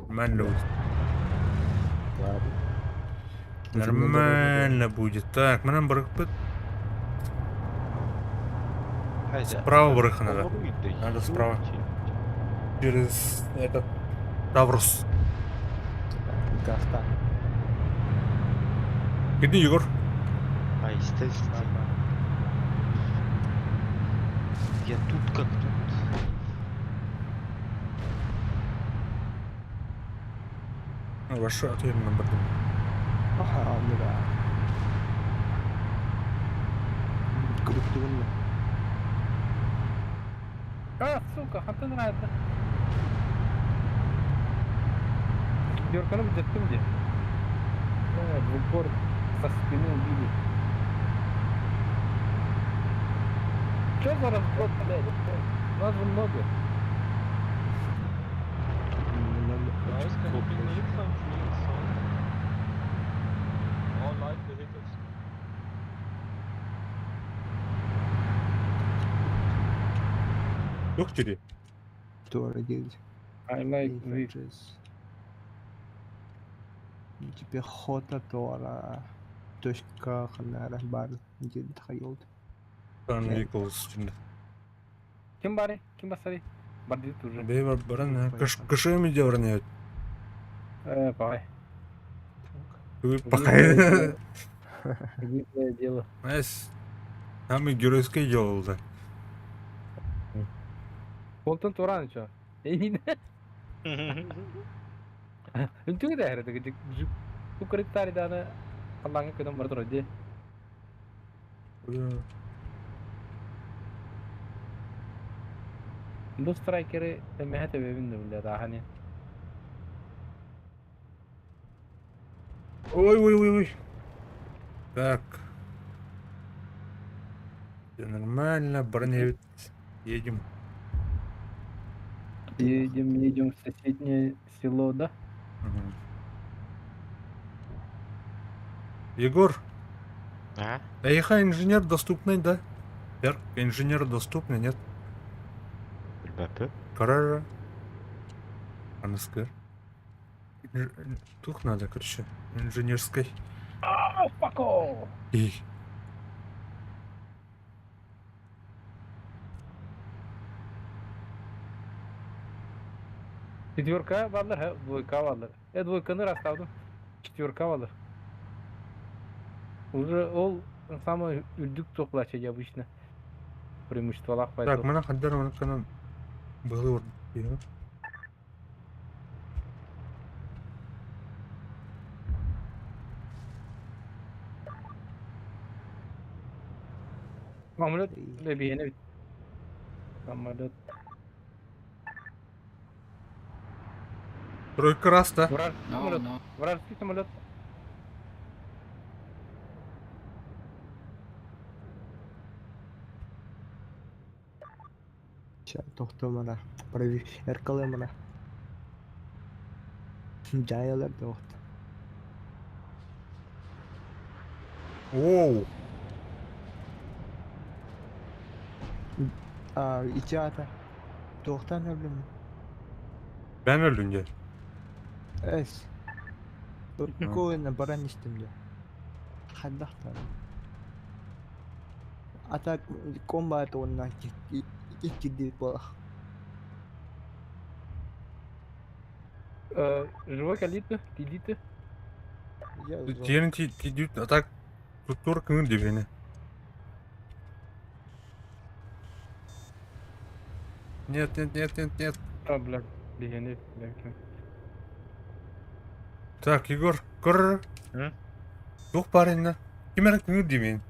мәнлі будет. Ладно. Нормально будет. Так, менен бір бит. Haydi. Справа бұрық надо. Olur muydu? Надо Yok справа. ki. Через этот Таврус. Гаста. Иди, Егор. А, естественно. Я тут как тут. Вашу ответим на борду. Аха, алды. Круттугун. А, сука, хатта нравится. Четверкану бюджеттим де. В упор со спины убили. Чё за разброд, блядь? Нас же много. Yok dedi. Doğru geldi. I like this. Infantries. Пехота тоже. Точка ханара бар. Где тхайолд. Там Николас şimdi. Kim bari? Kim basari? Бардит уже. Бей бар баран. Кышым иде баран. Пай. Пока. Единственное дело. Эс. Там и геройское дело да. Колтон туран чё? Эйн. Үнтүг да хэрэг гэж Укритари дана алланга көдөн бар турди. Бу страйкеры эмехете бебинде биле рахани. Ой. Так. Всё нормально, баран едем. Едем в соседнее село, да? Мгм. Егор, А? Эйха инженер доступный, да? Берг, инженер доступный, нет? Bilmem. Карара. Анаскер. Тух надо, короче, инженерской. Пако! И. Четверка varlar, ha, двойка varlar. Двойканы расставдым. Четверка varlar. Уже ол самый үрдүк токлача обычно. Преимущество лах Так, поэтому. мана хаддар мана канан было вот. Самолет бебиене бит. Самолет. Тройка раз, да? Вражеский самолет. Вражеский самолет. To'xtamana. Prover qilamana. Jayalar to'xta. Оу. İçeride. To'xta ne bileyim. Ben öldüm ya. Es. Koyuna baran istimdi. Haddaqta. Atak combat ondan ciddi bu. Живой калиты, килиты. TNT идет атак. Тур кын деп бeni. Нет. А, блядь, бегене, блядь. Так, Егор, кор. Дух парень. Кемер кын деп бeni.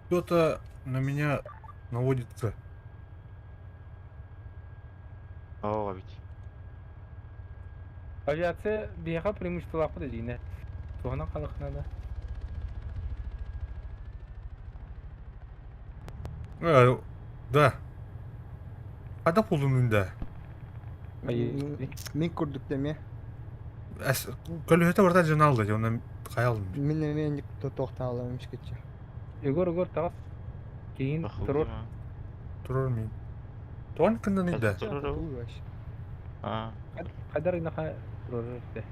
Кто-то на меня наводится. Aa ведь. Авиация беха преимущество лапы дедине. Тугана калыкна да. Да. Ада пулунунда. Мен көрдік деме. Көлөтө барда жана алды, онан каялдым. Мен тоқта аламын кетче. Егор тағас. Кейін тұрыр. Турар мен. Туан кындан иде. Қайдар инаха тұрыр işte.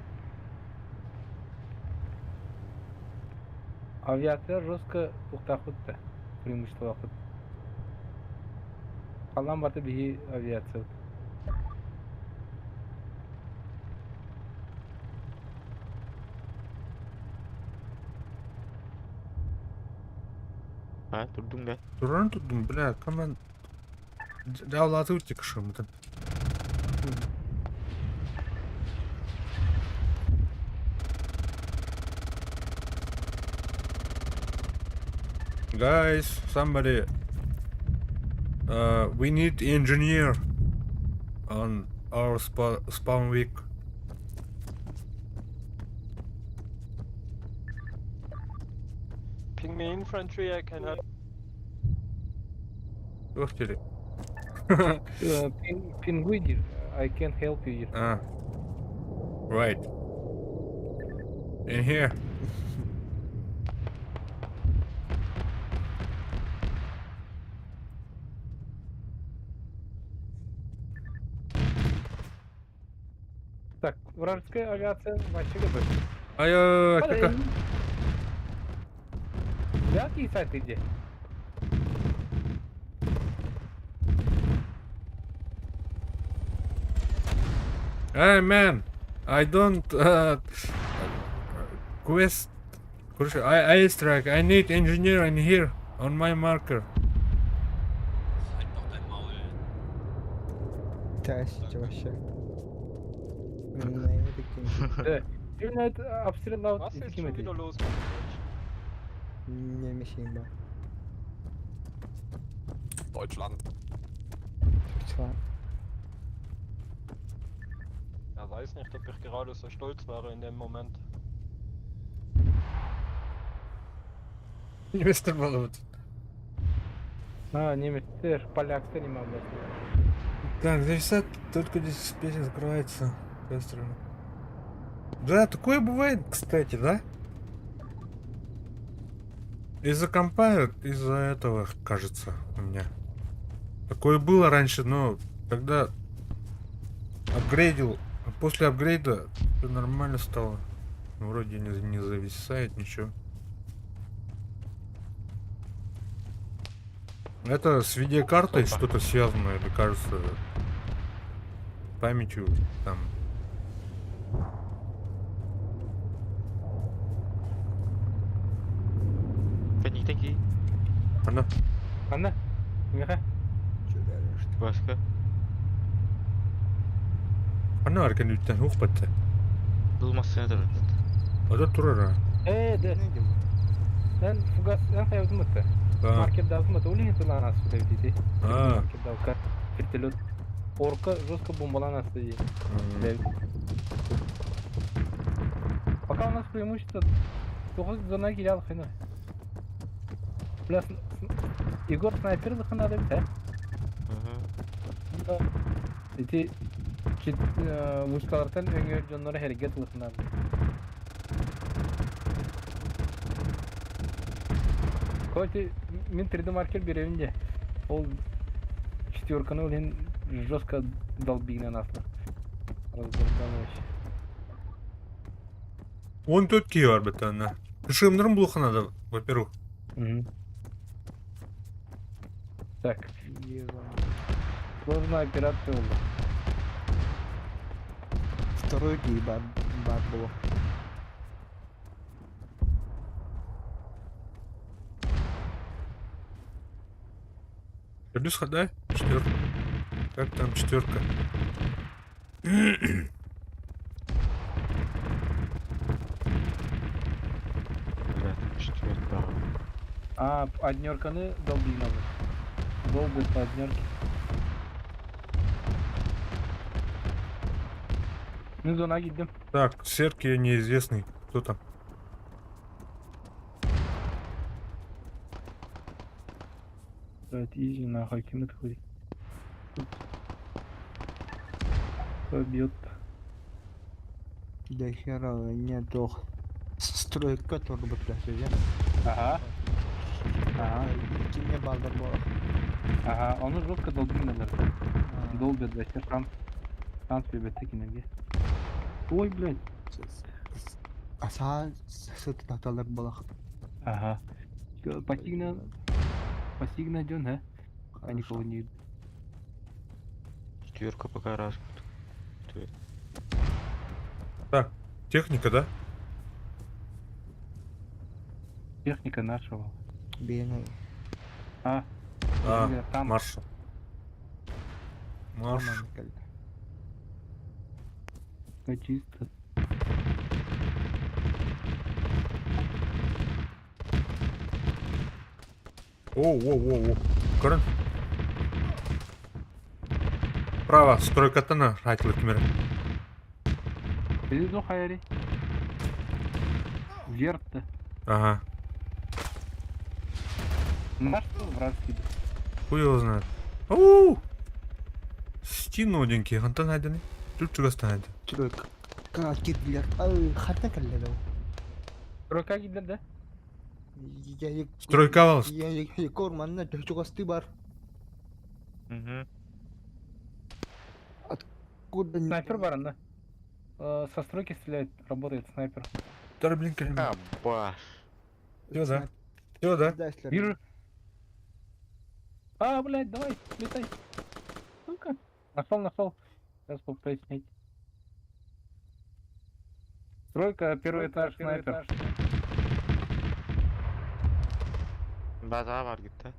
Авиация жестко тоқтақытты. Преимущество вақыт. Қалан баты бігі авиация. Тұрдың да. Туран tudum, бля, каман. Жаулаты өтек шымытын. Guys, somebody. We need engineer on our spawn week. Ping me infantry, I can help. Ох тебе. Penguin, I can help you. Ah. Right. In here. Так, вражеская авиация вообще готова. Ай, кака. Да, киса ты где? Hey man, I don't quest. Короче, I strike. I need engineer in here on my marker. Тәсічі вообще. Мен не еткен. Именно это обстрел Was ist schon wieder los? Немешейін ба. Deutschland. Türkçe. Er weiß nicht, ob ich gerade so stolz wäre in dem Moment. Немецтер было вот. А, немец, ты ж поляк-то не могу. Так, зависает, только здесь песня закрывается. Быстро. Да, такое бывает, кстати, да? Из-за компа, из-за этого, кажется, у меня. Такое было раньше, но когда апгрейдил, после апгрейда всё нормально стало. Вроде не зависает ничего. Это с видеокартой что-то связано, или кажется, памятью там. Паниктаки. Она. Ана, меха. Басқа. Она аркан үттен хукпатты. Бұл массаны тұрады. Ода турара. Да. Sen fugas, sen hayatım mı? Да. Market davası mı? Öyle hiç lan aslında dedi. А. Market davası. Vertolyot. Orka жестко бомбалан стоит. Пока у нас преимущество, только зона гилял хрена. Плюс Егор снайпер надо, да? Да. Эти вышкалардан өңө жоннору херекет кылышнар. Короче, мен 3D маркер береминде. Ол четверканы улен жестко долбигнен аслы. 14 кей бар бит ана. Кышымдырым булханада, во-первых. Так. Сложная операция была. Второй гей бар было. Плюс ходай, четверка. Как там четверка? Четверка. А однерканы долбигнен. Долбит по однерке. Ну, зона гидем. Так, Серки неизвестный. Кто там? Изи нахуй кинут хуй. Побьет. Да хера, нету стройка турботрассы, да? Ага. Ага. Кеме балдар было. Ага. Он жестко долбит, наверное. Долбит, да, все шанс бебетте кинеге. Ой, блядь. Аса сыт таталар было. Ага. Постигна Джон, а? А никого не... Четверка пока раз. Так, техника, да? Техника нашего. Бейны. А, там. Маршал. Марш. Все чисто. Оу. Көрін. Право, стройкатаны айтылы кемері. Ты хайри. Вверх-то. Ага. Наш что вражеский? Хуй его знает. Оу! Стину одинкий, хантан айданы. Тут чугастан айды. Стройка. Кирдилер. Хатта калле да. Рука гиблер, да? Стройка алыс. Я корманна чугасты бар. Откуда Снайпер баран, да? Со стройки стреляет, работает снайпер. Дар, блин, калим. Аба. Всё, да? Всё, да? Вижу. А, блядь, давай, летай. Ну-ка. Нашел. Сейчас попытаюсь снять. Стройка, первый этаж, снайпер. База var gitti.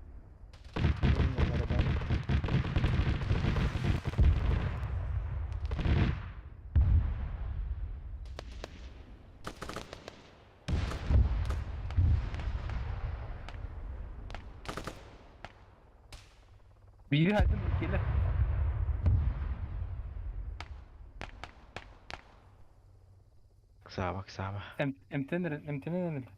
Biri hadi gel. Kısa. Emtenen.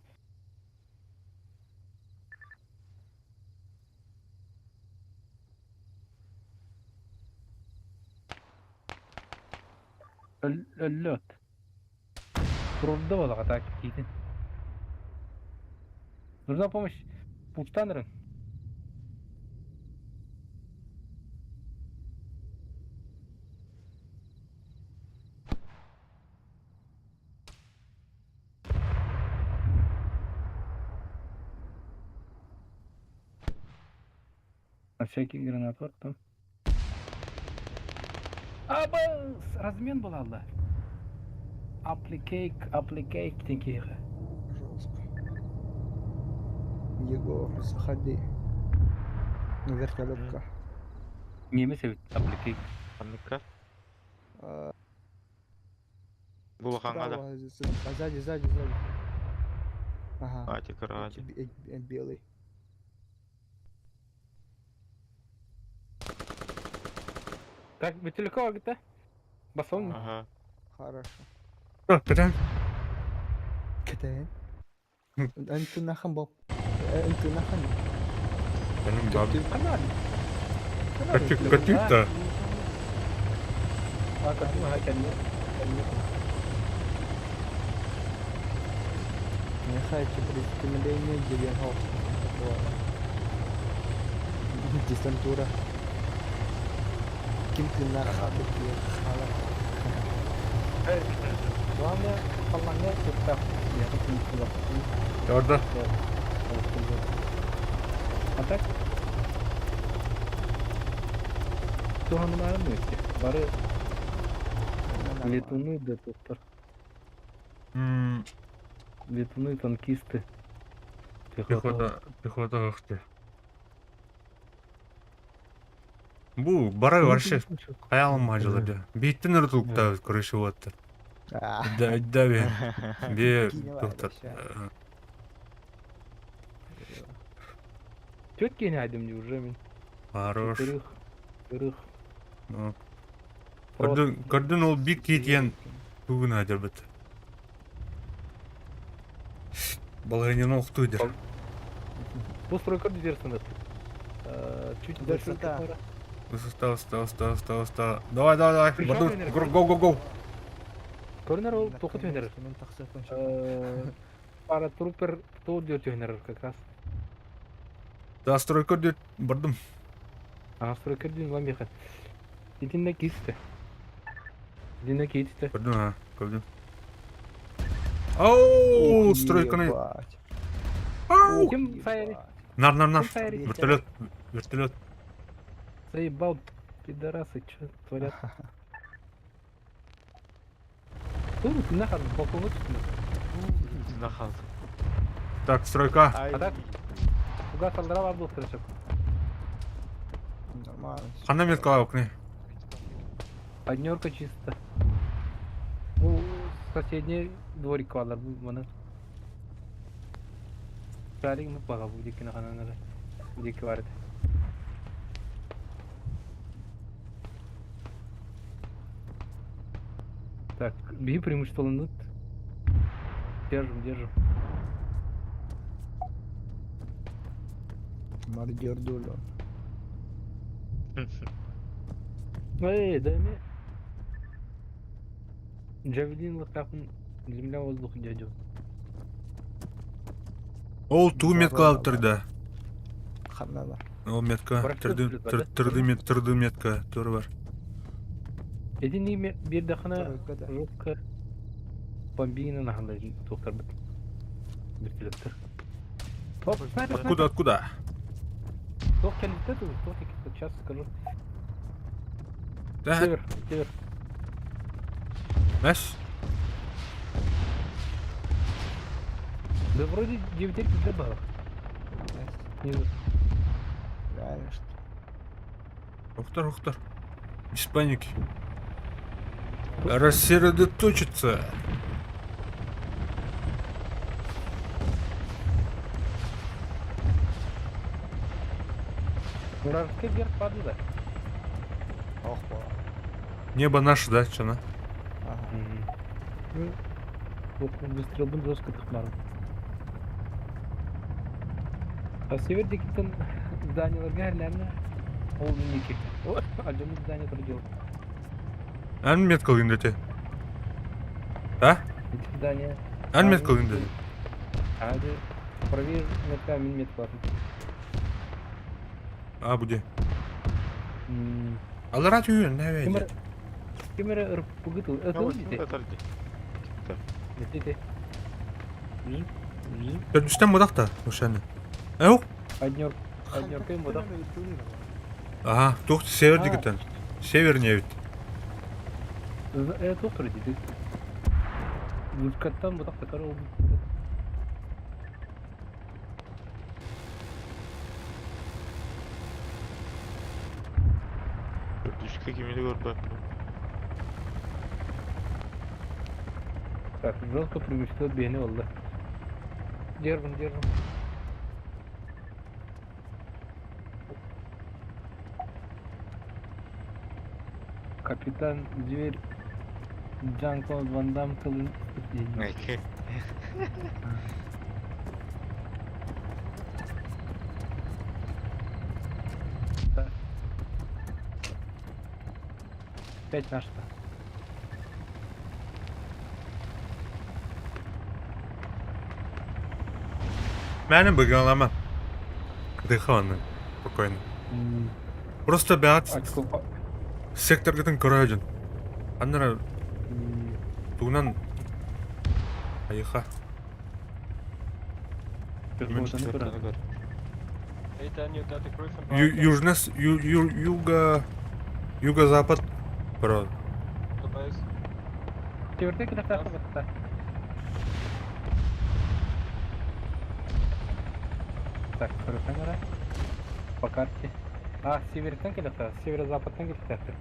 Ölüt. Трудно было атаки какие-то. Нужна помощь. Пуштанеры. На всякий гранатор там. Абас! Размен был, Алла. Аппликейк, тенкейха. Егор, заходи. На вертолетка. Немец аппликейк. Anlıkka. Bu bakanga da. Сзади. Ага. Атик ради. Белый. Так, Ветелькова где-то? Басон. Ага. Хорошо. Капитан. Кетен. Энту нахан боб. Энту нахан. Benim abi. Канал. Катюк-то. А, конечно. Не хочу преступление деревьев. Десантура. Ким ты нахабы Главное, полномер, это я тут не туда. Orada. А так? Туганын армия ki. Бары летуны да туттар. Летуны, танкисты. Пехота ыкты. Бу барай вообще хаялым ажылады. Бейттен ыртылыкта көрүшүп атты. Да бе. Бе токтат. Тетки не айдым не уже мен. Хорош. Кырых. Көрдүн ол бик кеткен бүгүн ажырбыт. Балайнен октуйдер. Bu stroker diyersin. Чуть Высота. дальше. Высота. Давай. Пришел Бардур, тренер. go. Көрінер ол тоқы төнер. Мен тақсы кончу. Паратрупер тол диyor төнер как раз. Да, стройка дед, бардым. Ага, стройка дейін вам бехан. Единне кетті. Бардым, а, көрдім. Ау, стройканы. Ебать. Ау! Кім сайры? Нар. Кім сайры? Вертолет. Заебал, пидорасы, что творят? Тут нахер балконға түстіңіз. Нахал. Так, стройка. Ай. А так? Куда салдырап абыл сырышып? Нормально. Қандай меткаға окне? Однерка чисто. Бұл соседний дворик алар бұл мұны. Шарик мұт баға бұл декені қананары. Бұл декі барды. Так, бей преимуществолынут. Держим. Мардер дулю. Эй, дай мне. Джавелин латапын земля воздух дядю. Ол ту метка алып тұрды. Қандай бар? Ол метка, Бірақ түрді метка, түрі бар. Едini bir dakika Тройкада. жопка бомбина наханда тоқтар бит. Битилектер. Топ, смотри. Откуда? Тох келді тут, тох келді, сейчас скажу. Да, Север. мәш. Да вроде 9 где было. Снизу. Реально что? Ухтар. Без паники. Рассредоточиться. Вражеский герб падает, да? Ох, ба. Небо наше, да, чана? Ага. Ну, вот выстрел был жестко тахмаром. А севердeki зданиелерге hərlərinə oldu neki. O, acımız здание тұрдел. Ән метка алайын дете. А? Эти здания. Ән метка алайын дете. Hadi проверь метка, min метка. А, буде. Алар атүйін, не вейді? Кемері ұрып бұғытыл. Өтіл дейді. Өтіде. Түрдістен мұдақта, ұшаны. Әу? Однеркой мұдақ. Ага, тоқты севердегітен. Северне вейді. Тоқтыр дейді. Бұзқаттан мұдақ такар олды. Düşük kimini görme. Так, жестко преимущество бені олды. Держим. Капитан Зверь Джан-Клод Ван Дам кылын Neyse. Пять нашта. Мәнім бүгін алама. Дыхаваны. Спокойно. Просто бәғат Очко. сектор гітін көрәжін. Аннара туғынан айыға. Hey Daniel, da die Griffin Юго-запад. Бро. dabei ist. Северден келе қақта. Так, көресен ара. По карте. А, северден келе қақта. Северо-западтан келе қақта.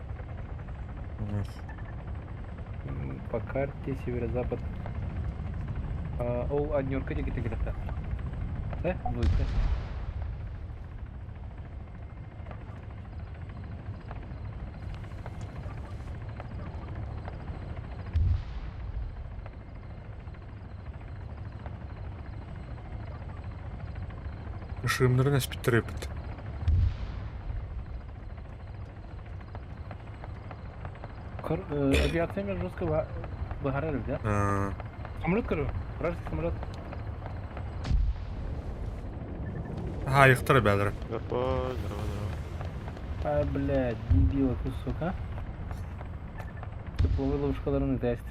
По карте северо-запад. Ол однерка де келе қақта. Да? Двойка. Шымдырын әспеттір епіт. Авиациямен жестко выгорали, да? Самолет, короче. Вражеский самолет. Ha, yıktır bәлір. Здорово, здорово. А, блядь, дебила кусок, а? Тепловой ловушкаларını тест.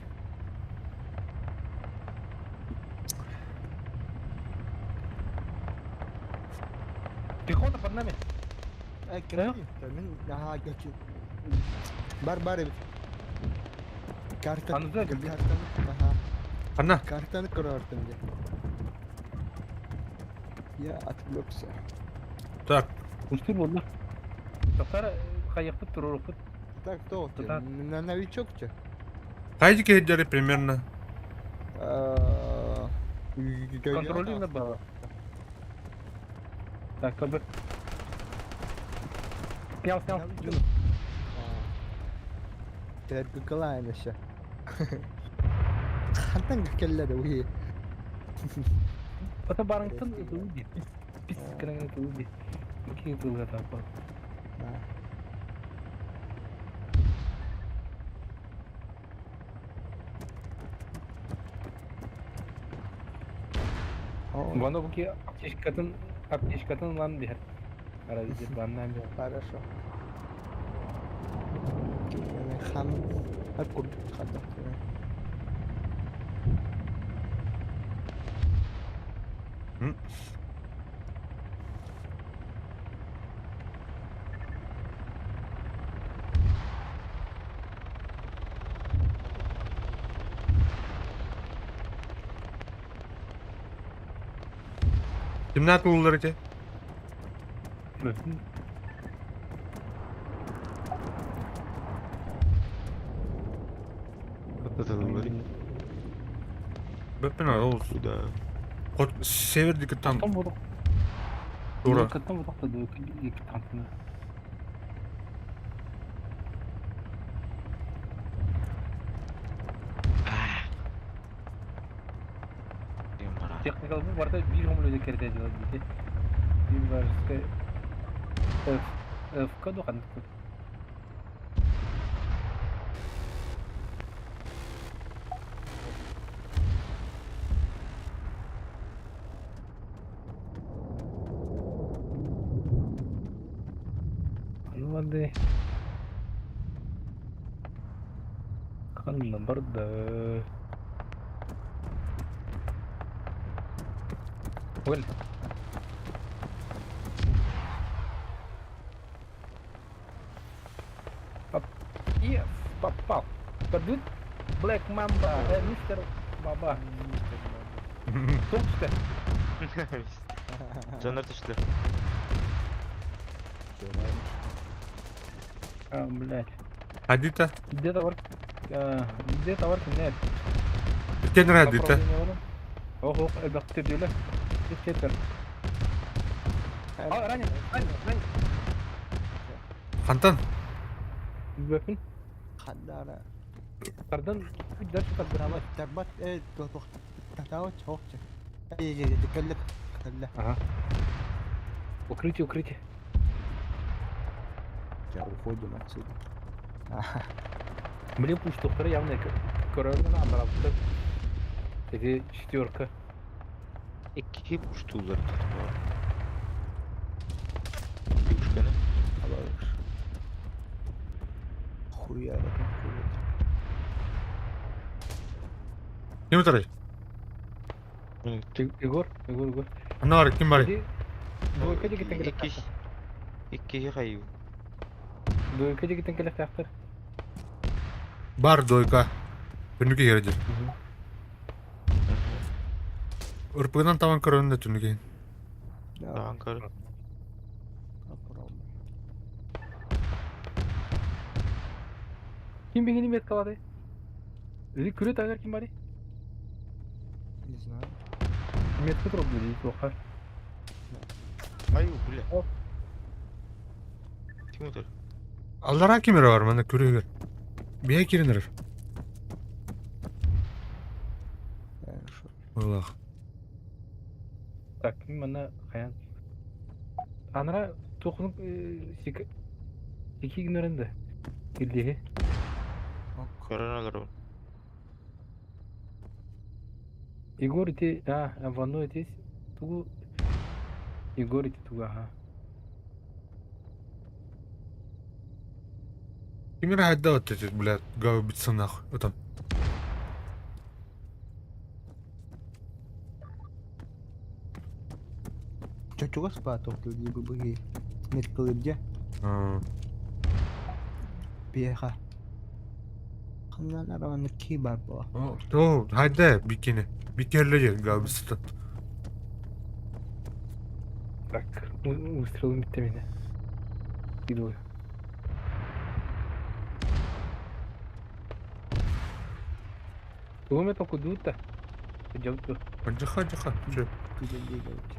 Пехота под нами. Min daha geçin. Bar evet. Kartan. Anladın mı? Kartan. Aha. Anna. Kartanı kırardım diye. Ya atıp yoksa. Так, Устыр болды. Тоқтар қайықты тұрып. Так, то. Так. На новичок-то. қайды кейдері примерно? Контролюємо бала. Так, как бы. Снял. Юнус. Terbi kılayın aşağı. Hantan kelle de uyu. Это барыңтын өтуі Пис кіріңін өтуі Өткен өтуі тапы. Бана бұке аптешкатын лан бер. Аразидер баннан бер. Хорошо. Yani ham her kurduk kadar. Hı? Kimler atıldılar ki? Бөппен ауыз. Куда? Севердегі танк. Там будық. Тура. Там будық та екі танкыны. Техникалық бұл барда bir ғымыл өте керді әділі дейді. Bir барысты FK доқандық. Hadi. Kanla barda. Well. Yes, попал. Подут Black Mamba, мистер Баба. Топска. Canlar düştü. А, блядь. Hadita. Где-то варк нет. Біткен Hadita. Ого, элбақты дөлі. Кетер. А, ранен. Қантан? Бөпін. Kadara. Кардан дәл шықат бір Ama terbat doktor. Tatawa çok. Tekellik. Ага. Укрытие. Ya uходим отсюда. Блин, пусть доктора явно королевна обработка. Это четверка. İki uçtular tutma. Bir uçkanı. Alır. Хуя bakın хуя. Kim tarayı? Егор. Anna var, kim var? Двойка дегитен келек İki. тақтыр. İki kayı. Двойка дегитен келек тақтыр. Бар дойка. Түнүке кередер. Ұрпығынан табан көрінді түнүке. Ankara. Kim beni met kaladı? Dedi küre taylar kim bari? Не знаю. Met kutro dedi soğuk. Kayı bile. Kim otur? Аллара кемері бар, мана көрегер. Бия керінір. Олақ. Так, mana kayan. Anara tokunun siki ignorende. Girdiği. Görün olur. Егор эти, ванну эти, тугу, Егор эти тугу, ага. Kim راح يدوت بلاد قاوي بتصنخ وطن. Чого спати тоді бабаги? Не кылыбже пеха. Kandan arabanın ki var bu. То, haydi bikini. Bikerle قاوي بتصنخ. Так, выстрел метамина. Иду. Тугу мету кудута. Джалку. Джаха. Че? Güzel değil evet.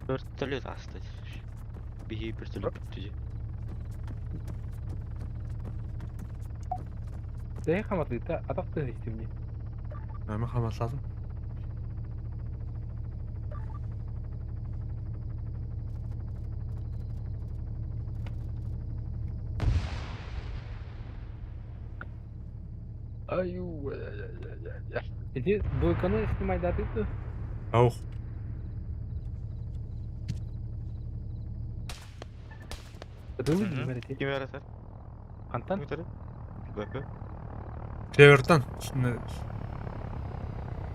Вертолет астать. Беги вертолет түзе. Да я хаматы, та атақты істе мне. Ama hamas lazım. Аю. Эти двойканы снимай даты ты. Аух. Ты выйди, смотрите. Kim yarasar? Антан. Kim yarasar? Bak. Севердан.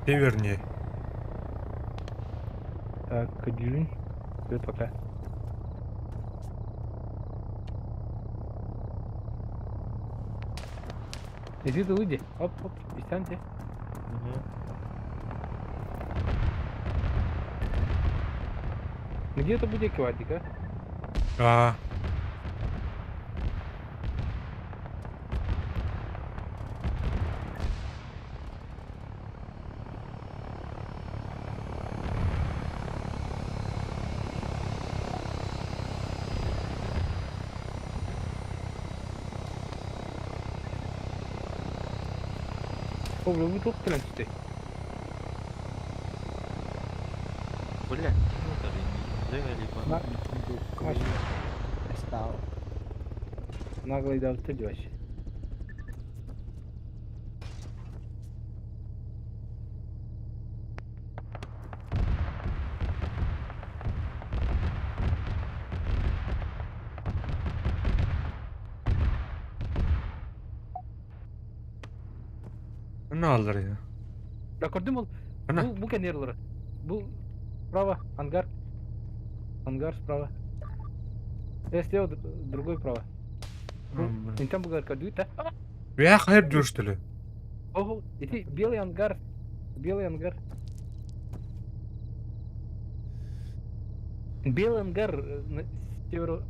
Севернее. Так, Кадюлин. Вперед пока. Иди ты выйди. Оп, и станьте. Где это будет квадик, а? О, вы тут клянчите. Бля. На, Маш, Estağ. наглый дал ты вообще. Ne alır ya? Да, көрдім ол. Ана. Бұл конвейерлері. Бұл справа, ангар. Ангар справа. Слева другой право. И там был кадует, да? Ya hayır görüştülü. Ого, иди, белый ангар. Белый ангар. Белый ангар на северо...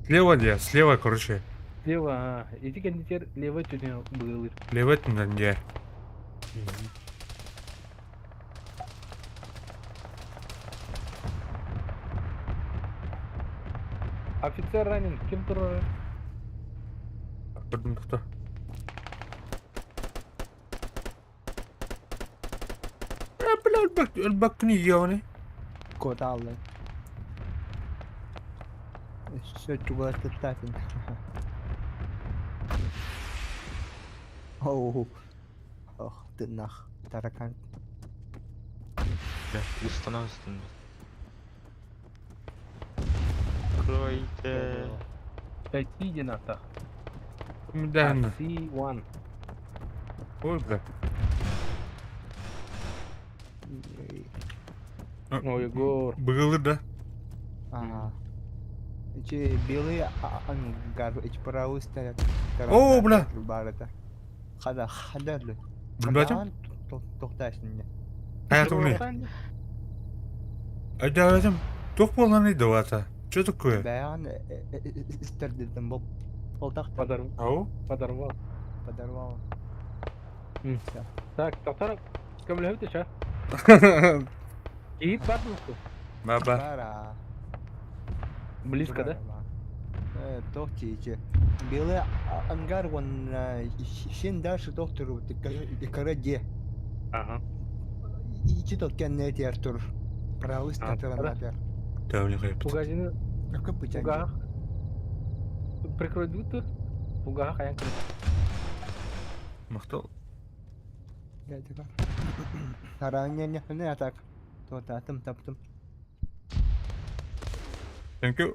Слева, короче. Слева, иди кондитер, лево чуть не был. Лево ettinden diye. Офицер ранен, кем туры? Gördüm doktor. Ölbaktın iyi yani. Kod aldı. Çubuğa tıklatın. Oh. Oh, tırnak. Tarakan. Бля, установ üstünde. Кройте. Иди нахуй. Müdahale. C1. Ой, бля. О, Егор. Bığılır da. Ага. Эти белые ангар, эти правые стоят. О, бля. Барыта. Хадар. Bilmem. Тоқта şimdi. Hayatım ne? Acayip. Çok olanıydı o hata. Что такое? Бәян истердім бұл. Олтақ Ау? Подорвал. подорвал. Всё. Так, Татаров, камлю ты чё? И падлку. Баба. Бара. Близко, да? Тоқтейте. Белый ангар, он сен дальше доктору икараде. Ага. İçi tokken ne diğer tur. Правый статорон да. надер. Тәулі қайып. Пугазины, Kapı пуга. прикройдуты. Бугага каян кыры. Мактал. Geldi bak. Tarağın ne yatak? Tortatım taptım. Thank you.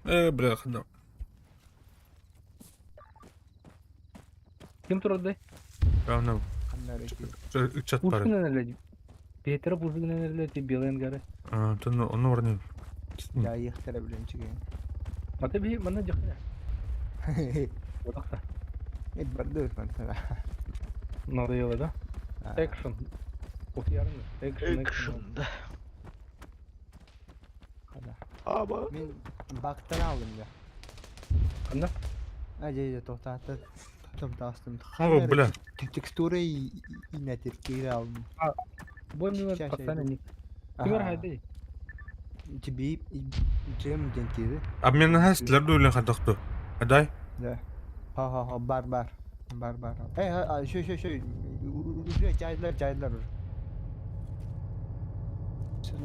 Бля, хадам. Kim turdu? Равно. Kanlar eki. Чат пары. Ушкина неледи. Петра бузугина неледи белен гары. Тын оны орны. Ya yıhtara bilen çıkıyor. Мата би мана жакта. Одакта. Et bardı kan sana. Надо ела, да? Экшен. Окуярын. Экшен. Экшенда. Kada. Ama. Ben baktan aldım ya. Anda? Acayip tortatı. Tam tastım. О, бля. Текстуры иnetir kiri aldım. Бой ми Ща, пацаны ща, не. Кимер хайды? Тебе чем деньги? Обмен хастлер дулен хадакту. Адай. Да. Ha barbar. Barbar. Şu. Şuraya caydılar. Sen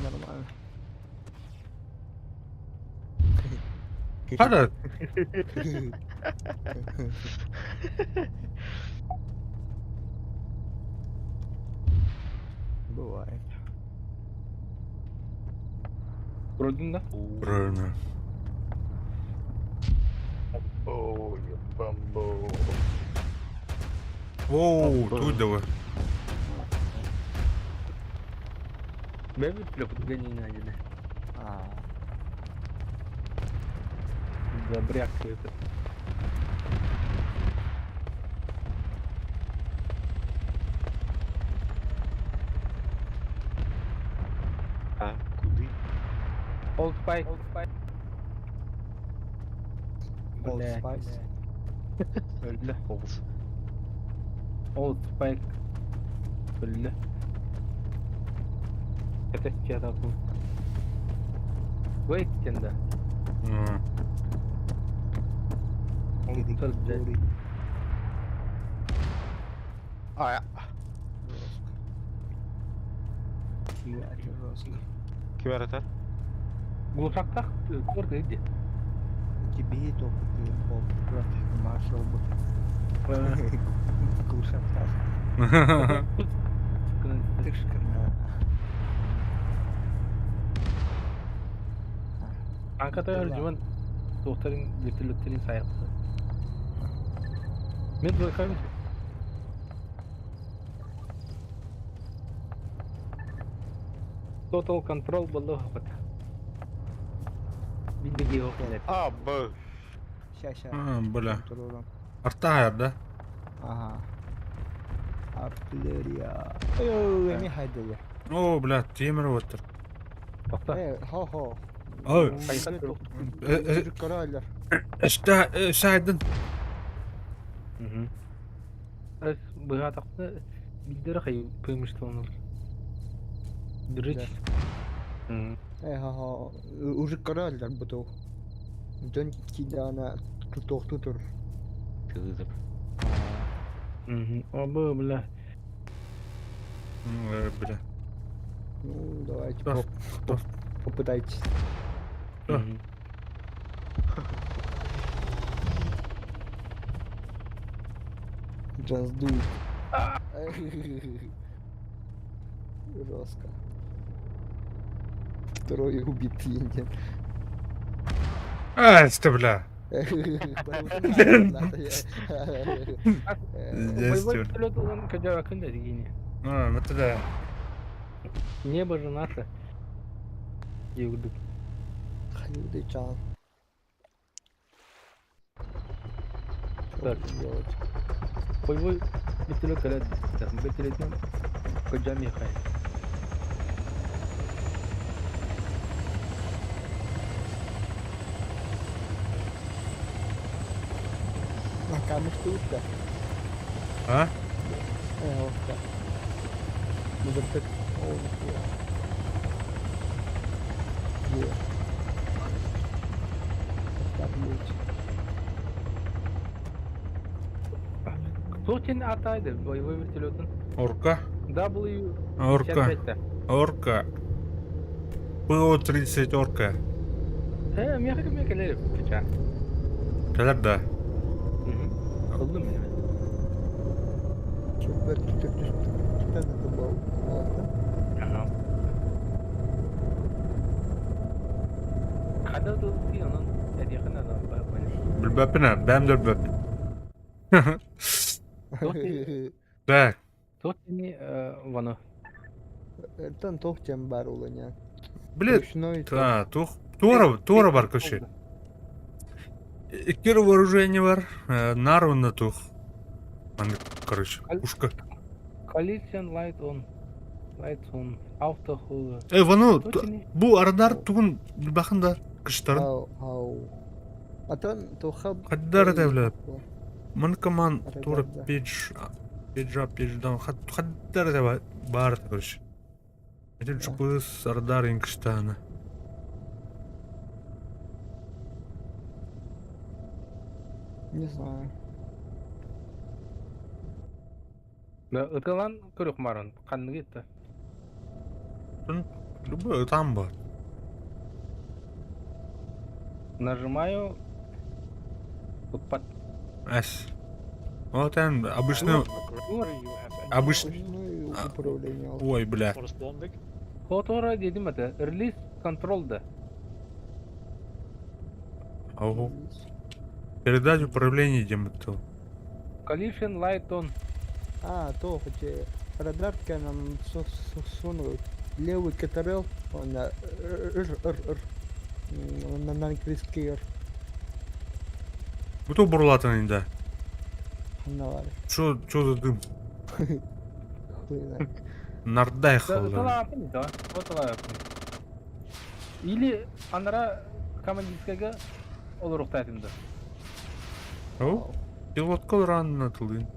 normal. Хада. Бывает. Продун да? Правильно. Ой, бамбо. Оу, тут давай. Бэби плёк гани найдены. Добряк это. А, куди? Old Spike. Old Бля, Spice. Öldü. Olsun. Old Spike. Öldü. Ateş çatapım. Wait kenda. Unutur bile. Aya. Kim aratar? Глушакта көрді еді. Тебе только пол маршал бы. Глушак. Тышкана. Анката жүрген тоқтардың вертолеттерін саяқты. Мен байқаймын. Total control below hapet. Биндеги оқылет. Абы. Ща. Бля. Контролем. Артаяр, да? Ага. Артиллерия. Ой, не хайдали. О, бля, темір отыр. Тоқта. Хо. Ой. Çocuk kararlar. Шайдын. Аз бұға тақты білдері қай пөмішті оны. Дүріч. Уже kararlar bu da. Dön kidana tutur. Kızım. Абы, бля. Бля. Ну, давайте Что? попытайтесь. Раздуй. Жестко. Трое убитый индиан. Что, бля. Боевой вертолет он когда акында дегені. Это да. Небо же наше. Еугдік. Hayırlı can. Так. Боевой вертолет когда вертолетнен кожа мехай. Makamı tutup da. А? Orta. Mızırtık. Olmuş ya. Yeah. Кто сені атайды боевой вертолетін? Орка. W. Орка. Орка. ПО-30 орка. Меха кеме келер пича. Keler de. Kıldım beni. Çöpler tütüp gitmedi de bu. Aha. Kada da bir onun yakın adam böyle. Bilbepine. Ben de bilbepine. Так, Tot ini vano. Ertan tohcam bar olan ya. блин. Ручной Ha, тура бар, короче. Ikkiri вооружение бар. Нарвында тух. Короче, пушка. Collision light on. Lights on. Auto hold. Вану, Tot ini. bu araдар тугун билбахында кыштарын. Ау. Atan tohab. Каддар тәвләп. Мен коман Araдар тура да. пейдж up, page down. Каддар тәвләп бар, короче. Это чупыс araдар инкыштаны. Не знаю. Да, ытылан көрөк марын. Канны кетти. Любой там бар. Нажимаю. Подпад. Эс. Вот он обычно... Обычно... Ручной управление. Ой, бля. Corresponding. Фотора дедим это. Release control да. Ого. Передать управление идем. Collision light on. То хотя радарка нам сунул. Левый КТРЛ, он на английский Буту бурлатын инде. навар. Чо за дым? Хуй знает. Нардай Да, халда. ытыла апын, да. Ытыла апын. Или анара командирскага олорук тәтімді. О? Пилотка ранна тылын.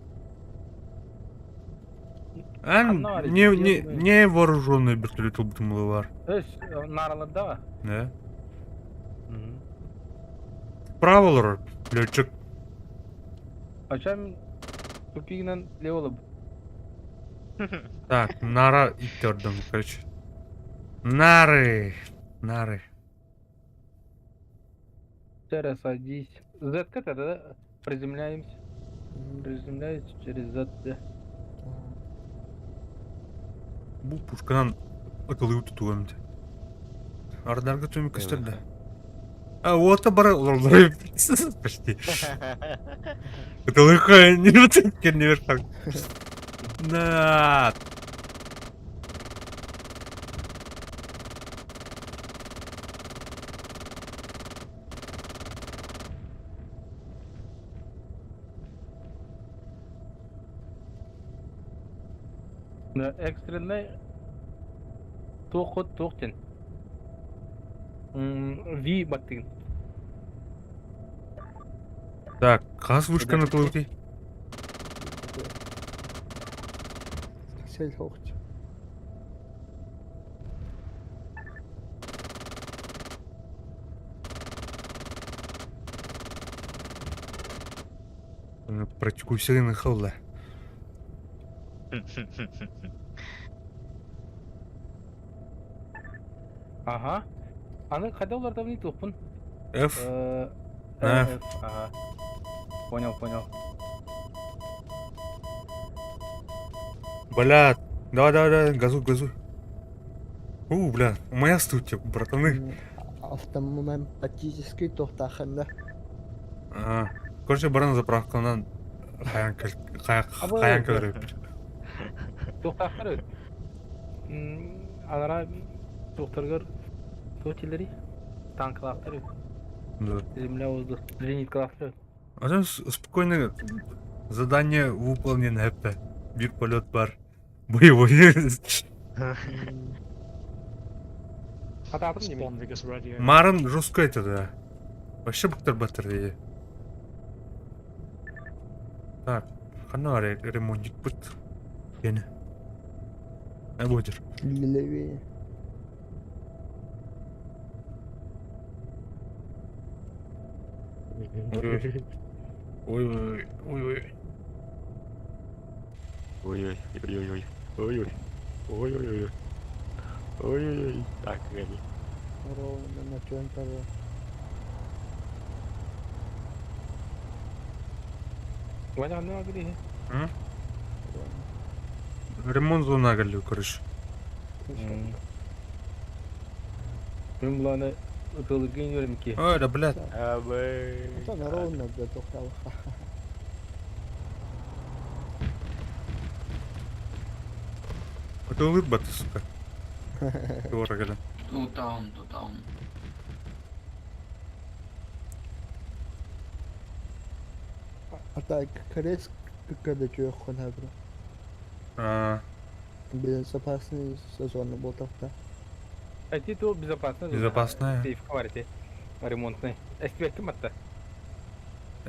Ан не вооруженный вертолет убытымлы бар. Өш, нараларда ба? Не? Правылар, летчик. Ачам көпігінен ле олып. Так, нара иттердім, короче. Нары. Сейчас садись. Z-ка тогда приземляемся. Приземляюсь через Z. Бу пушканан акылы тутугам. Ардарга төмөк истерди. Вот бара олар почти. Это лыха не вытеккен не верхак. На. Экстренный тоқтен. V баттың. Так, газ вышканы кылыты. Сель хохч. Практикуй сирена халла. Ага. Аны қайда оларда білейді оқпын? F. F. Ага. Понял. Бля, давай, газуй. Бля, моя студия, братаны. Автоматический тоқтақында. Короче, баран заправканан қаян көліп. Тоқтақтары. Анара тоқтарғар тотелері. Танкалақтары. Земля воздух. Зениткалақтары. А там спокойно задание выполнено. Это бир полет бар. Боевой. Қататым неме? Responding is ready. Марын жестко это, да. Вообще бактер дейді. Так, қана ремонтик бұт. Кені. Будет. Левее. Ой. Ой-ой-ой. Так, реально. Ровно на чем-то. Ваня аны агри. Ремонт зона geldi, короче. Мен буланы ытылып гейнерим ки. Ой, да, блядь. Это ровно для тухтал. Это улыбка ты, сука. Doğru gelin. Тутаун. А так, корейск, когда чё хуйня, бро. Безопасный сезон был тогда. А ти то безопасно. Безопасная. Сейф кварти. Ремонтный. Эспект матта.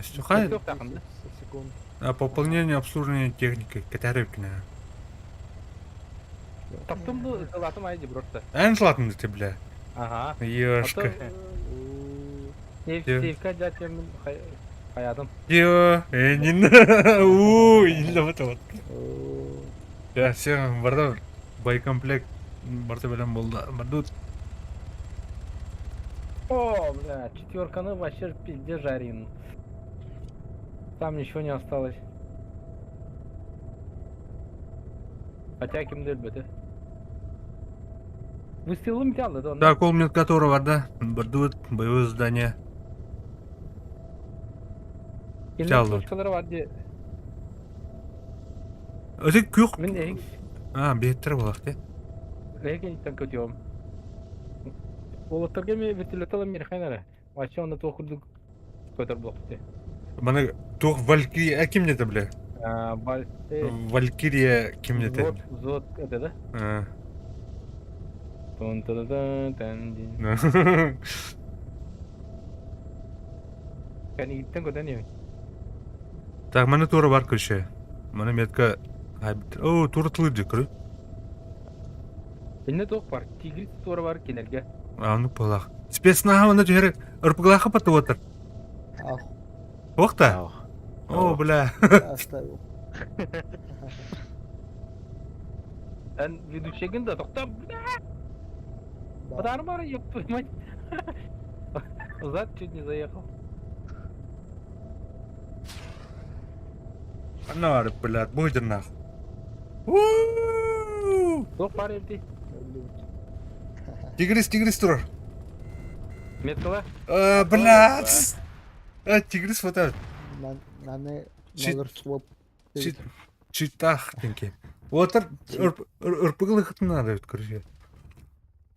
Стюхай. Тохтакында. Секунд. Пополнение обслуживания техники. Катаревкина. Таптым бу ытылатым айди просто. En сладкий ты, бля. Ага. Ёшка. Сейфка жатем хаядым. Йо, Энин. Illa вот вот. Ya, sen barda boykomplekt barda bilan bo'ldi. Bardut. О, бля, четверканы вообще пиздец жарим. Там ничего не осталось. Хотя кимдер бөтө. Выстрелым тялды, да? Так, ол минут который var da. Bardut, боевое здание. Тялды. Точкалары бар де. Öte kök. Мен эң Беттер болақ, де. легенитен көтөм. Олоттарга ме вертолетталар мирхайнары. Вообще онда тохурду көтөр болду. Бана тоқ Валькирия ким деді, бля? Бал. Валькирия ким деді? Зод это да? Тон-тон-тон-тон. Кани иттен көтөнөм. Так, mana тура бар көше. Mana метка хайбит. О, тура тылыды көрі. Эне тох бар. Тигрис тора бар кенерге. Ну полақ. Спецнага мана жері ұрпығылақы паты отыр. Ах, Оқта? О, бля. оставил. Эн ведущегин да тоқтап. Да. Подар бар, ёб твою мать. Зад чуть не заехал. Ана бар, блядь, бұйдыр нахуй. Тох бар ерти. Тигрис тұрар. Меткала. Блядь. Тигрис вот этот. Наны Чит- малыр своп. Читах, денке. Отыр, ұрпығылы қытын надо өт көрше.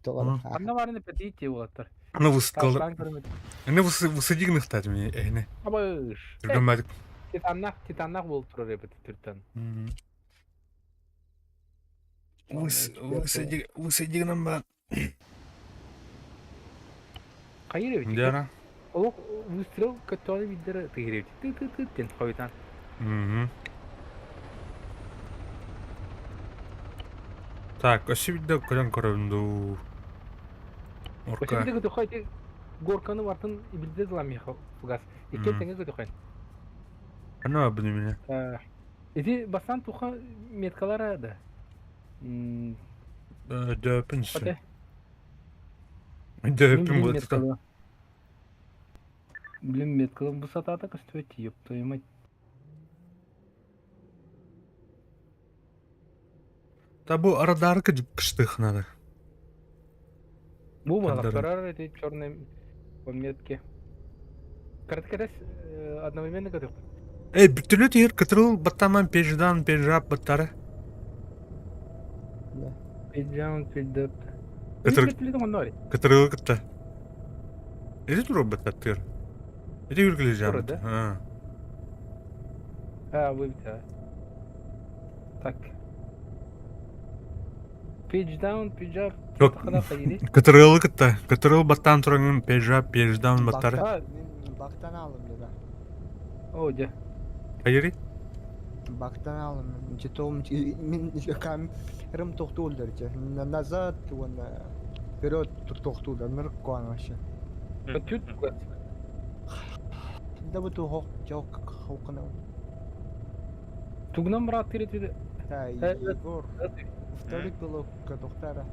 Толар. Анна барыны петити олаттар. Аны высықалыр. Таштан көрмедім. Аны высыдигін ұқтады мен, әйне. Абыш. Жүргенмәдік. Титаннақ болып тұрыр ебеті түрттен. Высыдигінім ба. Қайыр ебеті? Дера. Ол выстрел көттіғаны биддері тығыр ебеті. Ты-ты-ты-тен қойдан. Так, осибидде көрен көрінду. Орка. Өшімді көті қойды горканы бартын ибілді дылам еқы фугас. Икен теңе көті қойын. Ана бұны мені. Эти басан туха меткалары да. Дөпін сі. Оте. Дөпін бұлды. Блин, меткалым бұл сатата көстөйті, еп твою мать. Та бұл арадары кыштық надо. Бұл Кандары. балақтарар эти черные метки. Короткорез одновременно көтіп. Бүтілі тегер кітіріл баттаман пеждан, пежап баттары. Пейджаун, пейджап. Кітір- Пейджап оннори. Кітіріл кітті. Эти тұру баттаттыр. Эти үргілі Туры, жамды. Выбита. Так. Пейдждаун, пейджап. Жоқ, Тақыда қайыды. кітіріл кітті. Кітіріл баттан тұрыңын пежап, пеждан баттары. Бактан алым да. О, де. Қайыры? Бактан алым. Читом мен камерам тоқтулдар же. Назад вон вперед тоқтулдар. Мир куан вообще. Чуть Да вот хок жок хокна. тугнан брат тиретиде. Да, Егор. Вторик было доктора.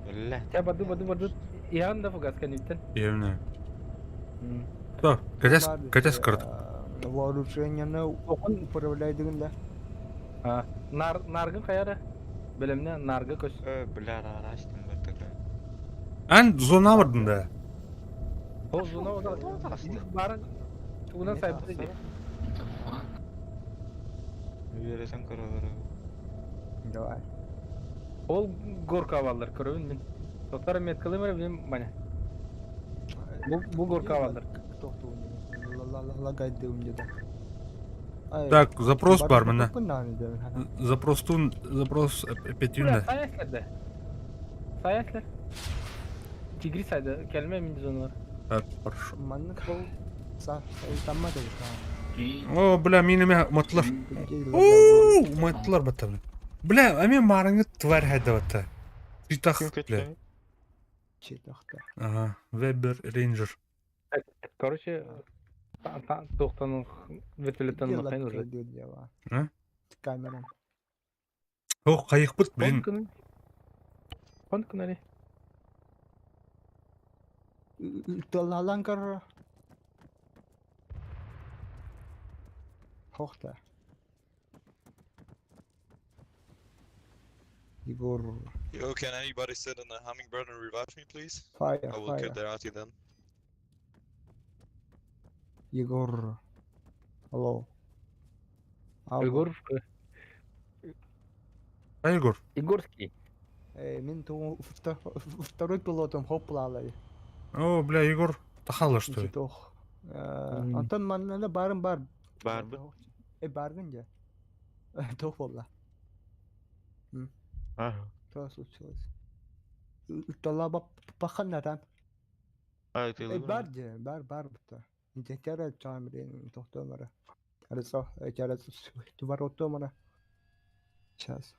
Өлі. Я баду. Иан да фугас каниттен. Евне. Кто? Катя скрыт. Вооружениені управляйдығында. Nargın kayarı. Bilimine nargı köz. Bilar araçtım bir tıkı. An zona vurdun da. O zona o da barın. Ulan sayıp dedi. Üyeresen kara kara. Давай. Ol gorka avallar körövün min. Doktor metkılımır benim bana. Bu gorka avallar. Лагайды önce. Так, запрос бар мына. Мына. Запрос опять юнда. Sayesler. Sayesler. Tigri saydı. Kelime min zonu var. Так, хорошо. Маннык бұл тамады. О, бля, меніме ұмыттылар. Ооо, ұмыттылар бата. Бля, а мен марыңы тварь хайда бата. Сөйтақ, Kim бля. kötü? Четақта. Ага, Вебер, Рейнджер. Короче, тоқтанın вертолеттен мақайын уже. А? Камерам. О, қайық бұт, блин. Қон күн әлі? Талалан кар. Хоқта. Егор. Yo, can anybody sit in a hummingbird and revive me, please? Fire, I will kill fire. their arty then. Егор. Алло. Егор. Егор. Егорский. Мен второй пилотом хоплалай. О, бля, Егор. Тахалы, что ли? Тох. Антон манна барым бар. Бар бы. Баргын же. Тох болла. Ага. Что случилось? Талаба паханнатан. Айтылы. Бар же, бар бутта. Интектера чамрин тохтомара. Арысо, чарас туваротомара. Сейчас.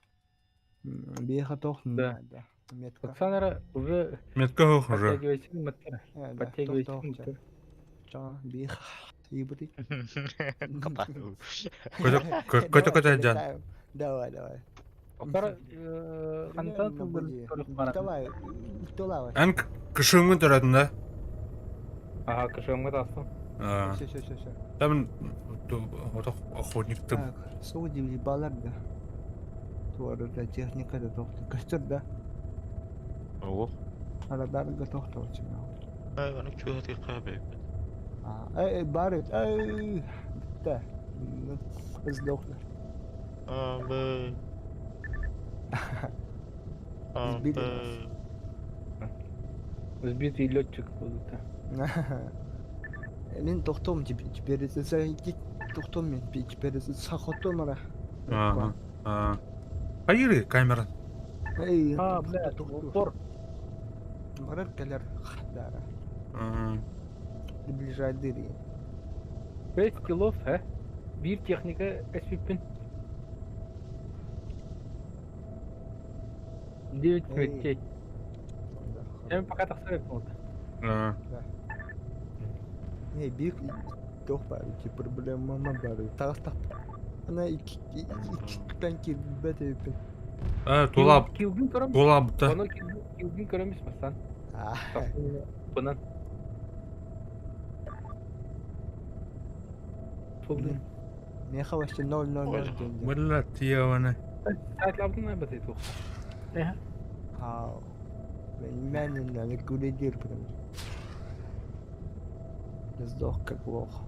Беха тохнда. Метка. Оксанара уже Метка хоқ уже. подтягивайся маттара. Подтягивайся маттара. Ча беха. Ибри. Капану. Көтө жан. Давай. Оксара хантан тулдыр. Давай. Ан кышыңын тұратын да. Ага, кышымға тастым. Все. Там охотниктым. Так, судили баларда. Туарда техникада тоқты. Кыстырда. Ого. Арадарга тоқты очуна. Аны чуhati qabib. Барет. Да. Сдохла. Abi. Abi. Сбитый летчик будто. Мен тоқтом теперь тоқтом мен теперь сахотом ара. Ага. Қайыры камера. Эй, Бля, упор. Марат калер хадара. Ага. Приближает дыри. 5 килов, Bir техника эспиппин. 9 метрей. Я пока так совет болды. Ага. Не, бик тоқ бар, проблема бар. Тағыстап. Ана iki tanki bete. Килгин көрөм. Толабыта. Оны килгин көрөмүз масан. Бунан. Problem. Не хавашты 000 деньги. Бля, тияваны. Сайтлардың бете тух. Ау. Мен не куледир прям. Сдох как плохо.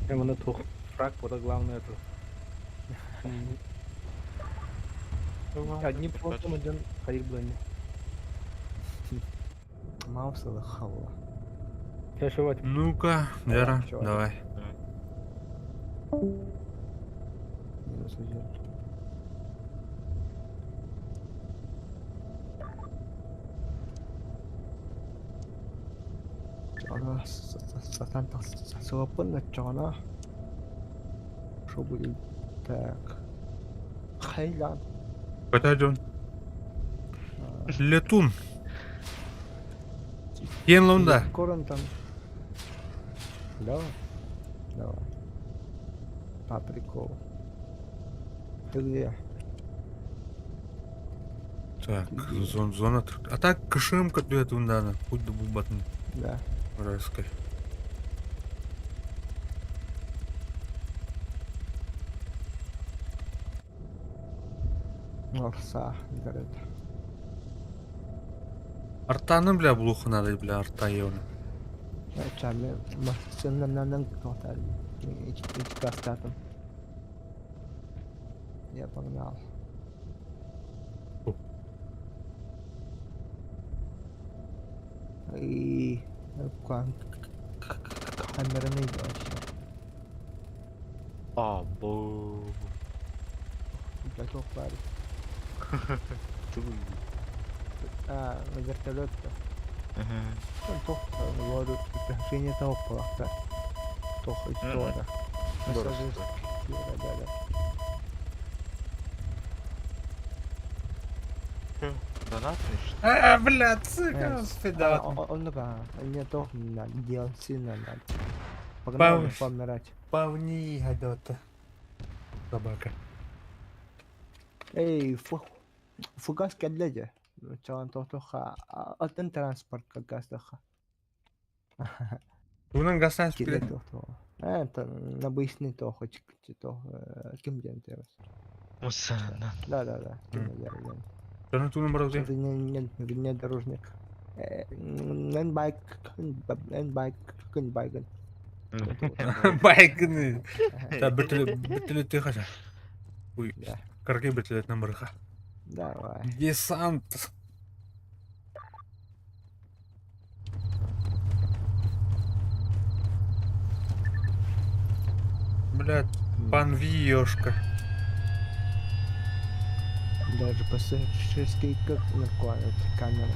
Именно тух. Фраг, это главное тух. Одни просто один хайк блин. Маусала хавла. Я шивать. Ну-ка, Вера, Чё? давай. Минус 1. Ана сатан сапын начана. Что будет? Так. Хайлан. Көтөжөн. Летун. Кен лонда. Корантан. Давай. Паприко. Ты где? Так, зона... А так кышым катует унданы. Хоть да бубатын. Да. Райской. Орса. Гарет. Артаны, бля, блуха надо, бля, арта евны. Чами. Машинам кто-то. Эти кастатом. Я погнал. О. И... Камера не идет. Або. Готов парить. Туй. А, на вертолете. Ага. Тоха, воду, приглашение толпа. Тоха, история. Здорово. Да. Донатный что? Бля, Он да, не то надо делать сильно надо. Пауш. Погнали помирать. Павни, гадота. Собака. Эй, фугас кедлеже. Чаван тоха, алтын транспорт как газ тоха. Унан гасан Киле спилет. тохто. Это на бысный тоха, то кем ден терас. Мусана. Да. Таны тунан бараузе. Внедорожник. Байк, байк. Байгны. Та бітілі ти хаша. Уй, Да. карки бітілі намырыха. Давай. Десант. Блядь, пан Виёшка. Даже пассажирский как накладывает камеру.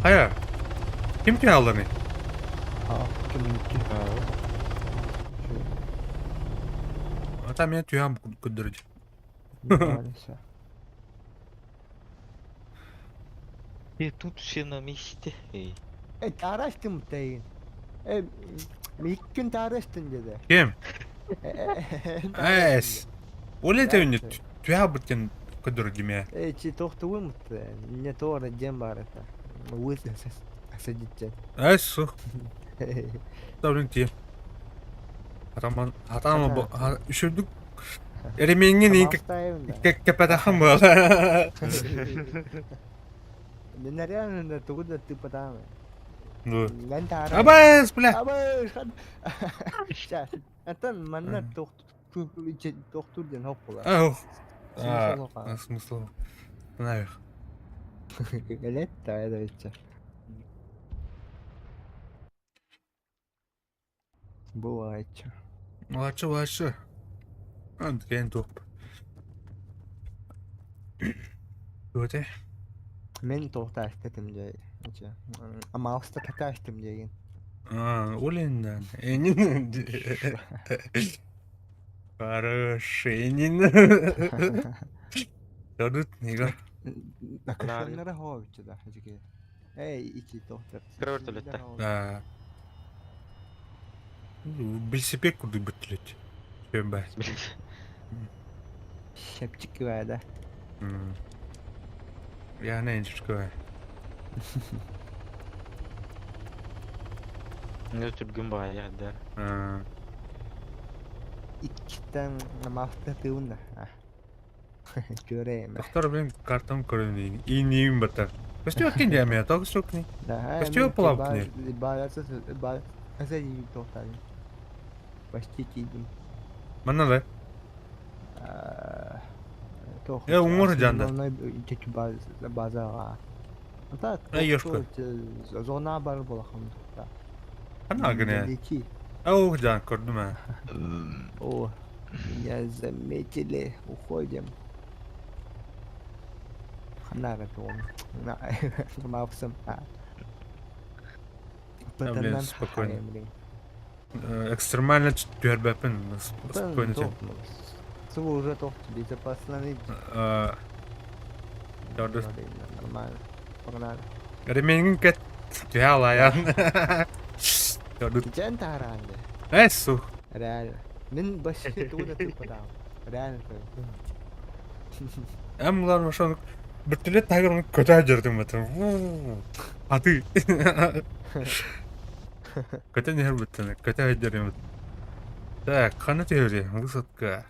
Ая, ким ти алланы? Кеминки. Ата мен түйам күддірді. Нравится. И тут все на месте. Эй. Araştım deyin. İlk gün araştın dedi. Кем? Эс. Оле тәуіне түйа біткен күддірді ме? Чи тоқтуы мықты. Не тоғыр дем бар это. Өзі сәдетчен. Эс, сұқ. Даулен тем. Атама үшірдік. Эременген ең кәпәтақым бол. Нереально туда ты подамы. Абас, Абас, бля. Абас. Сейчас. Это манна тоқтур ден хоп була. Ау. Смысл бар. Смысл. Наверх. Элет да это вечер. Бывает чё. Лачы. Анткен топ. Өте. Мен тоқташ дедім жай. Амалсты таташтым деген. Олендан. Энин. Хороший Энин. Дадут нега. Накашанлары ховичі да. Эй, ичи тоқтар. Вертолетте. Білсепек күрді біттілет. Шөм бәр. Шепчик var da. Я не инчишко. Ne türgün bayağı der. İkiden namazda tığında. Göreyim. Доктор, блин, картам көрінейін. Иінейін баттар. Көсті өткен де әме, тағы сөкіне. Көсті өп бұлап не? Қаза дейін тоқтадым. Почти кейдім. Мана да? Умор жанды. Тек базаға. Так, Ешко. зона бар болақым. Қана гіне. Лети. Ау, жан, көрдім ә. О, меня заметили. Уходим. Ханара том. Мавсам. Блин, спокойно. Экстремально түйәрбәпін. Спокойно тем. Су уже тоқты. Безопасно. Дорды. Нормально. Погнали. Ременгін кәт. Gel ayağın. Gördün. Can tarandı. Eso. Реально. Мен başı tuna tıpadav. Реально. Emler başan bir türlü taygarını kötü jirdim batım. Hadi. Kötü ne bitti? Kötü jirdim. Da kanı teori. Высотка.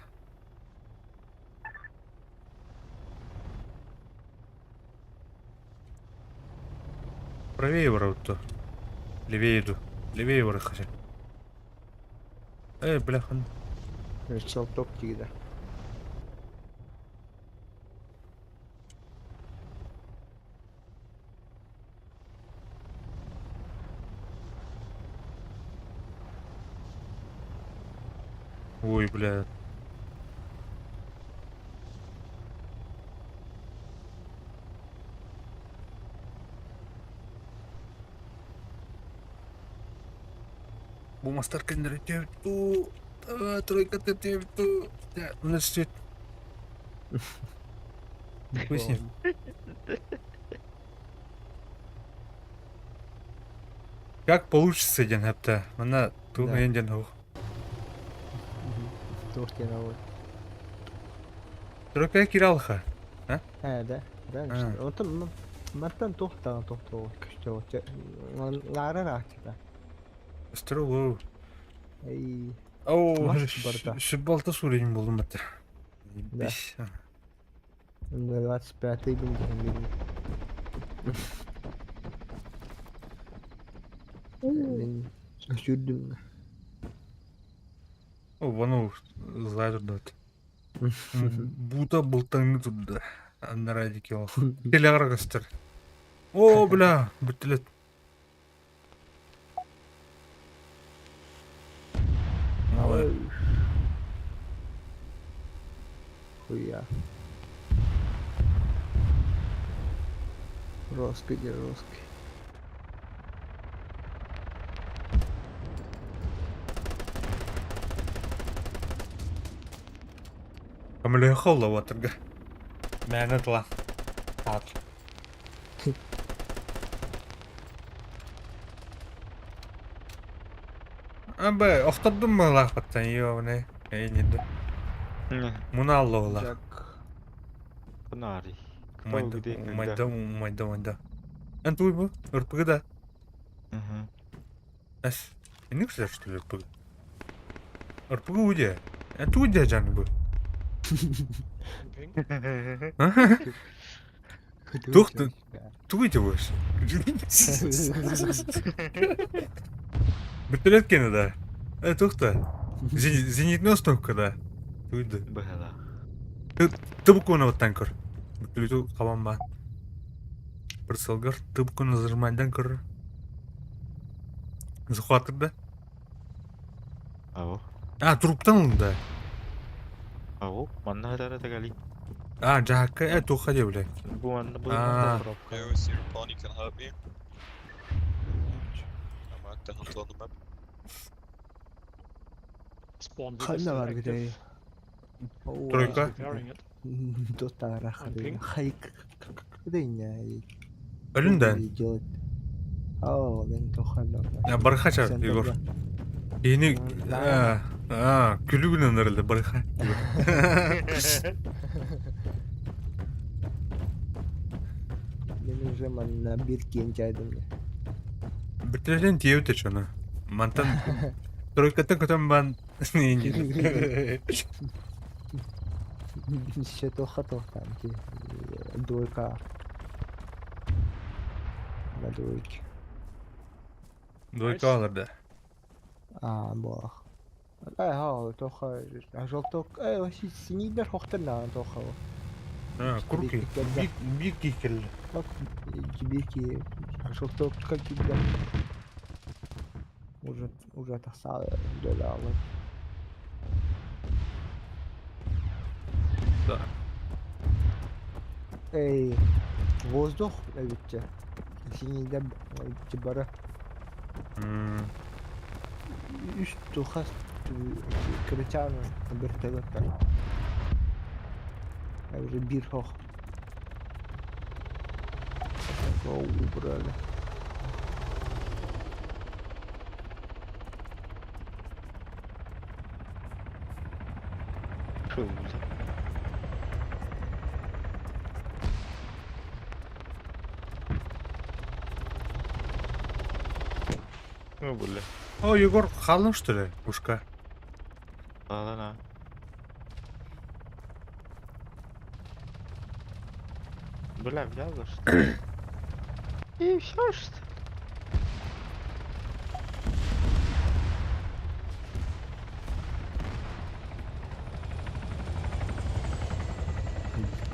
Правее ворот. Левее иду. Левее ворот хочу. Бляха. Çal top gider. Ой, бля. Bu master kendine tevtu. Тройка тевту. Университет. Хуй с ним. Как получится ден хапта? Мана тух Да. енден хух. Tuhten avul. Тройка киралха. He de. Ben Ha. işte. Ondan Mattan tuhtan tuhtu. Küçük o. Lara rahatça. Стрелу. Ey. Оу, Маш барда. шибалта сурень болдum бата. Да. 25-й bin benim. Ben sürdüm. О, вану зайду дат. Бута бултаңны тудда. Анна ради кило. Телеграгастер. О, бля, битилет. Малая. Хуя. Роски. Камиле холла ватырга. Мәне тла. Так. Абе, оқтадым мы лақпаттан, ёвне. Эйниді. Мұна аллы ола. Jack. Панари. Майда. Ан туй бу? РПГ да. Әс. Не кісілер, что ли, РПГ? РПГ уйде. Ан туй де жаны бу. Тух ты. Туй де bo'sh. Bitirет keni da. To'xta. Зенитный установка да. Tuydi. Бэла. Тыбык o'ynayotdan ko'r. Bitirет qaban ban. Bir salgar tыбык o'ynazirmaydan ko'r. Захватырда. Ау. Трубтан да. Ау. Манна хатара тагали. Жаакка тоққа де блядь. Бу манна бу Ah. манна Yo, is here Bonnie can help me. I marked the hunt on the map. Spawn Kanna var bir de. Тройка. Repairing it. Dostlar rahat. Ping. Hayk. Değil ya. Ölünden. Делать. Ben toxallam. Barıqa çar Igor. Yeni külügünden herhalde barıqa. Ben o zaman bir gençaydım ya. Bitireden diye öte şunu. Mantan Тройката kötüm ben. Ще тоха там ki. Двойка. На двойке. Двойка alırdı. Бах. Тоха. Жолток. Вообще синидер хохтарна тоха. Kurki. Bir kikil. Bak кибирки. Жолток как тебя. Уже так сало додало. Да. Эй, воздух ловите. Синидер бара. Üç tuhas kırıçanı bir tarafta. Öyle bir hoş. Oh, burada. Şu buldu. Ne buldu? О, Егор, халын что ли? Ушка. Ладно. Бля, взял что ли? И все что?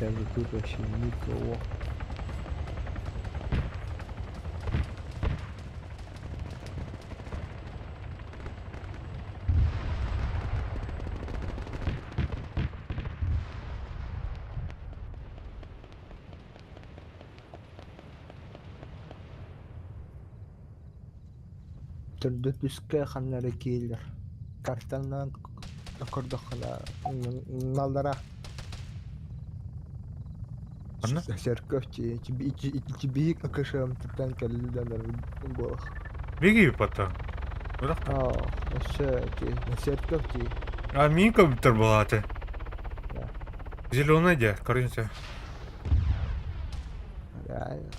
Даже тут вообще никого. Түрді түске қанлары кейлер. Картаннан көрді қана налдара. Қана? Серковчи, тебе какашем тіптен кәлілденер болық. Беги потом. Бірақ. Вообще, серковчи. А мен компьютер болады. Да. Зеленый де, көрінсе. Реально.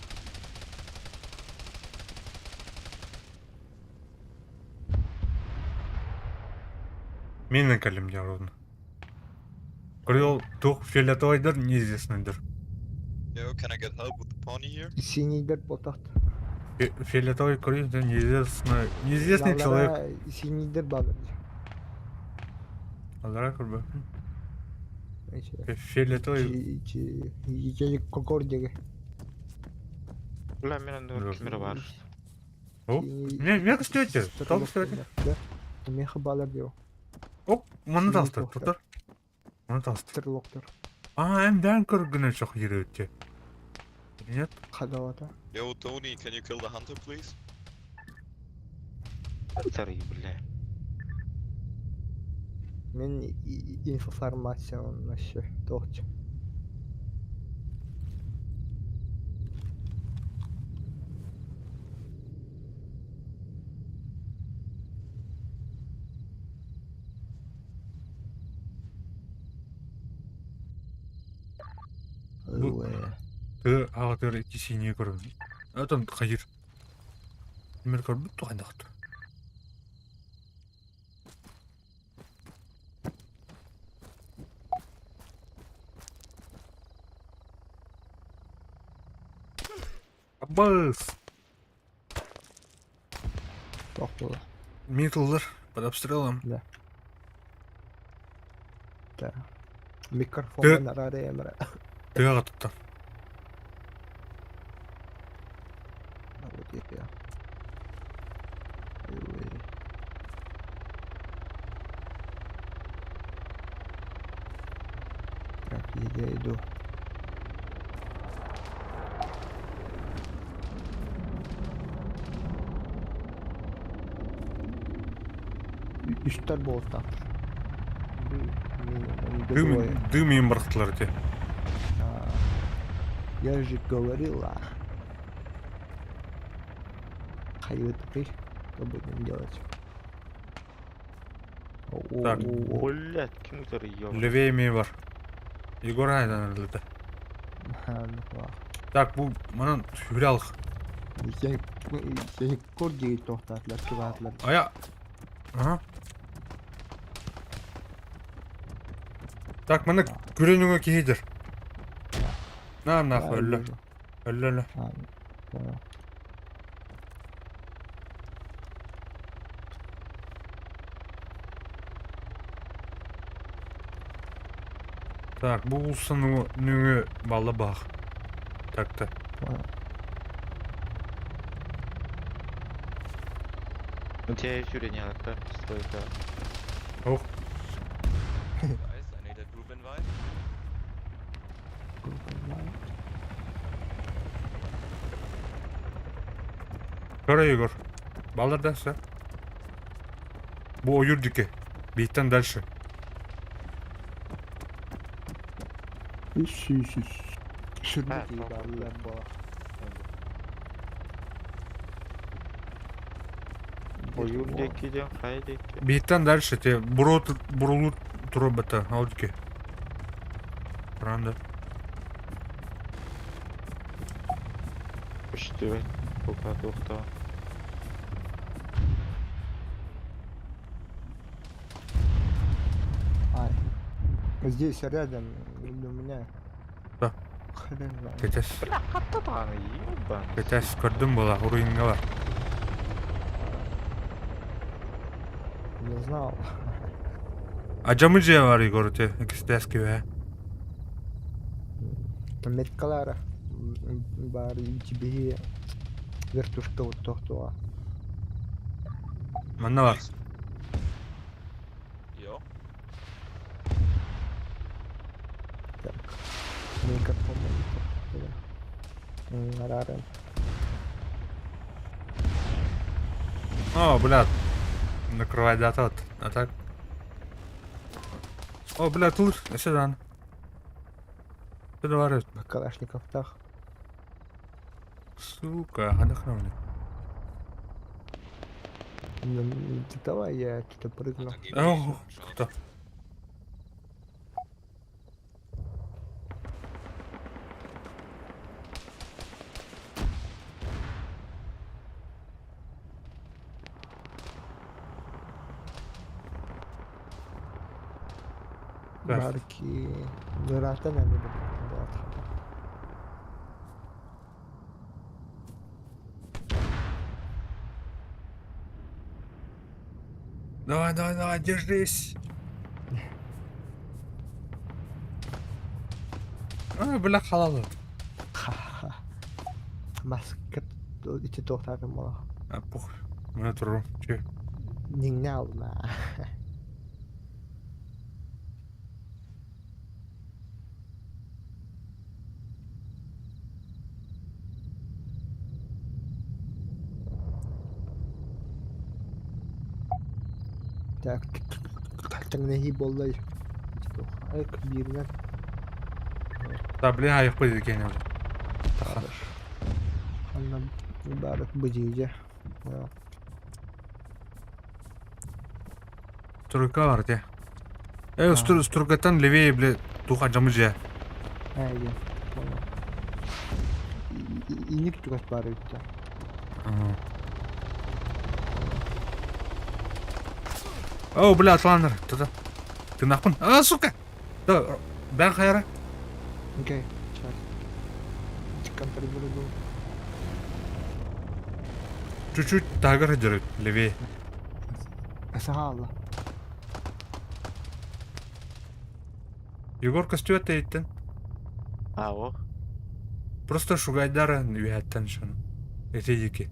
Менің кәлімде ровно. Көрел тоқ фиолетовойдыр, неизвестныйдыр. Yo, can I get help with the pony here? Синийдер потат. Фиолетовый көрінсе неизвестный человек. Синийдер балыр. Алара көрбі. Фиолетовый. Кокордеге. Бля, мен анда камера бар. О, не кістеуте. Тал кістеуте. Меха балыр деу. О, мұны талсты, тұтыр. Мұны талсты. Тірлоқтыр. Әмден көргіні жоқ ері өтте. Нет? Қадалата. Yo, Tony, can you kill the hunter, please? Старый, бля. Мен информацияны вообще тоқчы. Ты ағатыр кесейіне көрін. Әтін қайыр. Немер көрбі туғайдақты. Аббас! Тоқ болды. Митлдер под обстрелом. Да. Микрофон арары емірі. Ты ағатыпты. Вот я. Так, я иду. Үштер болса. Дым им бұрықтылар де. Я же говорила. Хай теперь, что будем делать? Так. Блядь, кім-то ё. Левее мен бар. Егор айдан өрлді. Так, бұл мұнын сүралық. Сені көрдегі тоқтатылар, сұғатылар. Ая. Ага. Так, мұны көренуге кейдір. Нақ, өлі. Өлі. Так, бұл ұлсыны нүңі балы бақ. Так-та. У тебя еще не надо, стой, да. Ох. Guys, I need a group invite. Кара, Егор. Балдар дәсі. Бұл ойырдеке. Бейттен дальше. Шүрметі балылар бұл. Oyun deki de, kay deki. Бейттен дальше те бұрылу тұры бәті. Алдеке. Kuranda. Почти. Пока тухта. Ай. Здесь рядом у меня. Да. Хрен знает. Кетес. Бля, каттан ебан. Кетес көрдüm bola. Уруинга бар. Не знал. Acamıcıya var Igor te. İkisi de eski be. Меткалара. Бар тебе вертушка вот то. Bende var. Ja. Микрофон. Рарен. О, блядь. Накрывай да тот. А так? О, блядь, тут. Сюда. Сюда варит. Калашников так. Сука, отдохнули. Давай я что-то прыгну. Dann gebe Oh, ich. Schade. da. Ver. Belki Ziraat'ta nerede bu? Ziraat. Давай, держись. Бля, халал. Maske içi tohtarım ola. Похуй. Мен тұру. Че? Ningni alma. Так. Таңнахи боллай. Ай биринен. Да, бля, ayıkpıydı gene. Аннан барык быжыйжа. Turka var de. Sturkatan leveye bile tuh acamıcı. Aynen. Tamam. İnik tukas bari bitti. О, бля, атландар. Ты нахуй. А, сука. Да, ben hayara. Окей. Сейчас. Контролирую. Чуть-чуть тагар жүрөт левее. Сағалы. Егор костюет эйттен. А, о. Просто шугайдара үйәттен шуну. Этедики.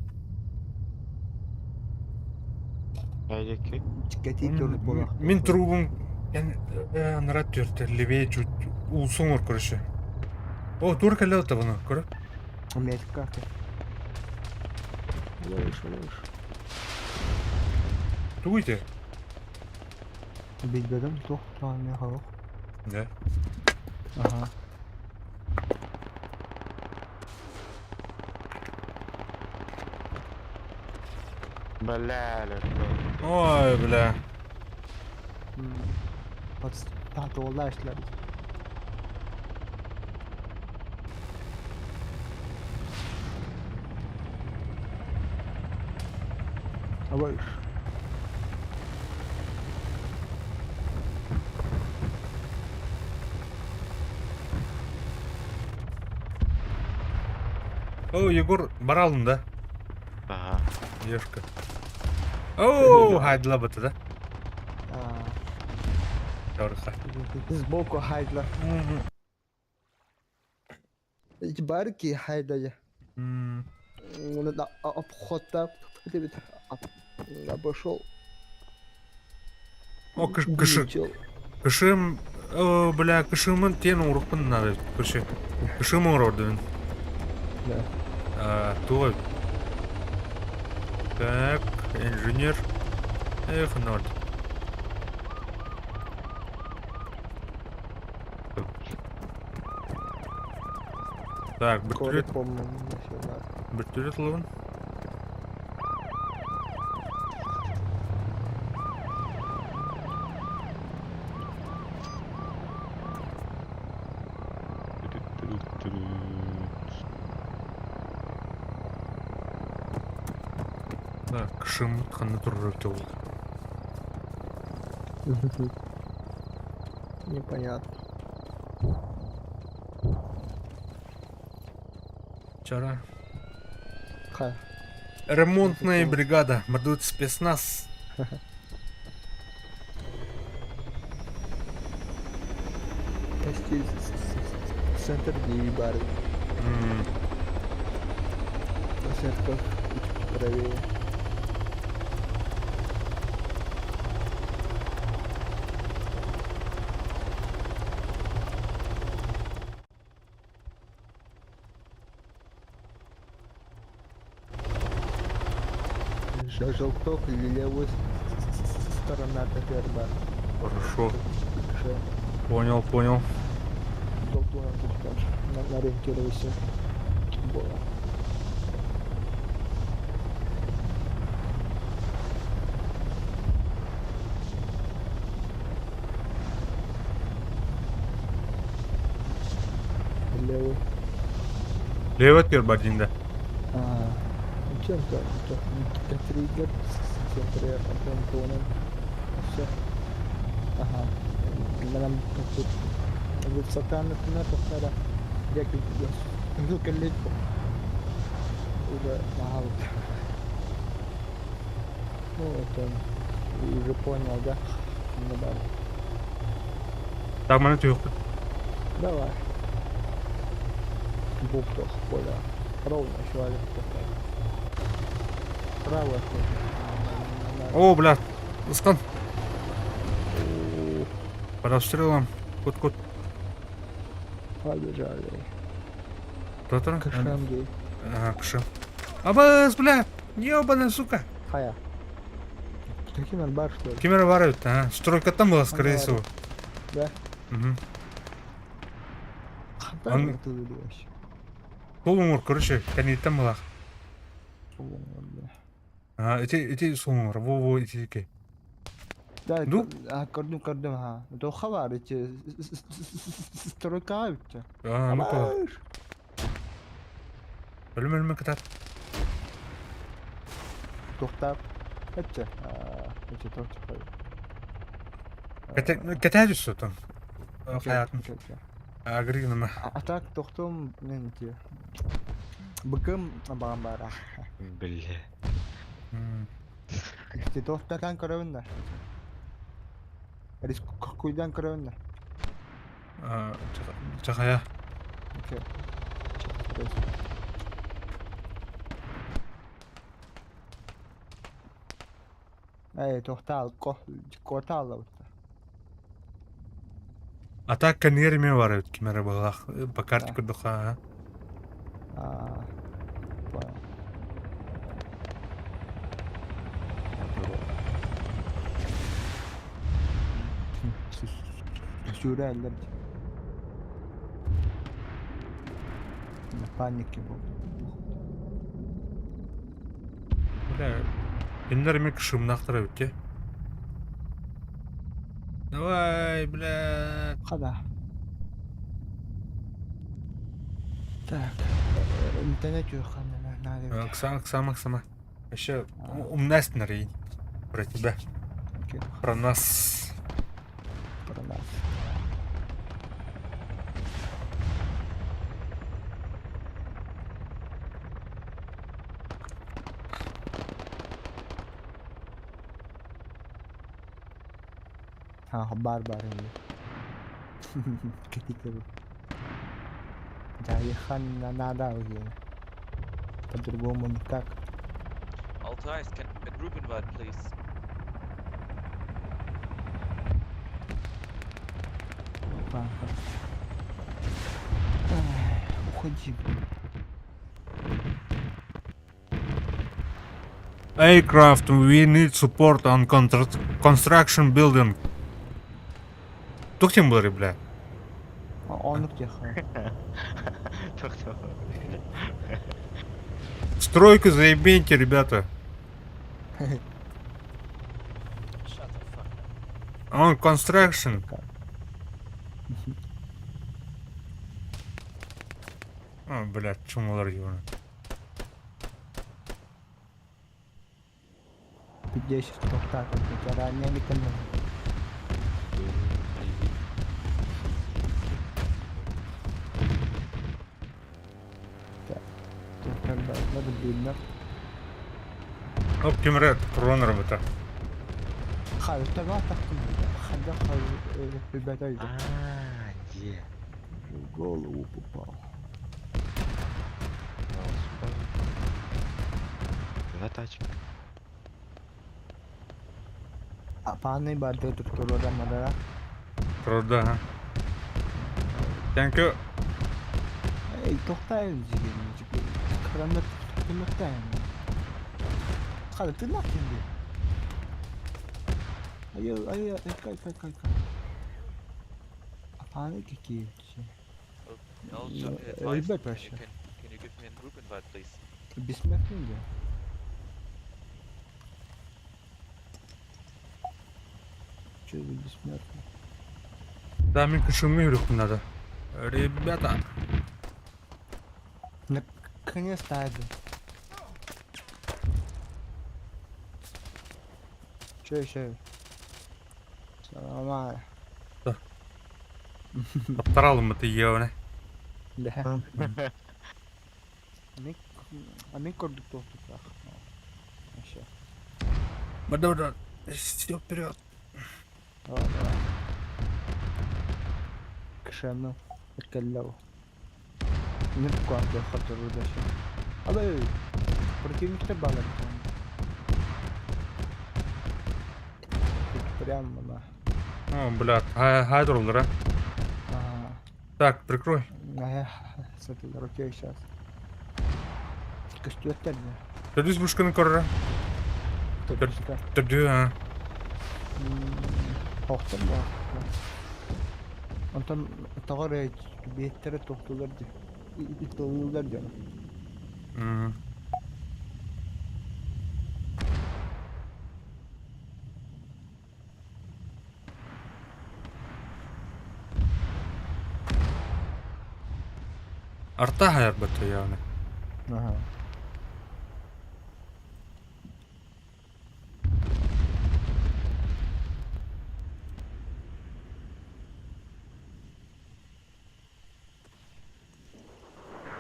Айдеки. Чикати төрт бола. Мен тұруым анырат жүрті. Левее чуть улсуң ор көріші. О, турка леута бұны, көрі? Америка. Лоиш. Тугуйте. Bildim çok tane hava. Да. Aha. Бля, Ой, бля. Bak tahta oldu işler. Hava iş. О, Егор бара алдың да. Ага. Ешка. О, хайдыла бұты да. Doğruqa. Сбоку хайдла. Барки хайдая. Он обхода обошел. О, кышым, бля, кышымын тен урықпын надо, көрші. Кышым орды. Да. Туғай. Так, инженер. Эх, норд. Так, Коры, бітірет. по-моему, Бітірет лығын. Так, шым қаны тұрып болды. Непонятно. Вчера. Ха. Ремонтная бригада. Мордует спецназ. Почти центр Дивибары. Площадка чуть правее. Желток или левая сторона ТТРБ. Хорошо. Понял. Желтую нам тут дальше. Ориентируйся. Было. Левый. Левый тербардинда. Чем-то триггер, центре, контонен, все. Ага. Нам тут высота на тухтара. Я как коллег уже аут. Ну это уже понял, да? Ну да. Так, mana tuh. Давай. Буктох поля. Ровно швалит. Право. О, бля. Ускан. Под обстрелом. Кут. Побежали. Кто-то? Кашанги. Ага, кшим. Абаз, бля. Ёбаная сука. Хая. Каким бар, что ли? Кемера воруют, ага. Стройка там была, скорее всего. Да? Угу. Он... Он- Полумур, короче, они там была. А, эти суммы, во, эти. Да, Ну? кордон, ага. То хавар, эти стройка, А, ну-ка. Ölüm kadar. Тоқтап. Этче. Этче тоқтап. Кетер düştü там. Hayatım. Agri nima. Атак тоқтым мен те. Быкым багам бара. Бля. Те тоқтатан көрөүнда. Рис куйдан көрөүнда. Чахая. Окей. Тоқтал, котал. Ата канерме воруют, кемера была. По карте кудуха. Понял. Сюрреаль. На панике был. Бля. Киндерме кшим нахтырып ке. Давай, бля. Хада. Так. Интернет юхан, надо. Ксама. Еще умность нарей. Про тебя. Окей, Про нас. про нас. Барбар ini. Ketika Jayahan nada begini. По-другому никак. Altais, can a group invite, please? Уходи. Aircraft, we need support on construction building. Тук тем был, бля. Он где ха? Стройку заебеньте, ребята. On construction. А, блядь, чумалар ебаный. 50 тоқтат. Ранее не канал. Тоқтар да bilmem. Оп, кемірет, ронер бұта. Хай, тага тақтым. Хада хай ребята иди. Где? В голову попал. За тачка. А паны барды туттуруда мадара. Тұрды, ха. Тәңкі, Эй, тоқтайын деген. Қырандар тымақтайын. Хада тырнақ енді. Ай, кай. А паны какие? I'll No, advise. rебят, вообще. Can you give me a group invite, please? Бессмертный, да? Че за бессмертный? да, мен күшіммен үйректім надо. Ребята. Наконец-то один. Че еще? Нормально. Таптаралым бұты ебаны. Да. Мен көрдік тоқтық. Вообще. Бада, сел вперед. Давай. Кшану. Откаллау. Не квартал хатуру дальше. Абай. Противник-то балок. Прямо на. О, блядь, хайдролдер, а? Ага. Так, прикрой. Я с этой руки сейчас. Костюм Төдіз бұшқыны көрі. Төді, а? Хоқтым бар. Онтан тағар беттері тоқтылар де. Тоқтылар де. Арта хайыр бұты яғни. Ага.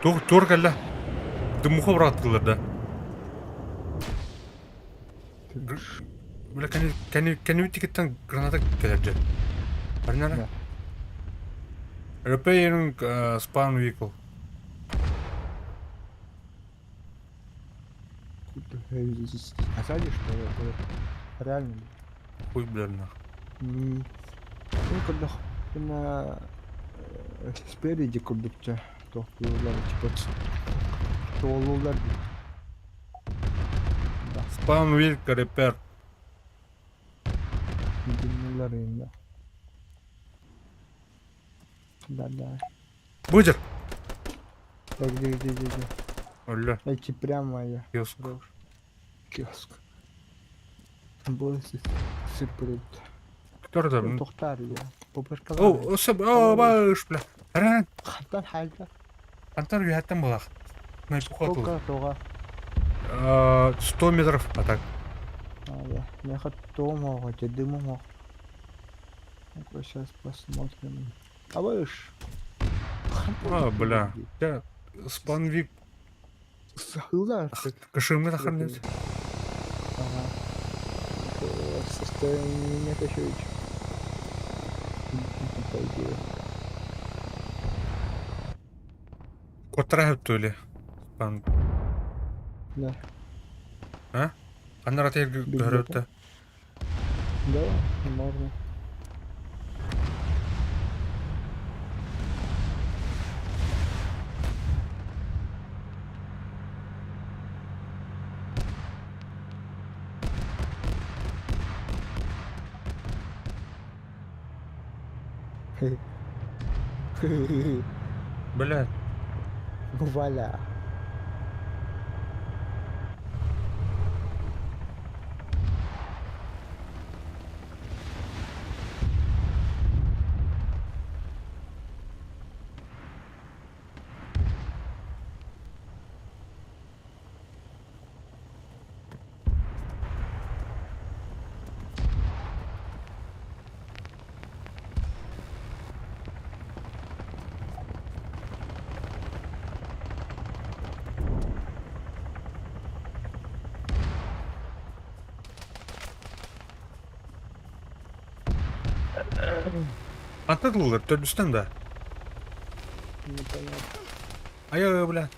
Тур кәлі. Дымуға бұратқылар да. Бля, кәне тикеттен граната келерді. Барнары? Repairing spawn vehicle. Осадишь, что ли? Реально. Хуй, блядь, Ну, когда на спереди курдукча тоқтылар, типа тоолулар. Spawn vehicle repair. Dinliler yine. Да. Бузер! Где. Оля, Эти прямо я. киоск. Киоск. Бұл сыпырып. Кто там? Тоқтар я. Попыркалар. О, баш, бля. Ран, Хаттан хайда. антар үйәттен болақ. Найпу қатыл. Тоға. 100 метров, а так. Да. Я хочу могу, тебе могу. Сейчас посмотрим. А выш. А, бля. Я spawn vehicle. Сахылар. Кашымны тахарнет. Ага. Состояние нет еще и. По идее. Коттара хөптөлі. Spawn. Да. А? Аннар атайыр көрөтті. Да, можно. Блядь. Вуаля. Atladılar tördüsten de. Непонятно. Ayağı bile.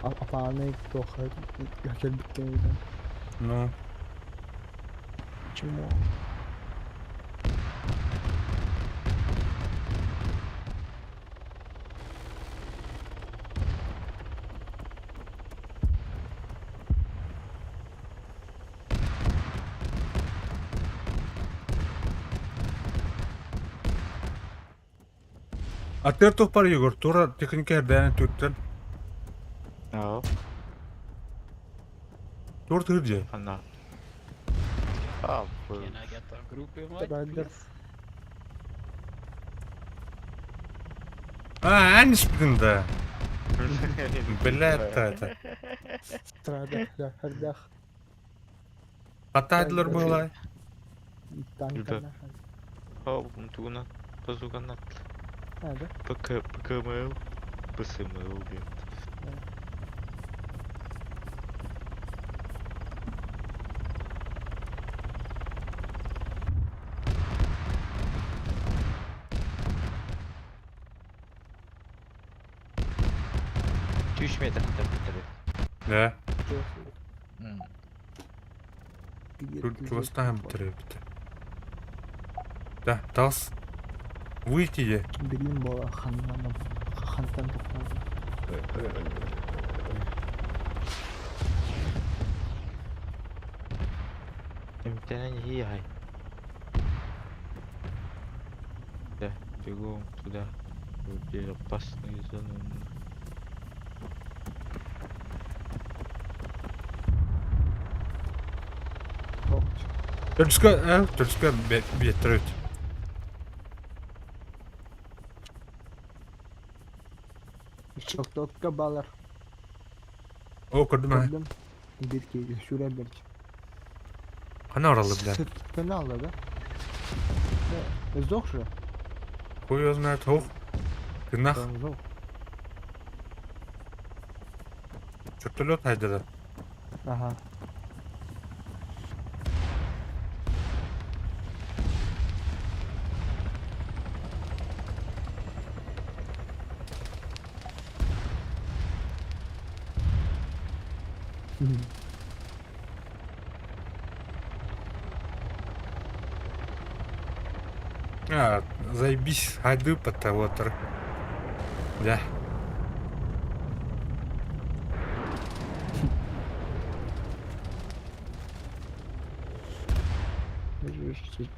Апаны плохо. Я как будто не знаю. Ну. Почему? Atlar topar Yegor. Tuğra teknik yerden tütten. Ja, Tuğra tırcı. Anna. Ah, Can I get a group invite, Rider. please? Ha, en isminde. Блядь, это. Страда. Да, хардах. Ataydılar bu olay. Танка. Oh, Tuna. Позуганат. Надо. ПКМЛ. ПСМЛ, блин. Düşmedi tabii. Да. Hmm. Тут восставим бітірепті. Да, тас. Выйти де. Билим была ханнана. Хантан капназа. Имтенен ей. Да, бегом туда. Где опасные зоны. Төртүскө беттірет. Çok tokka balar. О, көрдім ә. Gördüm. Bir kere şuraya bir. Қана оралы білән. Sırtını aldı da. Zor şu. Қой өзіне тоқ. Гынах. Zor. Чөптөлөт айдады. Aha. А, заебись, хайды пата отыр. Да.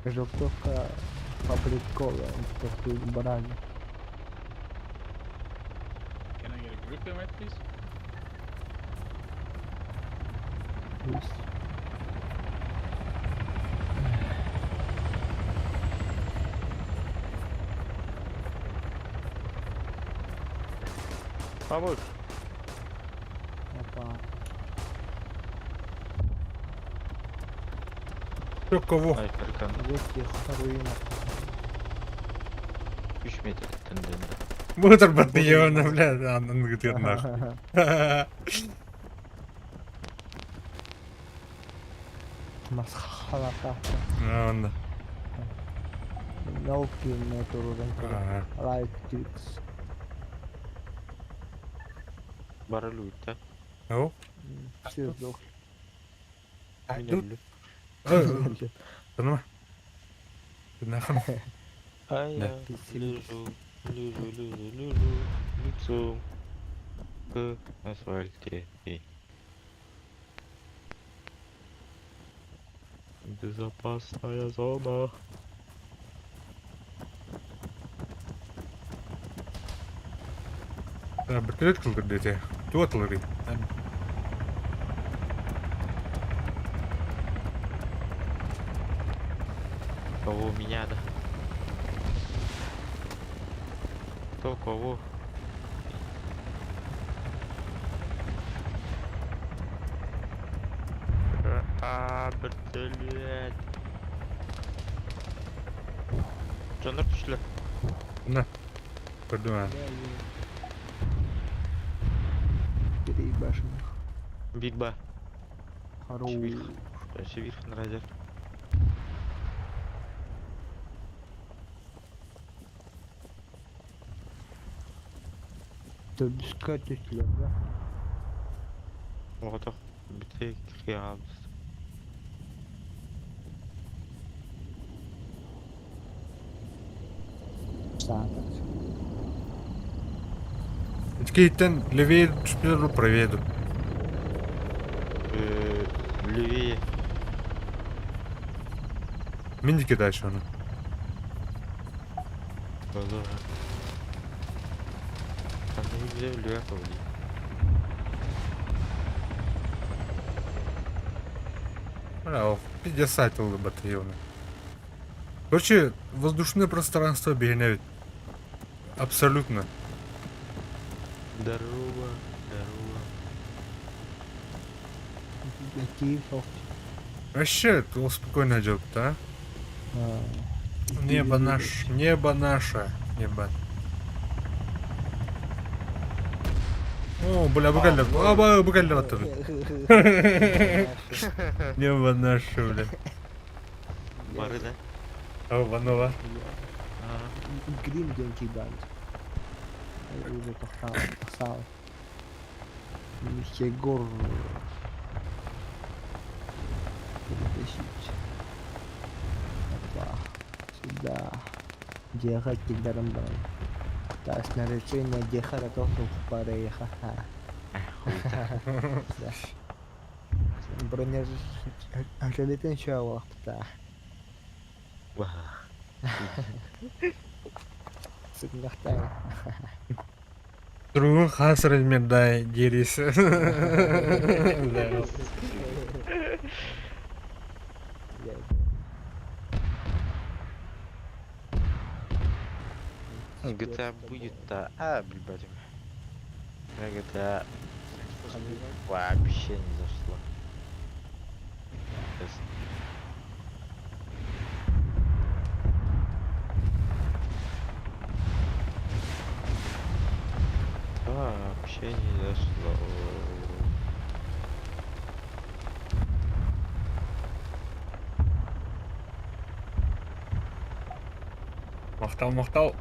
Жовтовка фабрикова. Тобто барані. Can I get a group invite, please? Помочь. Опа. Çok kova. Ay Erkan. Вести руина. Düşmedi tendende. Бұтыр бітті еуіні, блядь, анын күтетін ақ. Масхала кахта. Онда. Науки метруден. Ага. Лайк тикс. Баралует, да? О, Все сдох. Меня tanıma. Нахуй. А я лежу лицом к асфальте. Безопасная зона. Бітірет қылдыр дете. Туатылыр. Кого у меня, да? Кто кого? Блядь. Жанр түшлі. На. Көрдім ә. Переебашим. Бит ба. Хару. Шевир нравится. Төбүскө түстүлөр да. Ото битек кыялбыз. Саата. Кейттен левее түспелер правее иду. Левее. Мендике дальше оны. Было. Они где левее. Бля, пиздец сайтылды батареяны. Короче, воздушное пространство бегнет. Абсолютно. Здорово. Какие софт. Вообще, это спокойно идет, да? Небо наше, небо. О, бля, букаль атыр. Небо наше, бля. Бары да? О, ванова. Грим деньги дали. Уже пахал. Михе гор. Перетащить. Опа. Сюда. Ехать килдарам давай. Да, снаряжение дехара тоже пареха. Бронежилетен шауах, да. Сыгнахтай. Другун хасыр элмердай дерisi. GTA будет, да. Блядь. GTA вообще не зашло. Вообще не зашло. Мактал.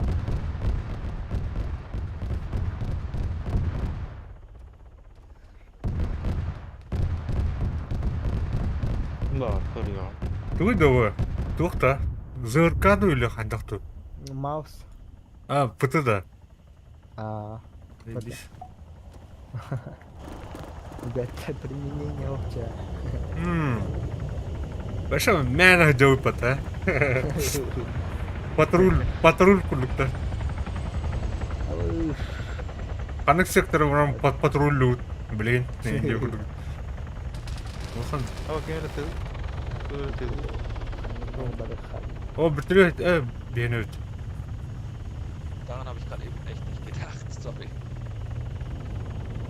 Да, көрüyor. Туй давай. Тухта. ЗРК или хандах тут? Маус. А, ПТ-да. Заебись. Это применение общее. Вообще, мянах делай ПТ. Патруль кулукта. Қанық секторы врам патрулю. Блин, не кулук. Охан. О, бертелет, бенет. Daran habe ich gerade eben echt nicht gedacht, sorry.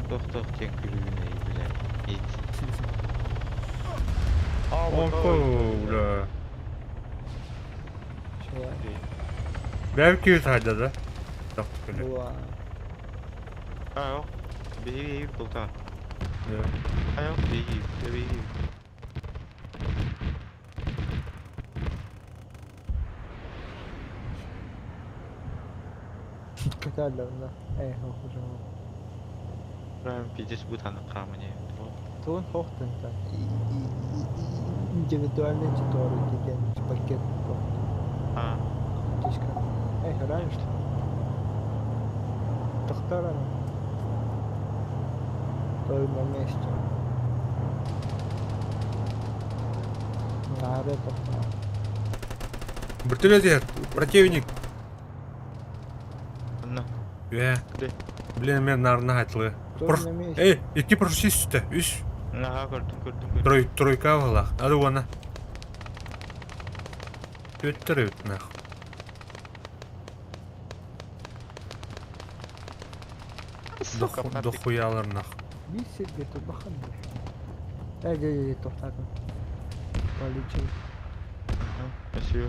Doch, den Glühne, blядь. Оу, Belki hadi da. Yok böyle. Yok. Bir bulta. Evet. Yok, bir. Какая давно? Хуже. Прям пиздец бутан камни. Тон хохтен так. Индивидуальный туторы деген пакет. Тишка. Раньше. Тохтара. Той на месте. Надо тохтара. Вертолет, противник. Где? Блин, мен нарына айтылы. Икки прошли үсті, үс. Көрдім. Тройка вала. Ады оны. Өттір өт, нах. Дохуялар, нах. Bir себе тут баханды. Эй, тохтара. Полетел. Спасибо.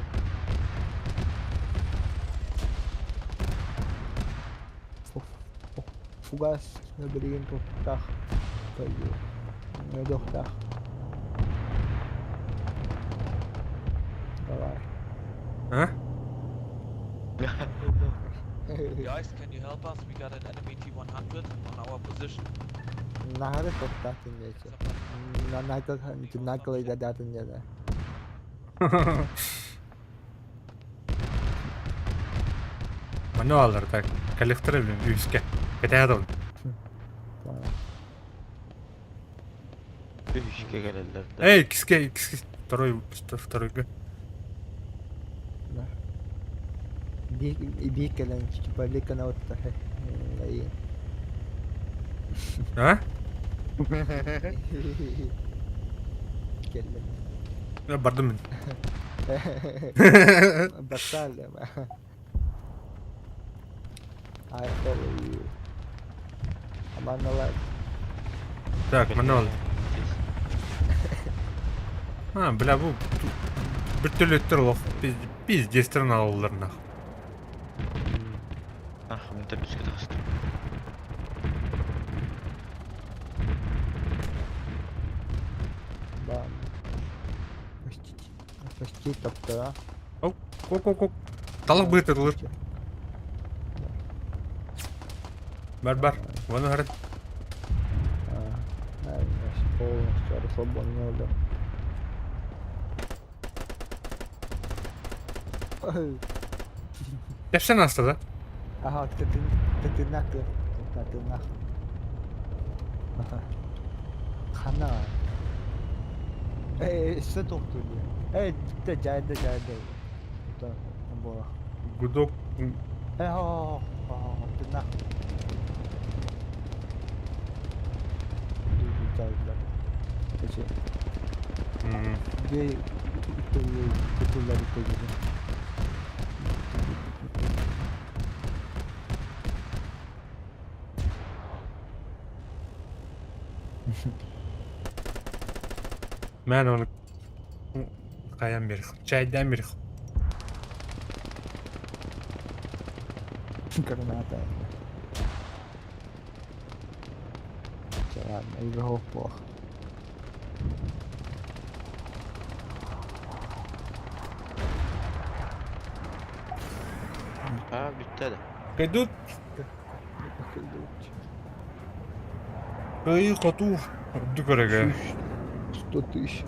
Фугас на бригин тохтах. Пойдет. Доктор. Давай. А? Guys, can you help us? We got an enemy T-100 on our position. Нахары тоқтатын десе. Накыл идадатын деді. Мануалдар так. Коллекторы блин үйіске. Кетеді. Үйішке келелер. Эй, киске. Второй. Бик келен чипалика на отта. А? Келен. Я бардым мен. Басал ма. I follow you. Аман алай. Так, мануал. А, бля, бұл бір төлеттер лох. Пиздестерін алылар нах. Мында бізге тағысты. Бам. Почти тапты, а? Коп. Талық бұйт етілер. Бар. Оны ғарат. Полностью расслаблен уже. Япсен асты да? Ага, ты нахуй. Ты нахуй. Хана. Что тут? Ты жайды. Это было. Гудок. Ты нахуй. Кече. Где туллар итеги. Мен оны қаян берік. Чайдан берік. Граната. Ладно, игроков плохо. Ha bitti de. Кайдут. Кайы қату. Үдді көрігі. 100 тысяч.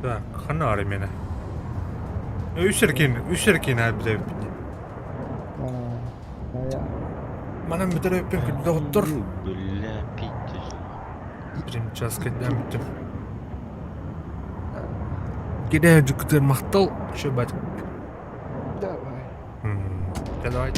Так, ханары мені. Үсіркен әлбіде өппін. Манам бітір өппен күлді ғыттыр. Бля, питті. Бірім час кәдден біттім. Кеден жүкітер мақтал. Шөп бәдік. Давай. Давай.